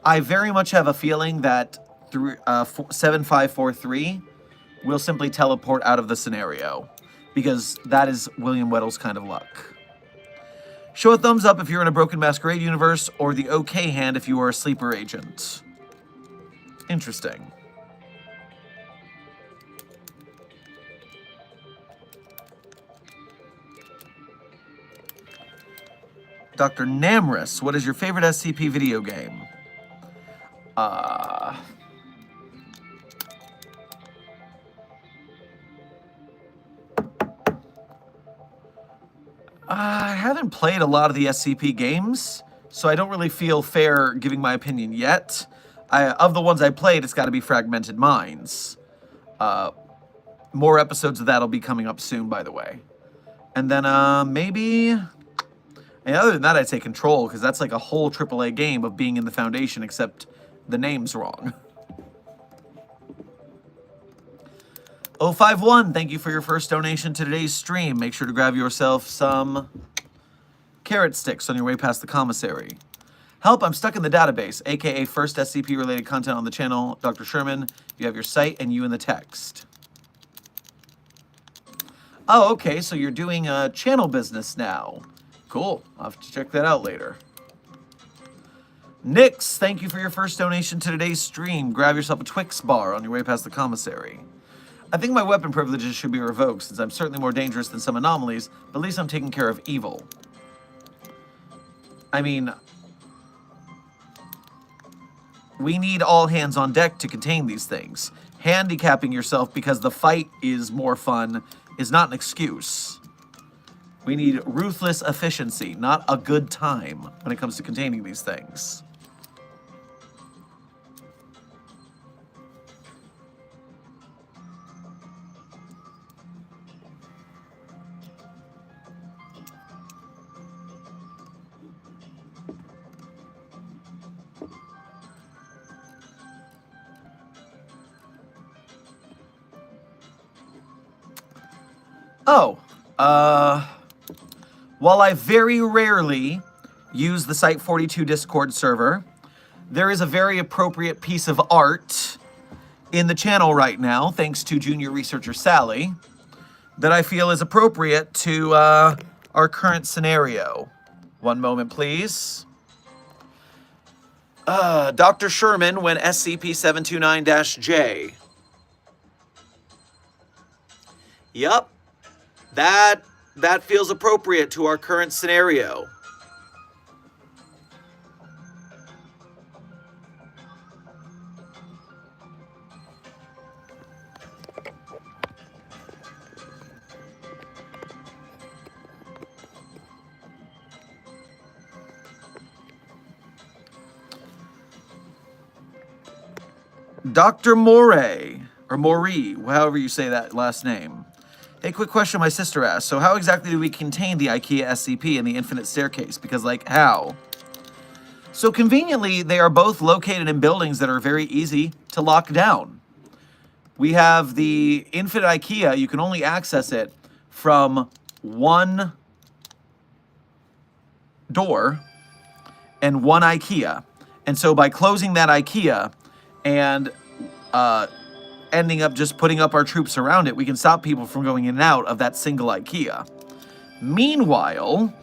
I very much have a feeling that 7543 will simply teleport out of the scenario, because that is William Weddle's kind of luck. Show a thumbs up if you're in a Broken Masquerade universe, or the OK hand if you are a sleeper agent. Interesting. Dr. Namrus, what is your favorite SCP video game? I haven't played a lot of the SCP games, so I don't really feel fair giving my opinion yet. Of the ones I played, it's got to be Fragmented Minds. More episodes of that will be coming up soon, by the way. And then maybe... And other than that, I'd say Control, because that's like a whole AAA game of being in the Foundation, except the name's wrong. 051, thank you for your first donation to today's stream. Make sure to grab yourself some carrot sticks on your way past the commissary. Help, I'm stuck in the database, aka first SCP-related content on the channel. Dr. Sherman, you have your site and you in the text. Oh, okay, so you're doing a channel business now. Cool. I'll have to check that out later. Nix, thank you for your first donation to today's stream. Grab yourself a Twix bar on your way past the commissary. I think my weapon privileges should be revoked, since I'm certainly more dangerous than some anomalies, but at least I'm taking care of evil. I mean, we need all hands on deck to contain these things. Handicapping yourself because the fight is more fun is not an excuse. We need ruthless efficiency, not a good time when it comes to containing these things. Oh, while I very rarely use the Site42 Discord server, there is a very appropriate piece of art in the channel right now, thanks to junior researcher Sally, that I feel is appropriate to our current scenario. One moment, please. Dr. Sherman when SCP-729-J. Yup. That feels appropriate to our current scenario. Dr. Moray, or Moree, however you say that last name. Hey, quick question my sister asked. So how exactly do we contain the IKEA SCP and the infinite staircase? Because, like, how? So conveniently, they are both located in buildings that are very easy to lock down. We have the infinite IKEA. You can only access it from one door and one IKEA. And so by closing that IKEA and ending up just putting up our troops around it, we can stop people from going in and out of that single IKEA. Meanwhile,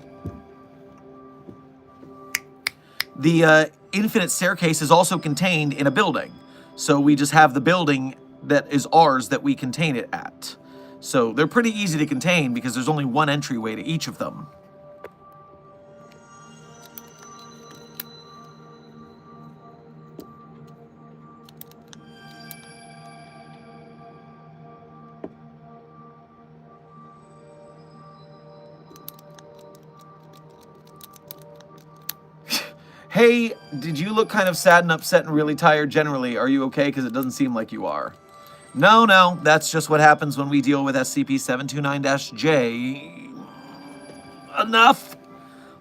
the infinite staircase is also contained in a building. So we just have the building that is ours that we contain it at. So they're pretty easy to contain because there's only one entryway to each of them. Hey, did you look kind of sad and upset and really tired generally? Are you okay? Because it doesn't seem like you are. No, that's just what happens when we deal with SCP-729-J. Enough!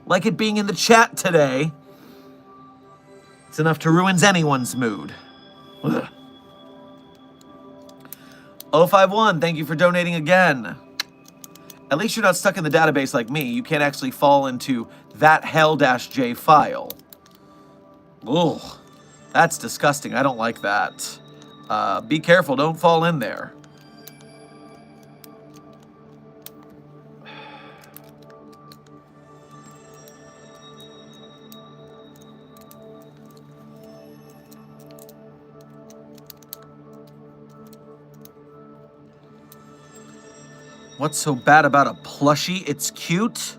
Like it being in the chat today. It's enough to ruin anyone's mood. Ugh. 051, thank you for donating again. At least you're not stuck in the database like me. You can't actually fall into that hell-J file. Ugh, that's disgusting. I don't like that. Be careful, don't fall in there. What's so bad about a plushie? It's cute.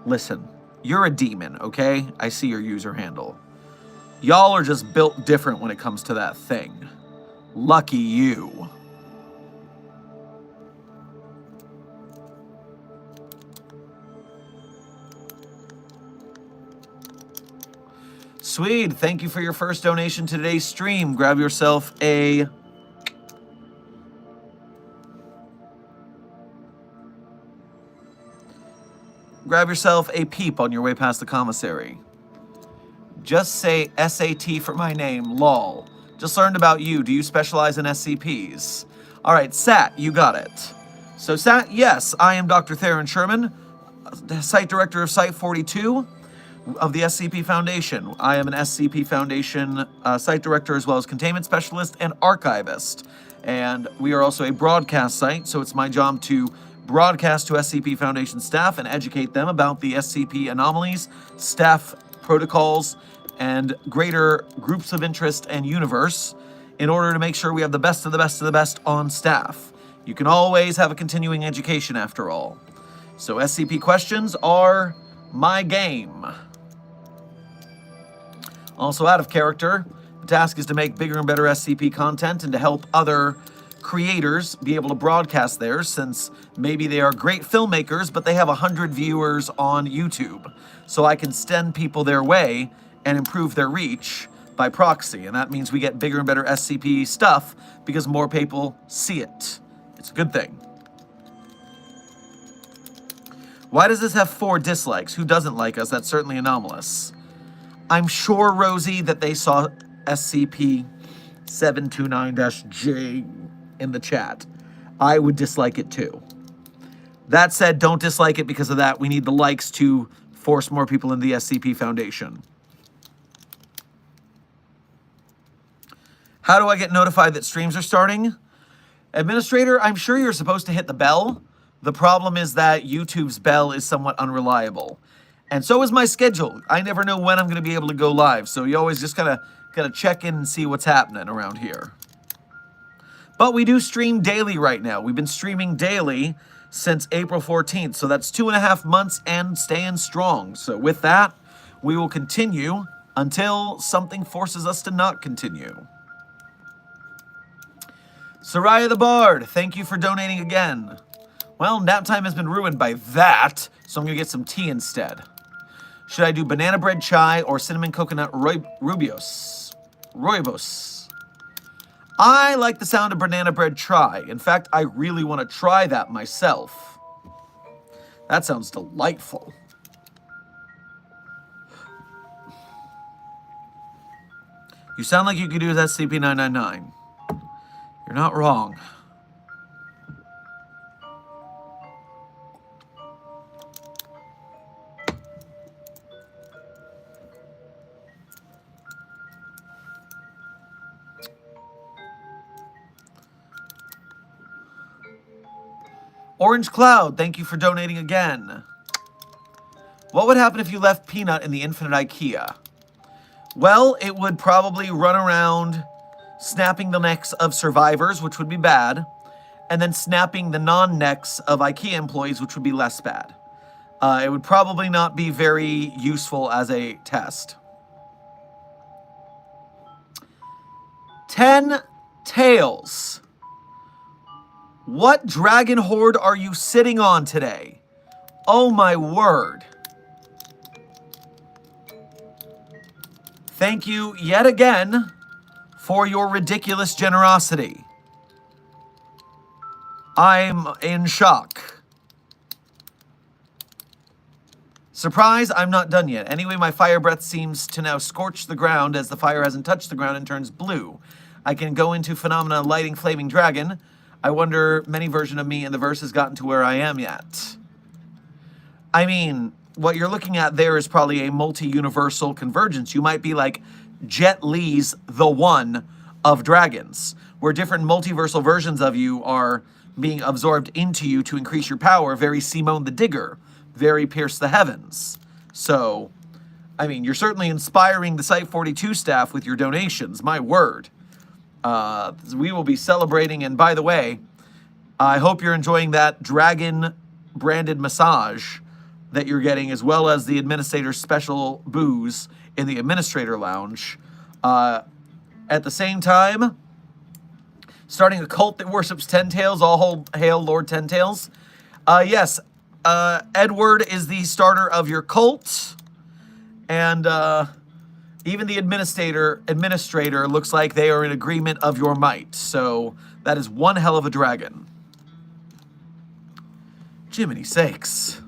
Listen. You're a demon, okay? I see your user handle. Y'all are just built different when it comes to that thing. Lucky you. Swede, thank you for your first donation to today's stream. Grab yourself a... Grab yourself a peep on your way past the commissary. Just say SAT for my name, lol. Just learned about you. Do you specialize in SCPs? All right, Sat, you got it. So Sat, yes, I am Dr. Theron Sherman, Site Director of Site42 of the SCP Foundation. I am an SCP Foundation Site Director as well as Containment Specialist and Archivist. And we are also a broadcast site, so it's my job to broadcast to SCP Foundation staff and educate them about the SCP anomalies, staff protocols, and greater groups of interest and universe in order to make sure we have the best of the best of the best on staff. You can always have a continuing education after all. So SCP questions are my game. Also out of character, the task is to make bigger and better SCP content and to help other creators be able to broadcast theirs, since maybe they are great filmmakers, but they have 100 viewers on YouTube. So I can send people their way and improve their reach by proxy. And that means we get bigger and better SCP stuff because more people see it. It's a good thing. Why does this have 4 dislikes? Who doesn't like us? That's certainly anomalous. I'm sure, Rosie, that they saw SCP-729-J in the chat. I would dislike it too. That said, don't dislike it because of that. We need the likes to force more people in the SCP Foundation. How do I get notified that streams are starting? Administrator, I'm sure you're supposed to hit the bell. The problem is that YouTube's bell is somewhat unreliable. And so is my schedule. I never know when I'm going to be able to go live. So you always just gotta check in and see what's happening around here. But we do stream daily right now. We've been streaming daily since April 14th. So that's 2.5 months and staying strong. So with that, we will continue until something forces us to not continue. Soraya the Bard, thank you for donating again. Well, nap time has been ruined by that, so I'm going to get some tea instead. Should I do banana bread chai or cinnamon coconut rooibos? I like the sound of banana bread chai. In fact, I really want to try that myself. That sounds delightful. You sound like you could do with SCP-999. You're not wrong. Orange Cloud, thank you for donating again. What would happen if you left Peanut in the Infinite IKEA? Well, it would probably run around snapping the necks of survivors, which would be bad, and then snapping the non-necks of IKEA employees, which would be less bad. It would probably not be very useful as a test. 10 tails. What dragon horde are you sitting on today? Oh my word. Thank you yet again for your ridiculous generosity. I'm in shock. Surprise, I'm not done yet. Anyway, my fire breath seems to now scorch the ground as the fire hasn't touched the ground and turns blue. I can go into phenomena lighting flaming dragon. I wonder many version of me in the verse has gotten to where I am yet. I mean, what you're looking at there is probably a multi-universal convergence. You might be like Jet Li's The One of dragons, where different multiversal versions of you are being absorbed into you to increase your power. Very Simone the Digger, very Pierce the Heavens. So, I mean, you're certainly inspiring the Site 42 staff with your donations, my word. We will be celebrating, and by the way, I hope you're enjoying that dragon-branded massage that you're getting, as well as the Administrator's special booze in the Administrator Lounge. At the same time, starting a cult that worships Ten Tails, all hail Lord Ten Tails. Yes, Edward is the starter of your cult, and even the administrator looks like they are in agreement of your might. So that is one hell of a dragon. Jiminy sakes.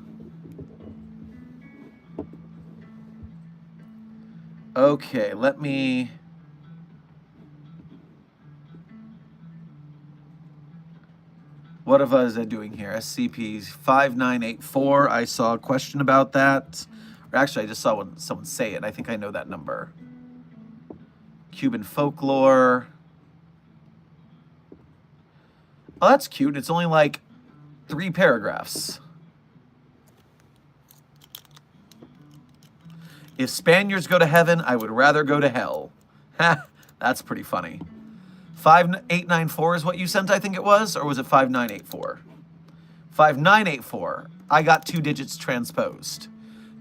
Okay, let me... What was I doing here? SCP-5984. I saw a question about that. Or actually, I just saw someone say it. I think I know that number. Cuban folklore. Oh, that's cute. It's only like 3 paragraphs. If Spaniards go to heaven, I would rather go to hell. Ha, that's pretty funny. 5894 is what you sent, I think it was, or was it 5984? 5984. I got 2 digits transposed.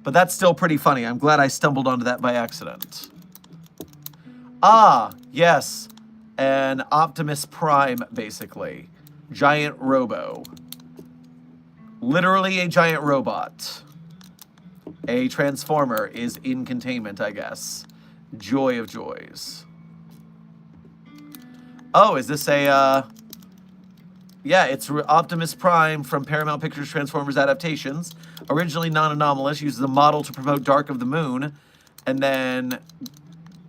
But that's still pretty funny. I'm glad I stumbled onto that by accident. Ah, yes. An Optimus Prime, basically. Giant robo. Literally a giant robot. A transformer is in containment, I guess. Joy of joys. Oh, is this a, yeah, it's Optimus Prime from Paramount Pictures Transformers adaptations. Originally non-anomalous, uses a model to promote Dark of the Moon, and then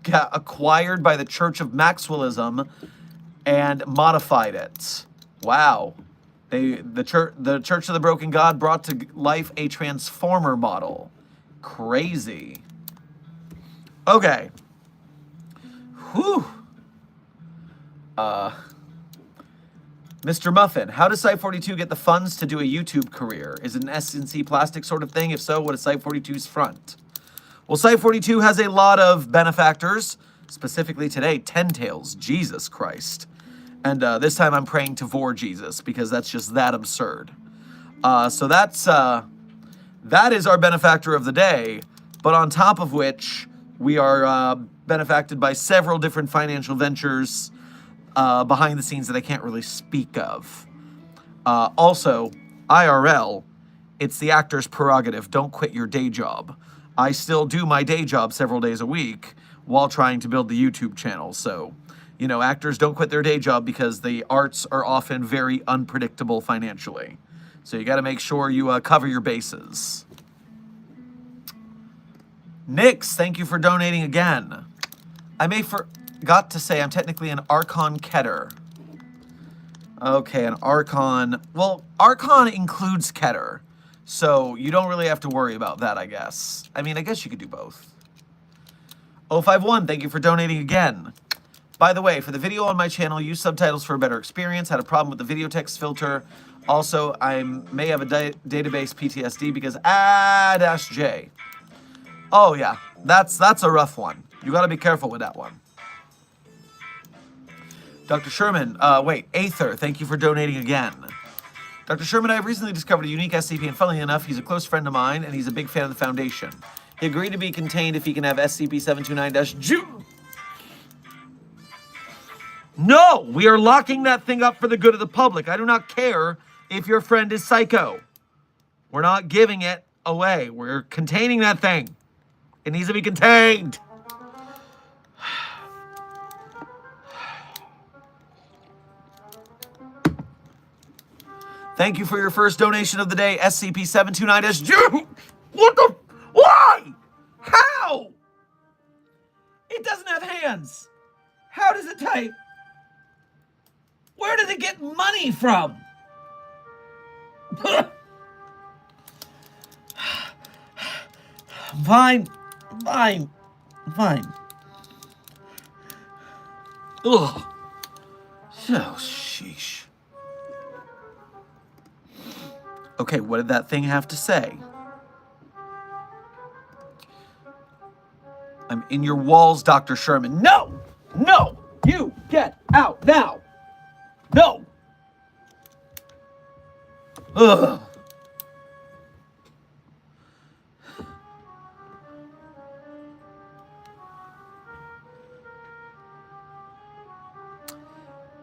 got acquired by the Church of Maxwellism and modified it. Wow. The Church of the Broken God brought to life a Transformer model. Crazy. Okay. Whew. Mr. Muffin, how does Site42 get the funds to do a YouTube career? Is it an S&C plastic sort of thing? If so, what is Site42's front? Well, Site42 has a lot of benefactors, specifically today, Ten Tails, Jesus Christ. And this time I'm praying to Vor Jesus, because that's just that absurd. So that is our benefactor of the day, but on top of which, we are benefacted by several different financial ventures behind the scenes that I can't really speak of. Also, IRL, it's the actor's prerogative. Don't quit your day job. I still do my day job several days a week while trying to build the YouTube channel. So, you know, actors don't quit their day job because the arts are often very unpredictable financially. So you got to make sure you cover your bases. Nix, thank you for donating again. I forgot to say I'm technically an Archon Keter. Okay, an Archon. Well, Archon includes Keter. So you don't really have to worry about that, I guess. I mean, I guess you could do both. 051, thank you for donating again. By the way, for the video on my channel, use subtitles for a better experience. Had a problem with the video text filter. Also, I may have a database PTSD because -J. Oh yeah, that's a rough one. You gotta be careful with that one. Dr. Sherman, wait, Aether, thank you for donating again. Dr. Sherman, I have recently discovered a unique SCP, and funnily enough, he's a close friend of mine, and he's a big fan of the Foundation. He agreed to be contained if he can have SCP-729-J. No! We are locking that thing up for the good of the public. I do not care if your friend is psycho. We're not giving it away. We're containing that thing. It needs to be contained. Thank you for your first donation of the day, SCP-729-J. What the? Why? How? It doesn't have hands. How does it type? Where did it get money from? Fine. Fine. Fine. Ugh. Oh, sheesh. Okay, what did that thing have to say? I'm in your walls, Dr. Sherman. No! No! You get out now! No! Ugh.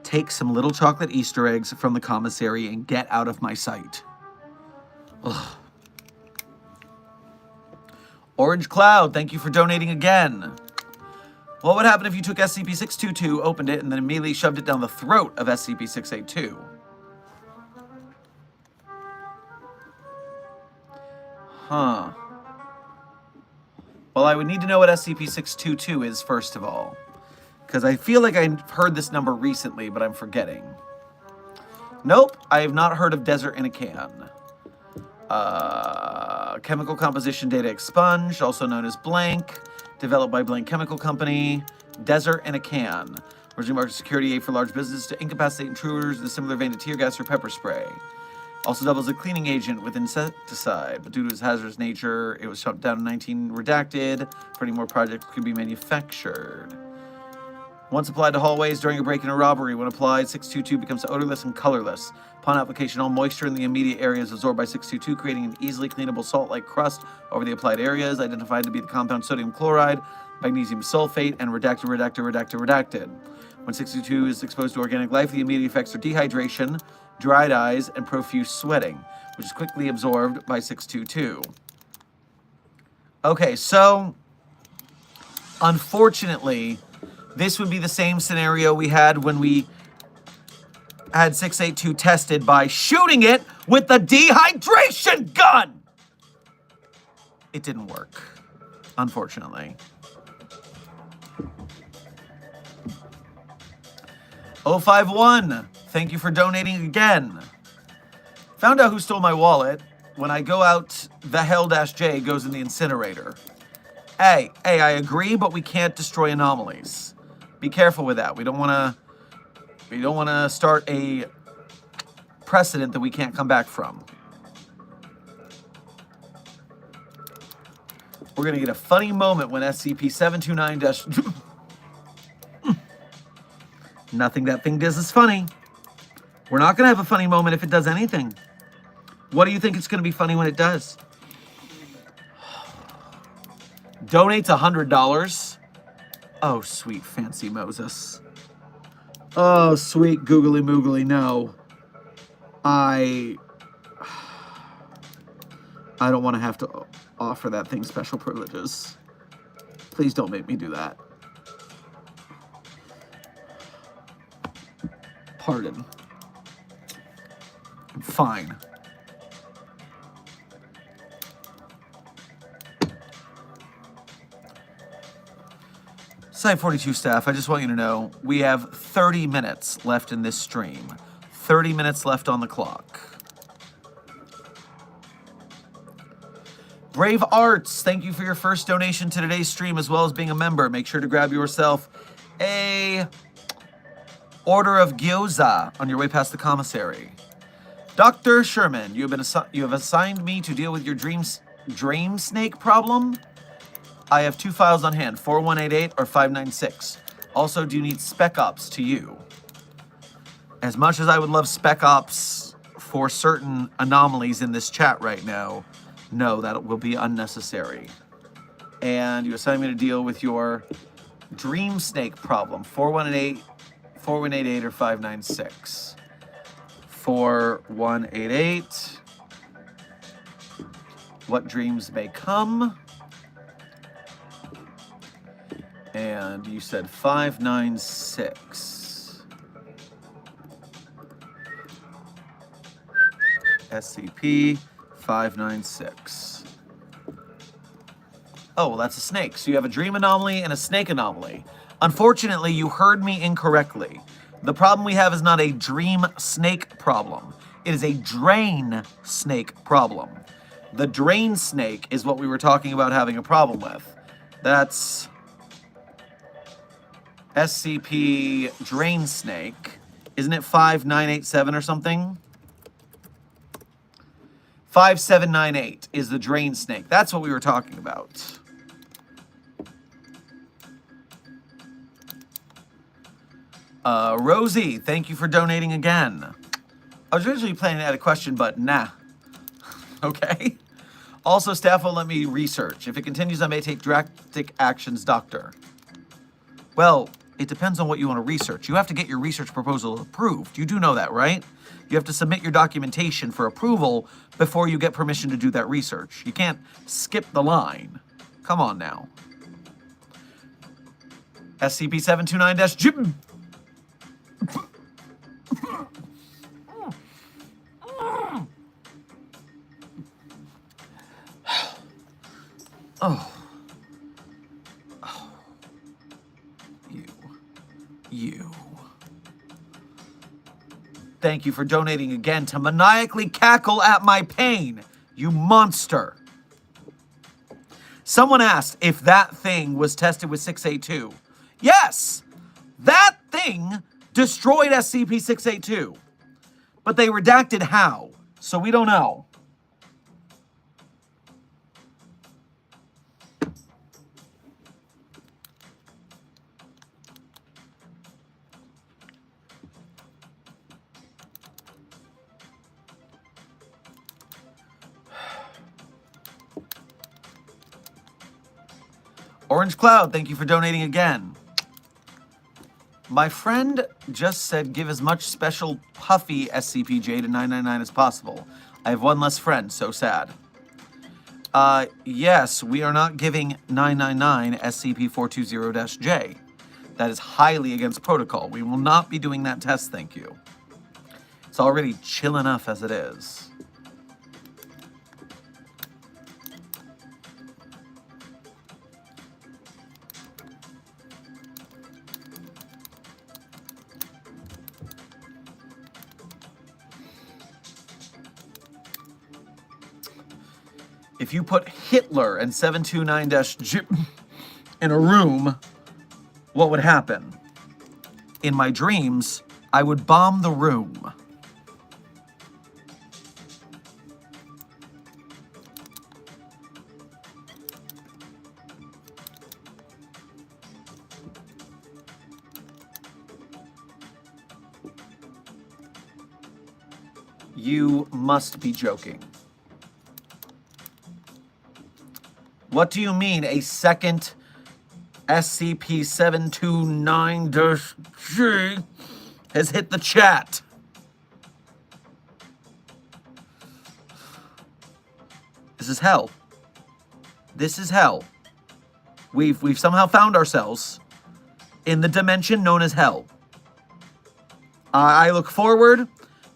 Take some little chocolate Easter eggs from the commissary and get out of my sight. Ugh. Orange Cloud, thank you for donating again. What would happen if you took SCP-622, opened it, and then immediately shoved it down the throat of SCP-682? Huh. Well, I would need to know what SCP-622 is, first of all. Because I feel like I've heard this number recently, but I'm forgetting. Nope, I have not heard of Desert in a Can. Chemical composition data expunged, also known as Blank. Developed by Blank Chemical Company. Desert in a Can. Originally marked security aid for large business to incapacitate intruders in a similar vein to tear gas or pepper spray. Also doubles as a cleaning agent with insecticide, but due to its hazardous nature, it was shut down in 19 redacted. For any more projects could be manufactured. Once applied to hallways during a break-in or robbery, when applied, 622 becomes odorless and colorless. Upon application, all moisture in the immediate area is absorbed by 622, creating an easily cleanable salt-like crust over the applied areas, identified to be the compound sodium chloride, magnesium sulfate, and redacted. When 622 is exposed to organic life, the immediate effects are dehydration, dried eyes, and profuse sweating, which is quickly absorbed by 622. Okay, so unfortunately, this would be the same scenario we had when we had 682 tested by shooting it with the dehydration gun. It didn't work, unfortunately. 051, thank you for donating again. Found out who stole my wallet. When I go out, the hell-J goes in the incinerator. Hey, I agree, but we can't destroy anomalies. Be careful with that. We don't want to start a precedent that we can't come back from. We're going to get a funny moment when SCP-729- Nothing that thing does is funny. We're not going to have a funny moment if it does anything. What do you think it's going to be funny when it does? Donates $100. Oh, sweet fancy Moses. Oh, sweet googly moogly, no. I don't want to have to offer that thing special privileges. Please don't make me do that. Pardon. Fine. Site 42 staff, I just want you to know, we have 30 minutes left in this stream. 30 minutes left on the clock. Brave Arts, thank you for your first donation to today's stream, as well as being a member. Make sure to grab yourself a order of gyoza on your way past the commissary. Dr. Sherman, you have assigned me to deal with your dream snake problem. I have 2 files on hand, 4188 or 596. Also, do you need Spec Ops to you? As much as I would love Spec Ops for certain anomalies in this chat right now, no, that will be unnecessary. And you assigned me to deal with your dream snake problem, 4188 or 596. 4188. What dreams may come? And you said 596. SCP 596. Oh, well, that's a snake. So you have a dream anomaly and a snake anomaly. Unfortunately, you heard me incorrectly. The problem we have is not a dream snake problem. It is a drain snake problem. The drain snake is what we were talking about having a problem with. That's SCP drain snake. Isn't it 5987 or something? 5798 is the drain snake. That's what we were talking about. Rosie, thank you for donating again. I was originally planning to add a question, but nah. Okay. Also, staff will let me research. If it continues, I may take drastic actions, doctor. Well, it depends on what you want to research. You have to get your research proposal approved. You do know that, right? You have to submit your documentation for approval before you get permission to do that research. You can't skip the line. Come on now. SCP-729-Jim. Oh. You. Thank you for donating again to maniacally cackle at my pain, you monster. Someone asked if that thing was tested with 682. Yes, that thing destroyed SCP-682. But they redacted how, so we don't know. Orange Cloud, thank you for donating again. My friend just said give as much special puffy SCPJ to 999 as possible. I have one less friend, so sad. Yes, we are not giving 999 SCP-420-J. That is highly against protocol. We will not be doing that test, thank you. It's already chill enough as it is. If you put Hitler and 729-J in a room, what would happen? In my dreams, I would bomb the room. You must be joking. What do you mean a second SCP-729-J has hit the chat? This is hell. This is hell. We've somehow found ourselves in the dimension known as hell. I look forward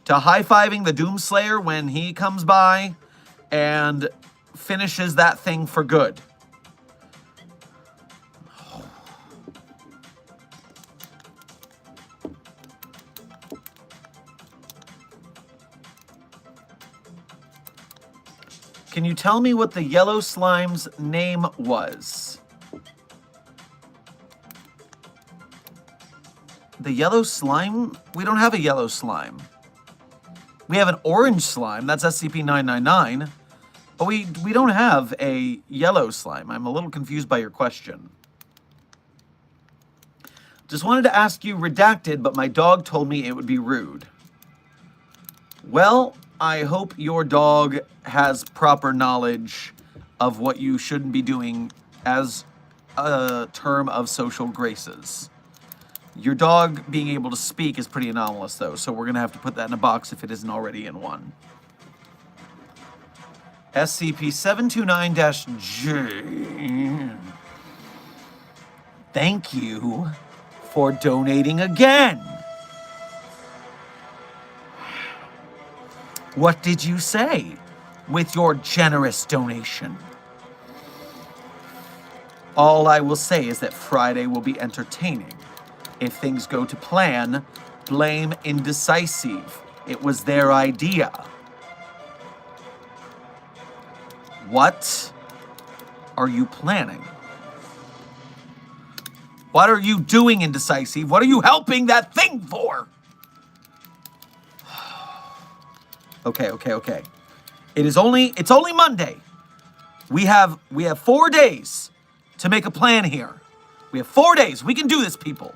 to high-fiving the Doomslayer when he comes by and finishes that thing for good. Can you tell me what the yellow slime's name was? The yellow slime? We don't have a yellow slime. We have an orange slime, that's SCP-999, but we don't have a yellow slime. I'm a little confused by your question. Just wanted to ask you redacted, but my dog told me it would be rude. Well, I hope your dog has proper knowledge of what you shouldn't be doing as a term of social graces. Your dog being able to speak is pretty anomalous, though, so we're going to have to put that in a box if it isn't already in one. SCP-729-J. Thank you for donating again. What did you say with your generous donation? All I will say is that Friday will be entertaining. If things go to plan, blame Indecisive. It was their idea. What are you planning? What are you doing, Indecisive? What are you helping that thing for? Okay. It's only Monday. We have 4 days to make a plan here. We have 4 days. We can do this, people.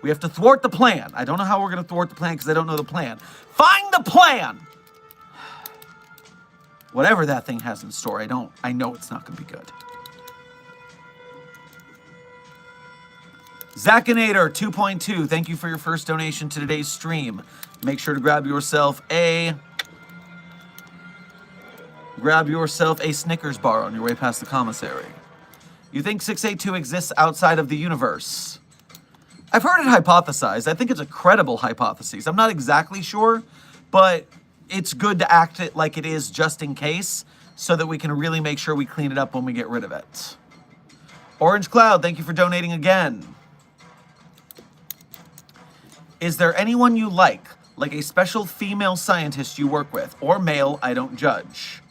We have to thwart the plan. I don't know how we're going to thwart the plan because I don't know the plan. Find the plan! Whatever that thing has in store, I know it's not going to be good. Zakinator 2.2, thank you for your first donation to today's stream. Make sure to grab yourself a Snickers bar on your way past the commissary. You think 682 exists outside of the universe? I've heard it hypothesized. I think it's a credible hypothesis. I'm not exactly sure, but it's good to act it like it is just in case so that we can really make sure we clean it up when we get rid of it. Orange Cloud, thank you for donating again. Is there anyone you like a special female scientist you work with, or male, I don't judge?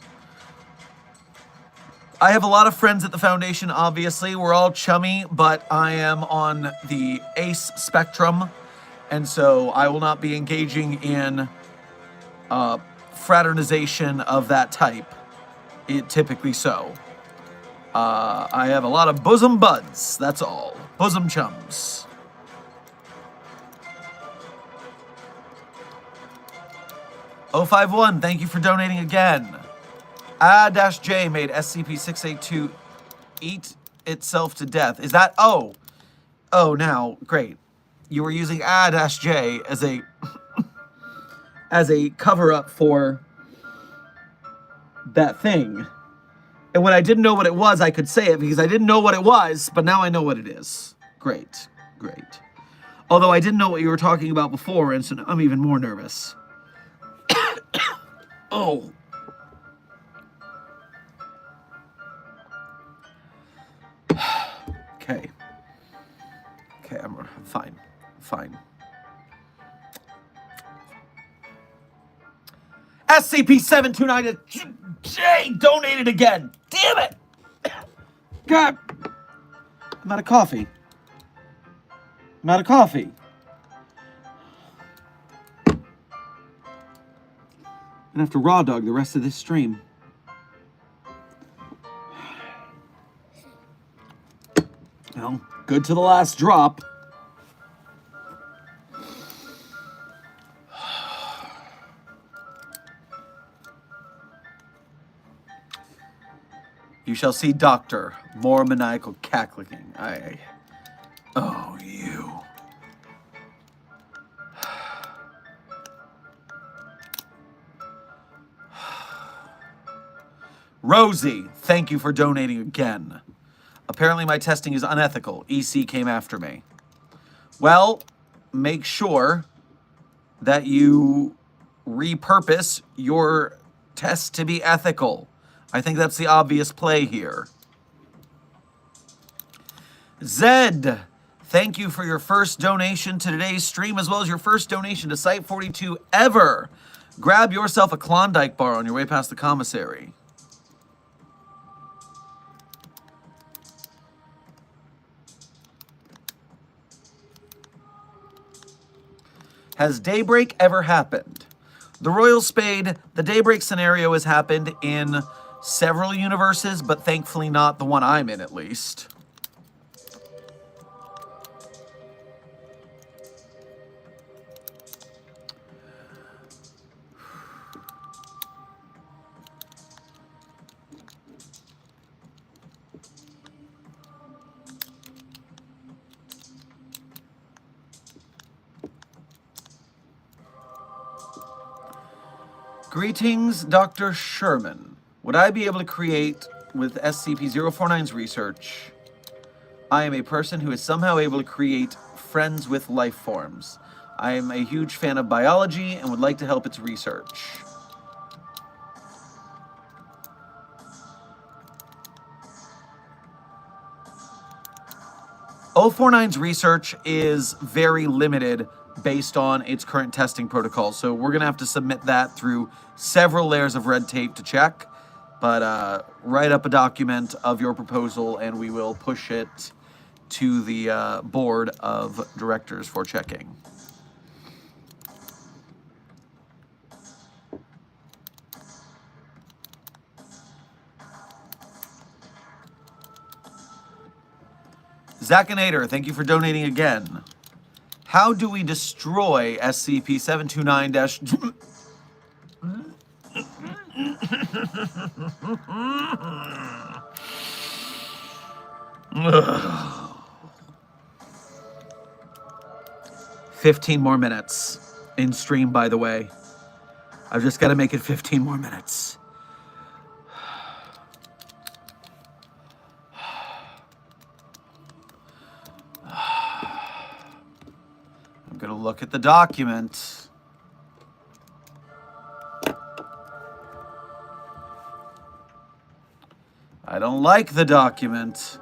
I have a lot of friends at the Foundation, obviously. We're all chummy, but I am on the ace spectrum, and so I will not be engaging in fraternization of that type, typically so. I have a lot of bosom buds, that's all. Bosom chums. O51, thank you for donating again. A-J made SCP-682 eat itself to death. Is that... Oh, now, great. you were using -J as a as a cover-up for that thing. And when I didn't know what it was, I could say it because I didn't know what it was, but now I know what it is. Great, great. Although I didn't know what you were talking about before, and so I'm even more nervous. Oh. Okay. Okay, I'm fine. Fine. SCP-729-J donated again. Damn it! God. I'm out of coffee. I'm out of coffee. I'm gonna have to raw dog the rest of this stream. Well, good to the last drop. You shall see Doctor. More maniacal cackling. Oh, you. Rosie, thank you for donating again. Apparently my testing is unethical. EC came after me. Well, make sure that you repurpose your test to be ethical. I think that's the obvious play here. Zed, thank you for your first donation to today's stream, as well as your first donation to Site 42 ever. Grab yourself a Klondike bar on your way past the commissary. Has Daybreak ever happened? The Royal Spade, the Daybreak scenario has happened in several universes, but thankfully not the one I'm in, at least. Greetings, Dr. Sherman. Would I be able to create with SCP-049's research? I am a person who is somehow able to create friends with life forms. I am a huge fan of biology and would like to help its research. O49's research is very limited based on its current testing protocol, so we're going to have to submit that through several layers of red tape to check. But write up a document of your proposal and we will push it to the board of directors for checking. Zakinator, thank you for donating again. How do we destroy SCP-729- 15 more minutes in stream, by the way. I've just got to make it 15 more minutes. I'm going to look at the document. I don't like the document.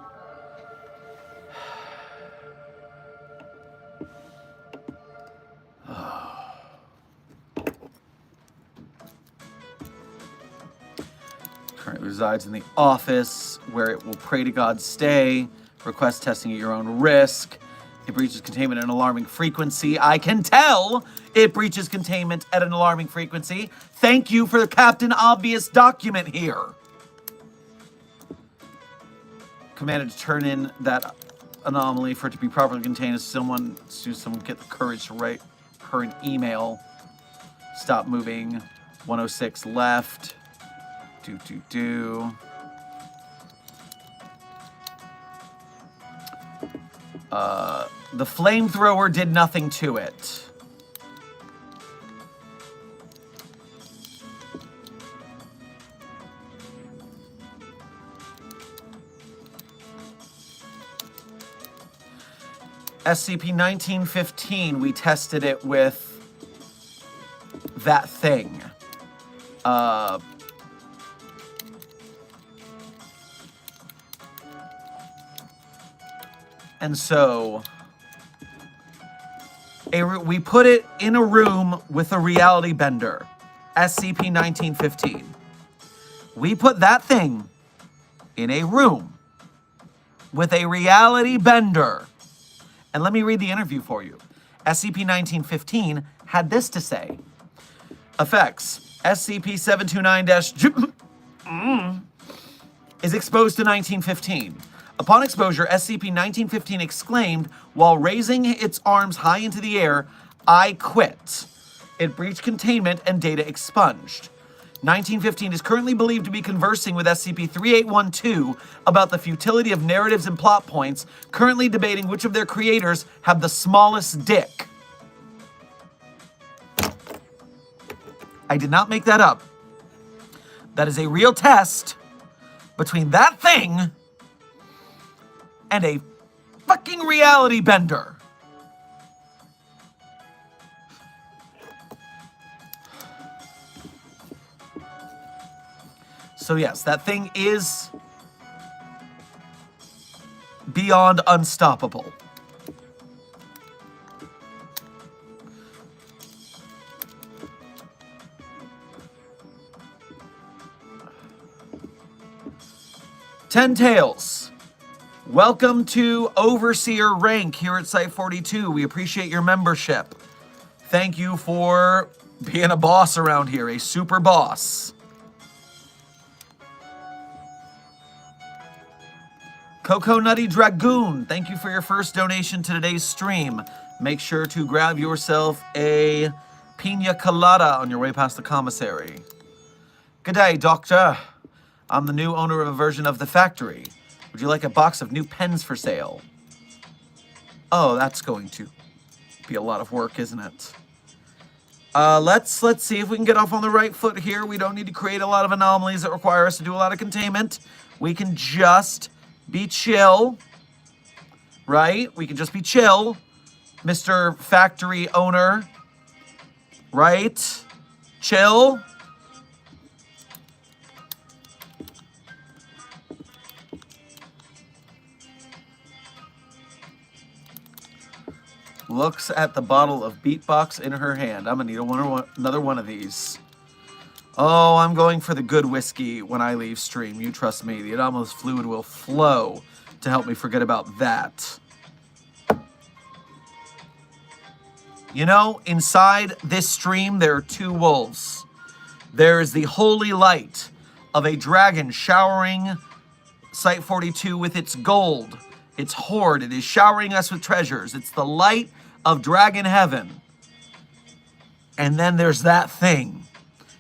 Currently resides in the office where it will pray to God stay. Request testing at your own risk. It breaches containment at an alarming frequency. I can tell it breaches containment at an alarming frequency. Thank you for the Captain Obvious document here. Commanded to turn in that anomaly for it to be properly contained as someone get the courage to write her an email. Stop moving. 106 left. The flamethrower did nothing to it. SCP-1915, we tested it with that thing. And so we put it in a room with a reality bender. SCP-1915. We put that thing in a room with a reality bender. And let me read the interview for you. SCP-1915 had this to say. Effects. SCP-729- is exposed to 1915. Upon exposure, SCP-1915 exclaimed while raising its arms high into the air, "I quit." It breached containment and data expunged. 1915 is currently believed to be conversing with SCP-3812 about the futility of narratives and plot points, currently debating which of their creators have the smallest dick. I did not make that up. That is a real test between that thing and a fucking reality bender. So yes, that thing is beyond unstoppable. Ten Tails, welcome to Overseer rank here at Site 42. We appreciate your membership. Thank you for being a boss around here, a super boss. Coco Nutty Dragoon, thank you for your first donation to today's stream. Make sure to grab yourself a pina colada on your way past the commissary. Good day, Doctor. I'm the new owner of a version of the factory. Would you like a box of new pens for sale? Oh, that's going to be a lot of work, isn't it? Let's see if we can get off on the right foot here. We don't need to create a lot of anomalies that require us to do a lot of containment. We can just be chill, right? We can just be chill, Mr. Factory Owner, right? Chill. Looks at the bottle of Beatbox in her hand. I'm gonna need another one of these. Oh, I'm going for the good whiskey when I leave stream. You trust me. The anomalous fluid will flow to help me forget about that. You know, inside this stream, there are two wolves. There is the holy light of a dragon showering Site 42 with its gold, its hoard. It is showering us with treasures. It's the light of Dragon Heaven. And then there's that thing.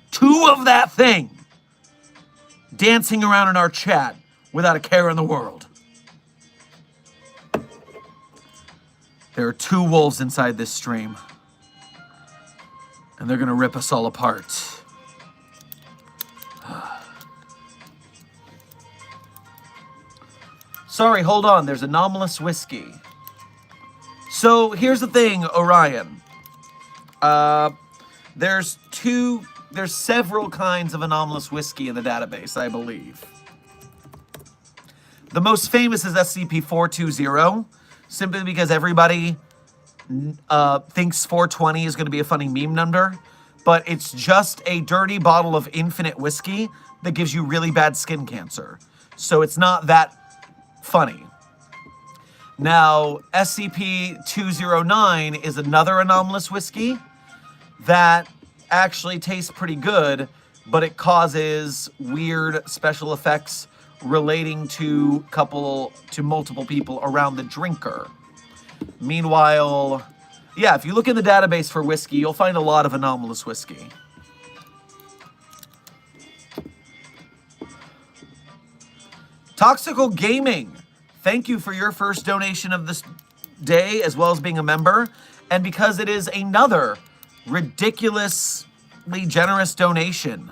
Two of that thing dancing around in our chat without a care in the world. There are two wolves inside this stream, and they're gonna rip us all apart. Sorry, hold on, there's anomalous whiskey. So here's the thing, Orion. There's several kinds of anomalous whiskey in the database, I believe. The most famous is SCP-420, simply because everybody thinks 420 is going to be a funny meme number, but it's just a dirty bottle of infinite whiskey that gives you really bad skin cancer. So it's not that funny. Now, SCP-209 is another anomalous whiskey that actually tastes pretty good, but it causes weird special effects relating to multiple people around the drinker. Meanwhile, yeah, if you look in the database for whiskey, you'll find a lot of anomalous whiskey. Toxical Gaming, thank you for your first donation of this day as well as being a member, and because it is another ridiculously generous donation,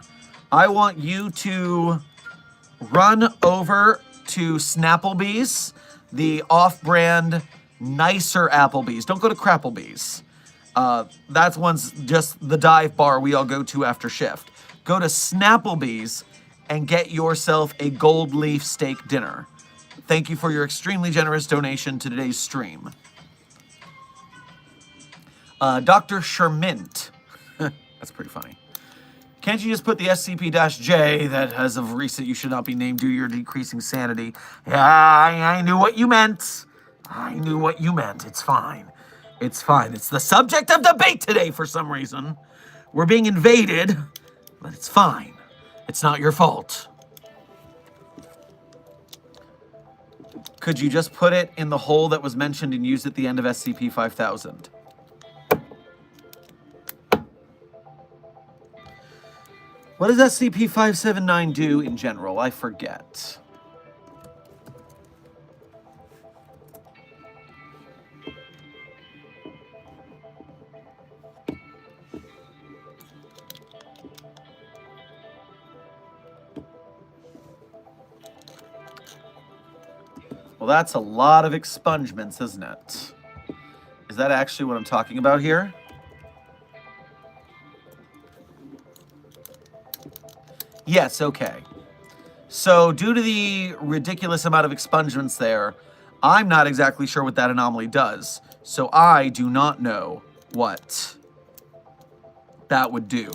I want you to run over to Snapplebee's, the off-brand, nicer Applebee's. Don't go to Crapplebee's. That's one's just the dive bar we all go to after shift. Go to Snapplebee's and get yourself a gold leaf steak dinner. Thank you for your extremely generous donation to today's stream. Dr. Sherman. That's pretty funny. Can't you just put the SCP-J that as of recent you should not be named due to your decreasing sanity? Yeah, I knew what you meant. I knew what you meant. It's fine. It's fine. It's the subject of debate today for some reason. We're being invaded, but it's fine. It's not your fault. Could you just put it in the hole that was mentioned and used at the end of SCP-5000? What does SCP-579 do in general? I forget. Well, that's a lot of expungements, isn't it? Is that actually what I'm talking about here? Yes, okay. So due to the ridiculous amount of expungements there, I'm not exactly sure what that anomaly does. So I do not know what that would do.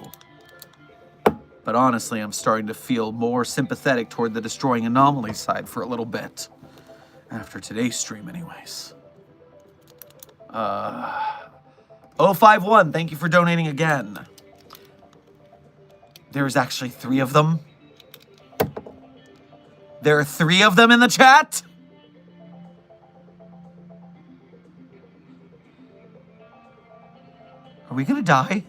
But honestly, I'm starting to feel more sympathetic toward the destroying anomaly side for a little bit. After today's stream anyways. 051, thank you for donating again. There's actually 3 of them. There are 3 of them in the chat? Are we gonna die?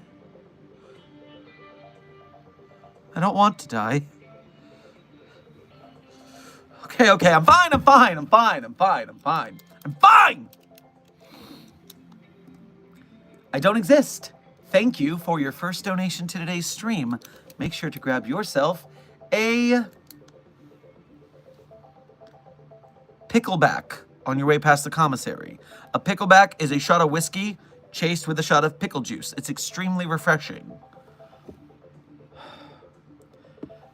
I don't want to die. Okay, I'm fine. I don't exist. Thank you for your first donation to today's stream. Make sure to grab yourself a pickleback on your way past the commissary. A pickleback is a shot of whiskey chased with a shot of pickle juice. It's extremely refreshing.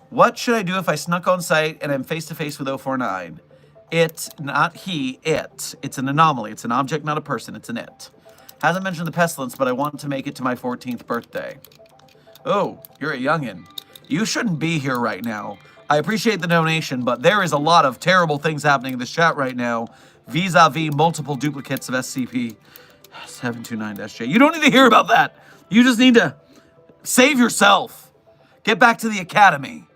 What should I do if I snuck on site and I'm face-to-face with 049? It, not he, it. It's an anomaly. It's an object, not a person. It's an it. Hasn't mentioned the pestilence, but I want to make it to my 14th birthday. Oh, you're a youngin'. You shouldn't be here right now. I appreciate the donation, but there is a lot of terrible things happening in this chat right now, vis-a-vis multiple duplicates of SCP-729-J. You don't need to hear about that. You just need to save yourself. Get back to the academy.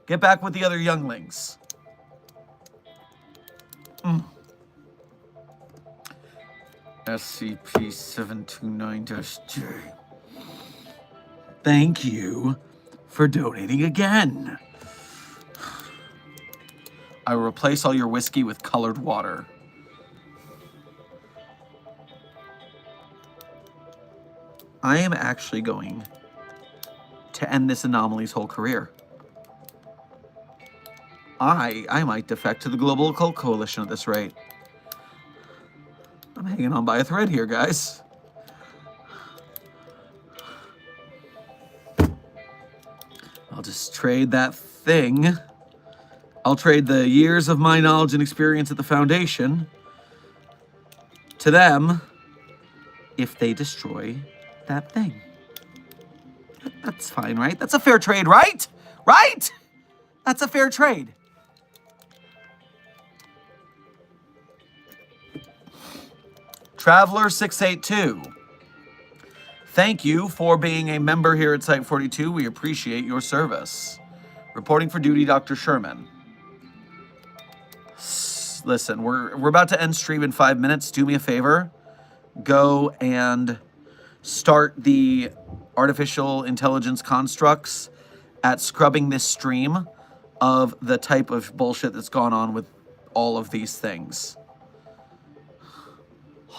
Get back with the other younglings. SCP-729-J. Thank you for donating again. I will replace all your whiskey with colored water. I am actually going to end this anomaly's whole career. I might defect to the Global Occult Coalition at this rate. I'm hanging on by a thread here, guys. I'll just trade that thing. I'll trade the years of my knowledge and experience at the Foundation to them if they destroy that thing. That's fine, right? That's a fair trade, right? Right? That's a fair trade. Traveler682. Thank you for being a member here at Site 42. We appreciate your service. Reporting for duty, Dr. Sherman. Listen, we're about to end stream in 5 minutes. Do me a favor. Go and start the artificial intelligence constructs at scrubbing this stream of the type of bullshit that's gone on with all of these things.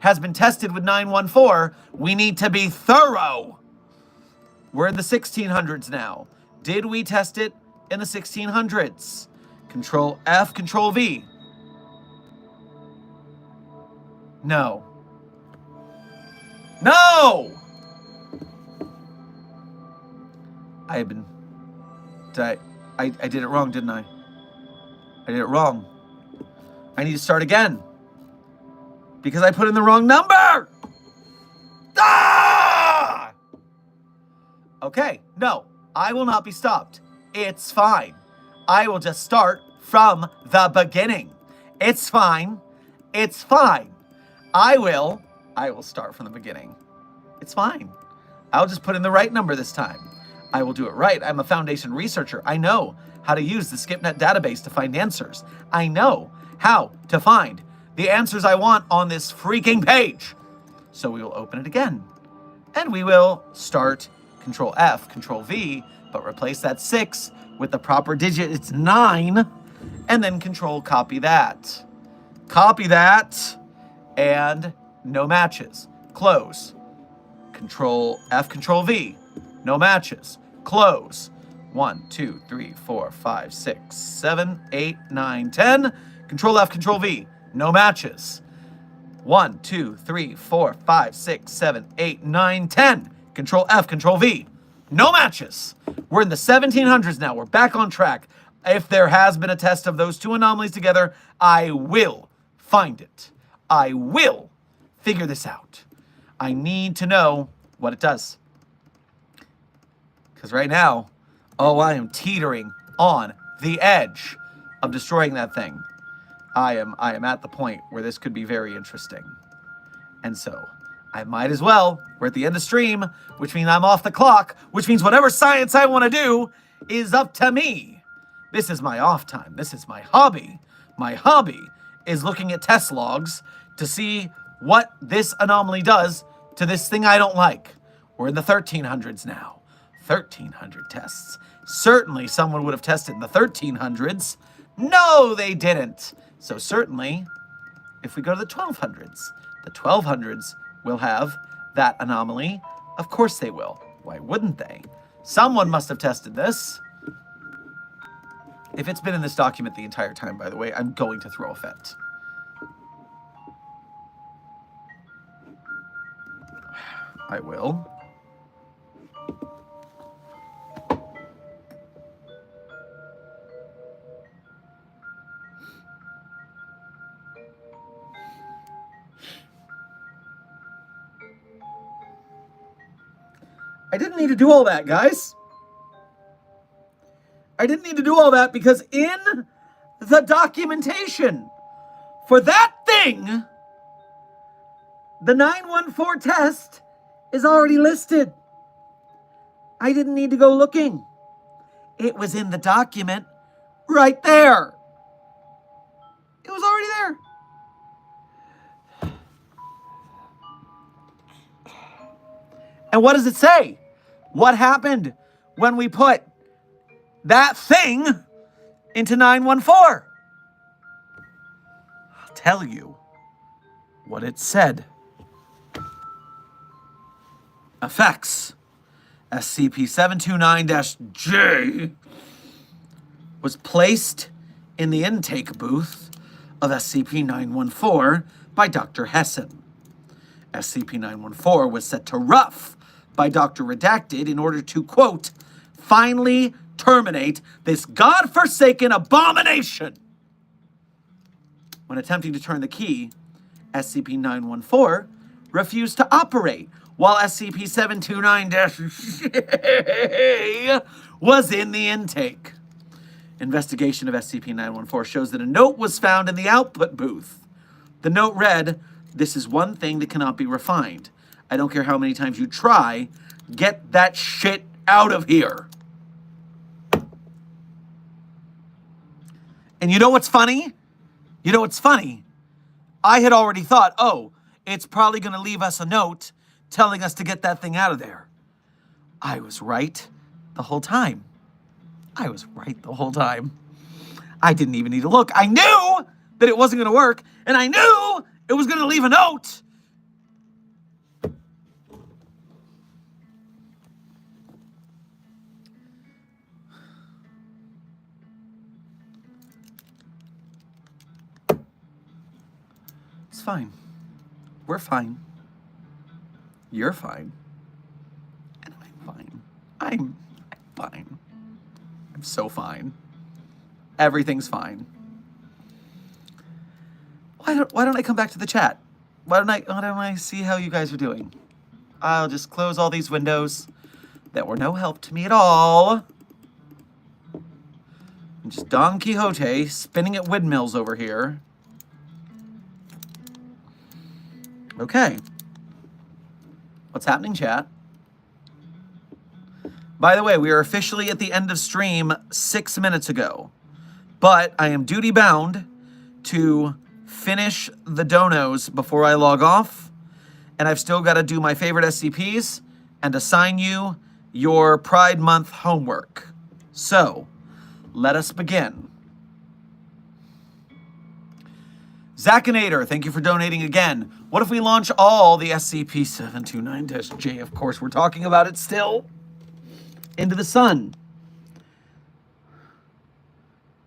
has been tested with 914. We need to be thorough. We're in the 1600s now. Did we test it in the 1600s? Control F, Control V. No. No! I did it wrong, didn't I? I did it wrong. I need to start again. Because I put in the wrong number! Ah! Okay, no. I will not be stopped. It's fine. I will just start from the beginning. It's fine. It's fine. I will start from the beginning. It's fine. I'll just put in the right number this time. I will do it right. I'm a foundation researcher. I know how to use the SkipNet database to find answers. I know how to find the answers I want on this freaking page. So we will open it again. And we will start Control F, Control V, but replace that 6 with the proper digit. It's 9. And then Control copy that. Copy that. And no matches. Close. Control F, Control V. No matches. Close. 1, 2, 3, 4, 5, 6, 7, 8, 9, 10. Control F, Control V. No matches. 1, 2, 3, 4, 5, 6, 7, 8, 9, 10. Control F, Control V. No matches. We're in the 1700s now. We're back on track. If there has been a test of those two anomalies together, I will find it. I will figure this out. I need to know what it does. Because right now, I am teetering on the edge of destroying that thing. I am at the point where this could be very interesting. And so, I might as well. We're at the end of stream, which means I'm off the clock, which means whatever science I want to do is up to me. This is my off time. This is my hobby. My hobby is looking at test logs to see what this anomaly does to this thing I don't like. We're in the 1300s now. 1300 tests. Certainly someone would have tested in the 1300s. No, they didn't. So certainly, if we go to the 1200s will have that anomaly. Of course they will. Why wouldn't they? Someone must have tested this. If it's been in this document the entire time, by the way, I'm going to throw a fit. I will. I didn't need to do all that, guys. I didn't need to do all that because in the documentation for that thing, the 914 test is already listed. I didn't need to go looking. It was in the document right there. It was already there. And what does it say? What happened when we put that thing into 914? I'll tell you what it said. Effects. SCP-729-J was placed in the intake booth of SCP-914 by Dr. Hessen. SCP-914 was set to rough by Dr. Redacted in order to, quote, finally terminate this godforsaken abomination. When attempting to turn the key, SCP-914 refused to operate, while SCP-729-J was in the intake. Investigation of SCP-914 shows that a note was found in the output booth. The note read, "This is one thing that cannot be refined. I don't care how many times you try. Get that shit out of here." And you know what's funny? You know what's funny? I had already thought, it's probably going to leave us a note telling us to get that thing out of there. I was right the whole time. I was right the whole time. I didn't even need to look. I knew that it wasn't going to work, and I knew it was going to leave a note It's fine. We're fine. You're fine. And I'm fine. I'm fine. I'm so fine. Everything's fine. Why don't I come back to the chat? Why don't I see how you guys are doing? I'll just close all these windows that were no help to me at all. I'm just Don Quixote spinning at windmills over here. Okay. What's happening, chat? By the way, we are officially at the end of stream 6 minutes ago. But I am duty bound to finish the donos before I log off. And I've still got to do my favorite SCPs and assign you your Pride Month homework. So, let us begin. Zakinator, thank you for donating again. What if we launch all the SCP-729-J? Of course, we're talking about it still. Into the sun.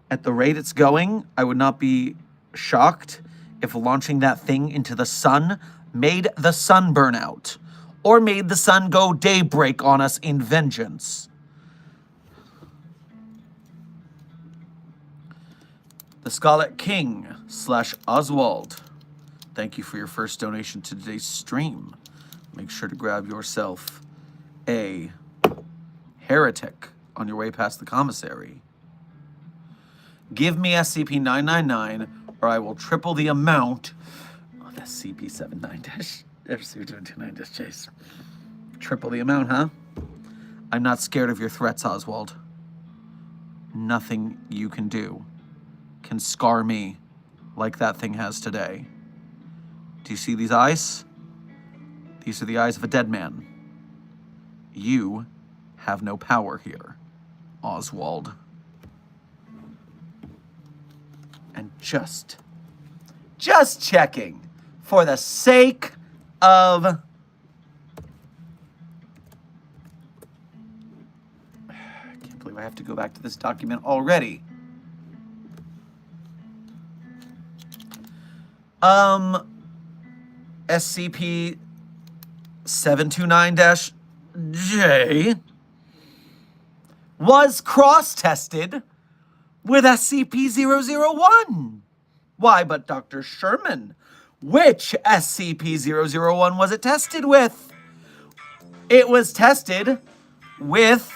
At the rate it's going, I would not be shocked if launching that thing into the sun made the sun burn out, or made the sun go daybreak on us in vengeance. The Scarlet King / Oswald. Thank you for your first donation to today's stream. Make sure to grab yourself a heretic on your way past the commissary. Give me SCP-999 or I will triple the amount of SCP-79-J. Triple the amount, huh? I'm not scared of your threats, Oswald. Nothing you can do can scar me like that thing has today. Do you see these eyes? These are the eyes of a dead man. You have no power here, Oswald. And just checking for the sake of... I can't believe I have to go back to this document already. SCP-729-J was cross-tested with SCP-001. Why, but Dr. Sherman, which SCP-001 was it tested with? It was tested with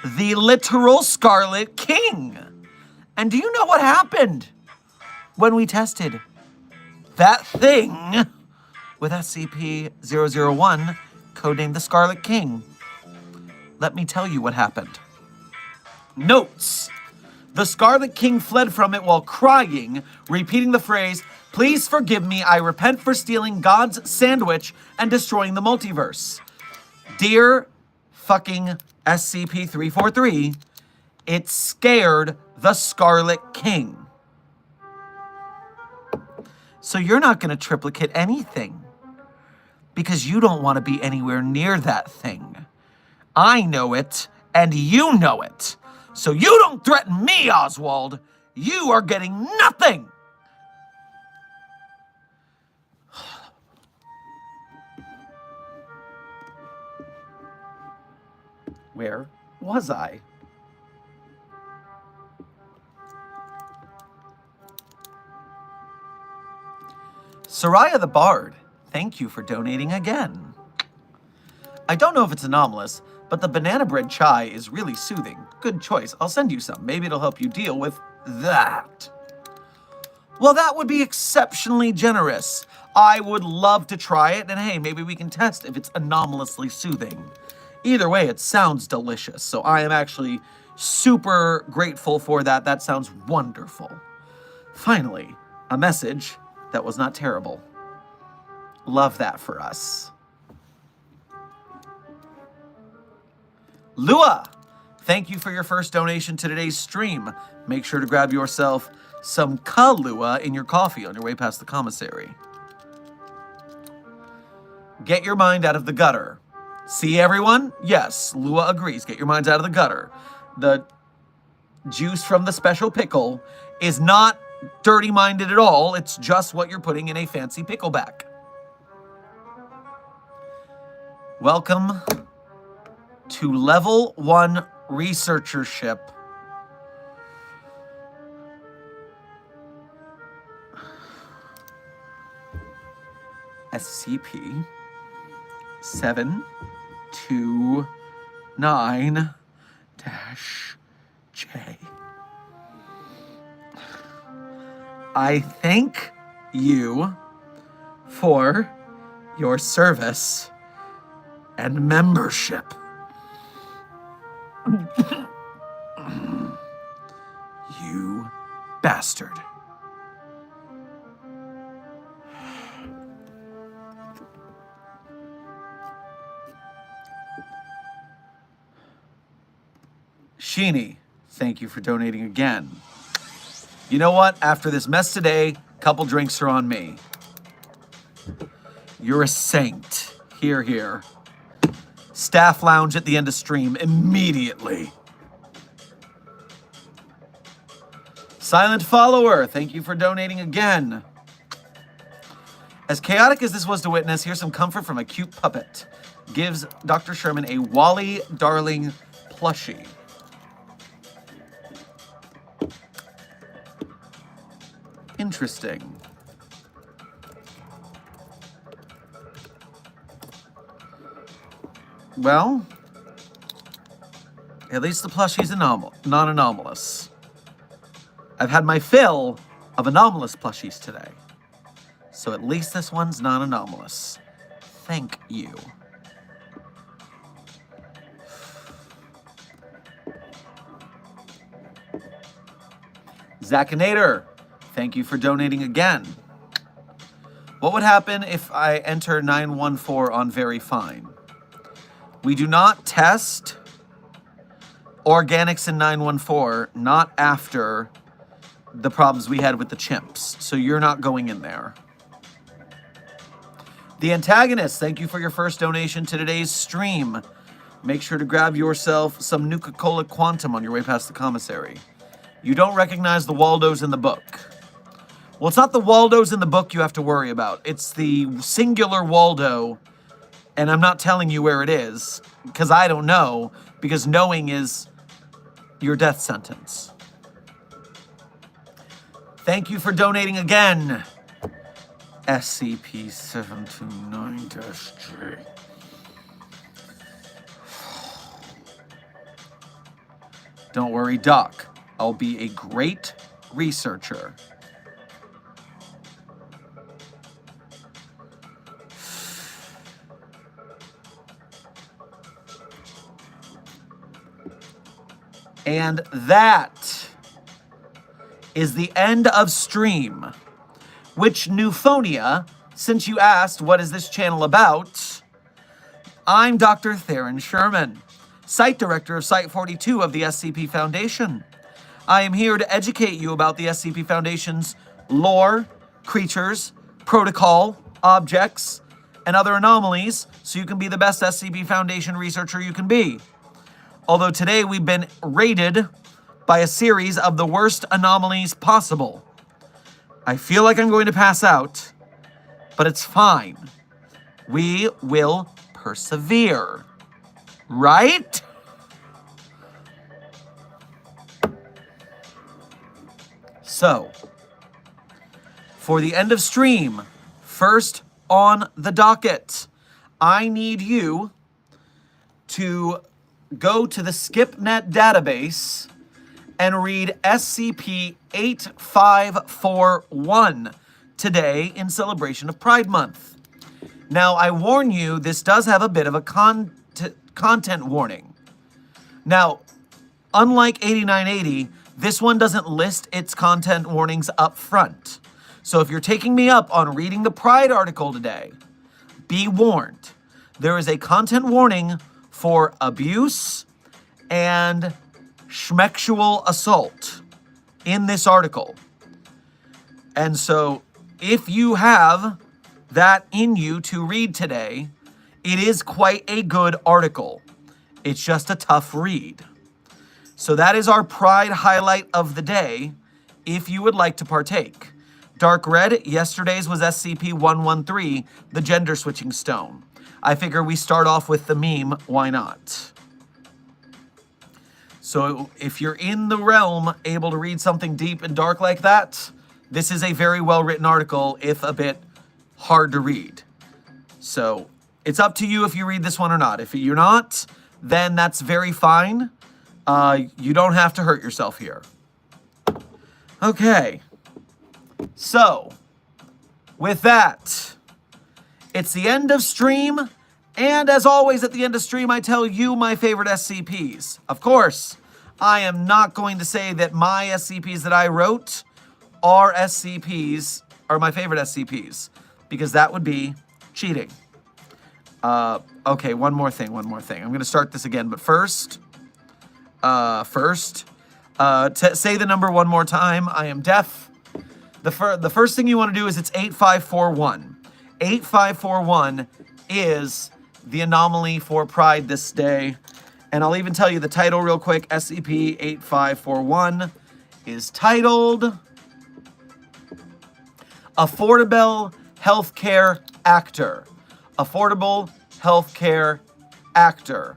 the literal Scarlet King. And do you know what happened when we tested that thing with SCP-001, codenamed the Scarlet King? Let me tell you what happened. Notes. The Scarlet King fled from it while crying, repeating the phrase, "Please forgive me, I repent for stealing God's sandwich and destroying the multiverse." Dear fucking SCP-343, it scared the Scarlet King. So you're not going to triplicate anything because you don't want to be anywhere near that thing. I know it, and you know it. So you don't threaten me, Oswald. You are getting nothing. Where was I? Soraya the Bard, thank you for donating again. I don't know if it's anomalous, but the banana bread chai is really soothing. Good choice. I'll send you some. Maybe it'll help you deal with that. Well, that would be exceptionally generous. I would love to try it, and hey, maybe we can test if it's anomalously soothing. Either way, it sounds delicious, so I am actually super grateful for that. That sounds wonderful. Finally, a message that was not terrible. Love that for us. Lua, thank you for your first donation to today's stream. Make sure to grab yourself some Kahlua in your coffee on your way past the commissary. Get your mind out of the gutter. See, everyone? Yes, Lua agrees. Get your minds out of the gutter. The juice from the special pickle is not dirty-minded at all. It's just what you're putting in a fancy pickleback. Welcome to Level 1 Researchership. SCP 729-J. I thank you for your service and membership. You bastard. Sheeny, thank you for donating again. You know what? After this mess today, couple drinks are on me. You're a saint. Here, here. Staff lounge at the end of stream immediately. Silent follower, thank you for donating again. As chaotic as this was to witness, here's some comfort from a cute puppet. Gives Dr. Sherman a Wally Darling plushie. Interesting. Well, at least the plushie's non-anomalous. I've had my fill of anomalous plushies today. So at least this one's non-anomalous. Thank you. Zakinator, thank you for donating again. What would happen if I enter 914 on very fine? We do not test organics in 914, not after the problems we had with the chimps. So you're not going in there. The Antagonist, thank you for your first donation to today's stream. Make sure to grab yourself some Nuka-Cola Quantum on your way past the commissary. You don't recognize the Waldos in the book. Well, it's not the Waldos in the book you have to worry about. It's the singular Waldo, and I'm not telling you where it is, because I don't know, because knowing is your death sentence. Thank you for donating again, SCP-729-J. Don't worry, Doc. I'll be a great researcher. And that is the end of stream. Which Newphonia, since you asked what is this channel about, I'm Dr. Theron Sherman, Site Director of Site 42 of the SCP Foundation. I am here to educate you about the SCP Foundation's lore, creatures, protocol, objects, and other anomalies so you can be the best SCP Foundation researcher you can be. Although today we've been raided by a series of the worst anomalies possible. I feel like I'm going to pass out, but it's fine. We will persevere. Right? So, for the end of stream, first on the docket, I need you to go to the SkipNet database and read SCP-8541 today in celebration of Pride Month. Now, I warn you, this does have a bit of a content warning. Now, unlike 8980, this one doesn't list its content warnings up front. So if you're taking me up on reading the Pride article today, be warned. There is a content warning for abuse and schmexual assault in this article. And so if you have that in you to read today, it is quite a good article. It's just a tough read. So that is our Pride highlight of the day, if you would like to partake. Dark red, yesterday's was SCP-113, the gender switching stone. I figure we start off with the meme, why not? So if you're in the realm able to read something deep and dark like that, this is a very well-written article, if a bit hard to read. So it's up to you if you read this one or not. If you're not, then that's very fine. You don't have to hurt yourself here. Okay. So, with that, it's the end of stream. And as always, at the end of stream, I tell you my favorite SCPs. Of course, I am not going to say that my SCPs that I wrote are SCPs, are my favorite SCPs, because that would be cheating. Okay, one more thing. I'm going to start this again, but first, say the number one more time. I am deaf. The first thing you want to do is it's 8541. 8541 is the anomaly for Pride this day. And I'll even tell you the title real quick. SCP-8541 is titled Affordable Healthcare Actor. Affordable Healthcare Actor.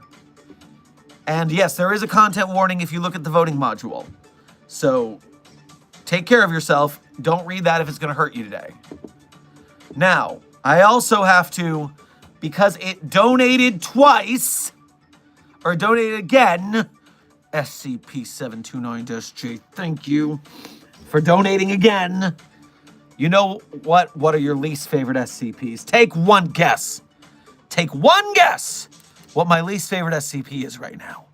And yes, there is a content warning if you look at the voting module. So take care of yourself. Don't read that if it's going to hurt you today. Now, I also have to, because it donated twice, or donated again, SCP-729-J, thank you for donating again. You know what? What are your least favorite SCPs? Take one guess. Take one guess what my least favorite SCP is right now.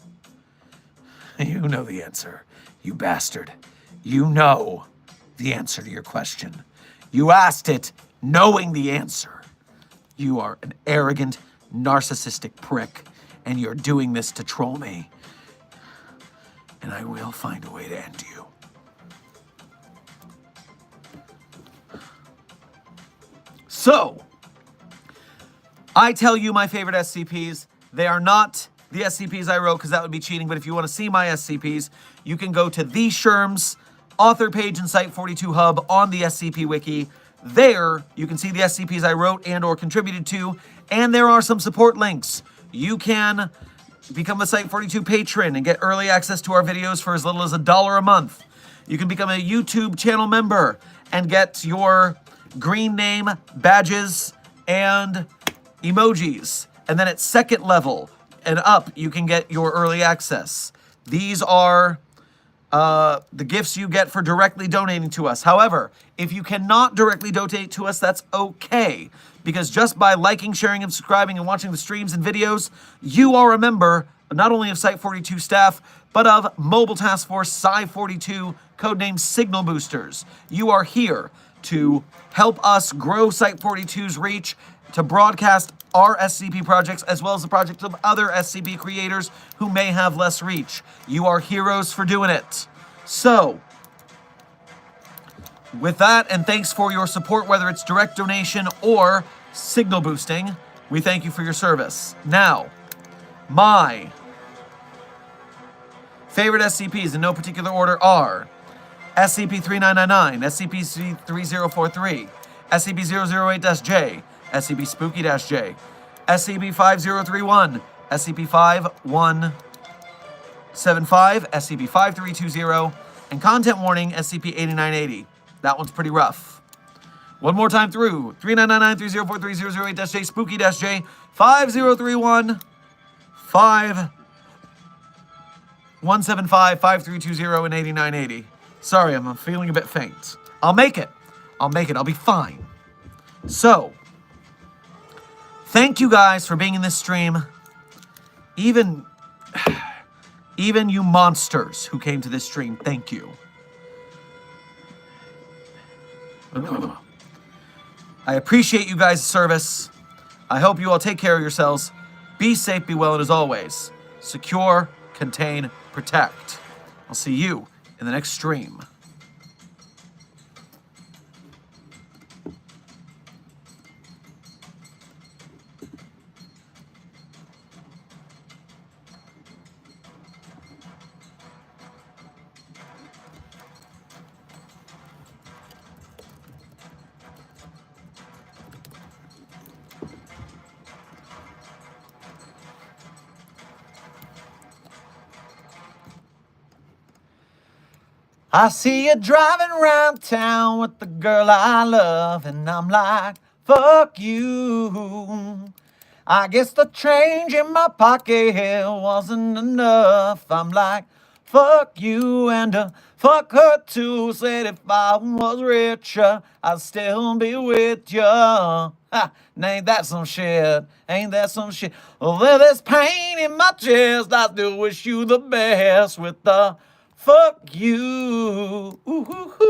You know the answer, you bastard. You know the answer to your question. You asked it knowing the answer. You are an arrogant, narcissistic prick, and you're doing this to troll me. And I will find a way to end you. So, I tell you my favorite SCPs. They are not the SCPs I wrote, because that would be cheating, but if you want to see my SCPs, you can go to the Sherm's author page in Site 42 Hub on the SCP Wiki. There, you can see the SCPs I wrote and or contributed to, and there are some support links. You can become a Site 42 patron and get early access to our videos for as little as $1 a month. You can become a YouTube channel member and get your green name, badges, and emojis. And then at second level and up, you can get your early access. These are the gifts you get for directly donating to us. However, if you cannot directly donate to us, that's okay. Because just by liking, sharing, and subscribing and watching the streams and videos, you are a member not only of Site 42 staff, but of Mobile Task Force Psi 42, codenamed Signal Boosters. You are here to help us grow Site 42's reach, to broadcast our SCP projects, as well as the projects of other SCP creators who may have less reach. You are heroes for doing it. So, with that, and thanks for your support, whether it's direct donation or signal boosting, we thank you for your service. Now, my favorite SCPs in no particular order are SCP-3999, SCP-3043, SCP-008-J, SCP-Spooky-J, SCP-5031, SCP-5175, SCP-5320, and content warning, SCP-8980. That one's pretty rough. One more time through, 3999, 3043, 008-J, Spooky-J, 5031, 5175, 5320, and 8980. Sorry, I'm feeling a bit faint. I'll make it. I'll be fine. So, thank you guys for being in this stream. Even you monsters who came to this stream, thank you. I appreciate you guys' service. I hope you all take care of yourselves. Be safe, be well, and as always, secure, contain, protect. I'll see you in the next stream. I see you driving around town with the girl I love, and I'm like, fuck you. I guess the change in my pocket wasn't enough. I'm like, fuck you and fuck her too. Said if I was richer, I'd still be with you. Ha, and ain't that some shit? Ain't that some shit? Well, there's pain in my chest. I still wish you the best with the fuck you. Ooh, ooh, ooh.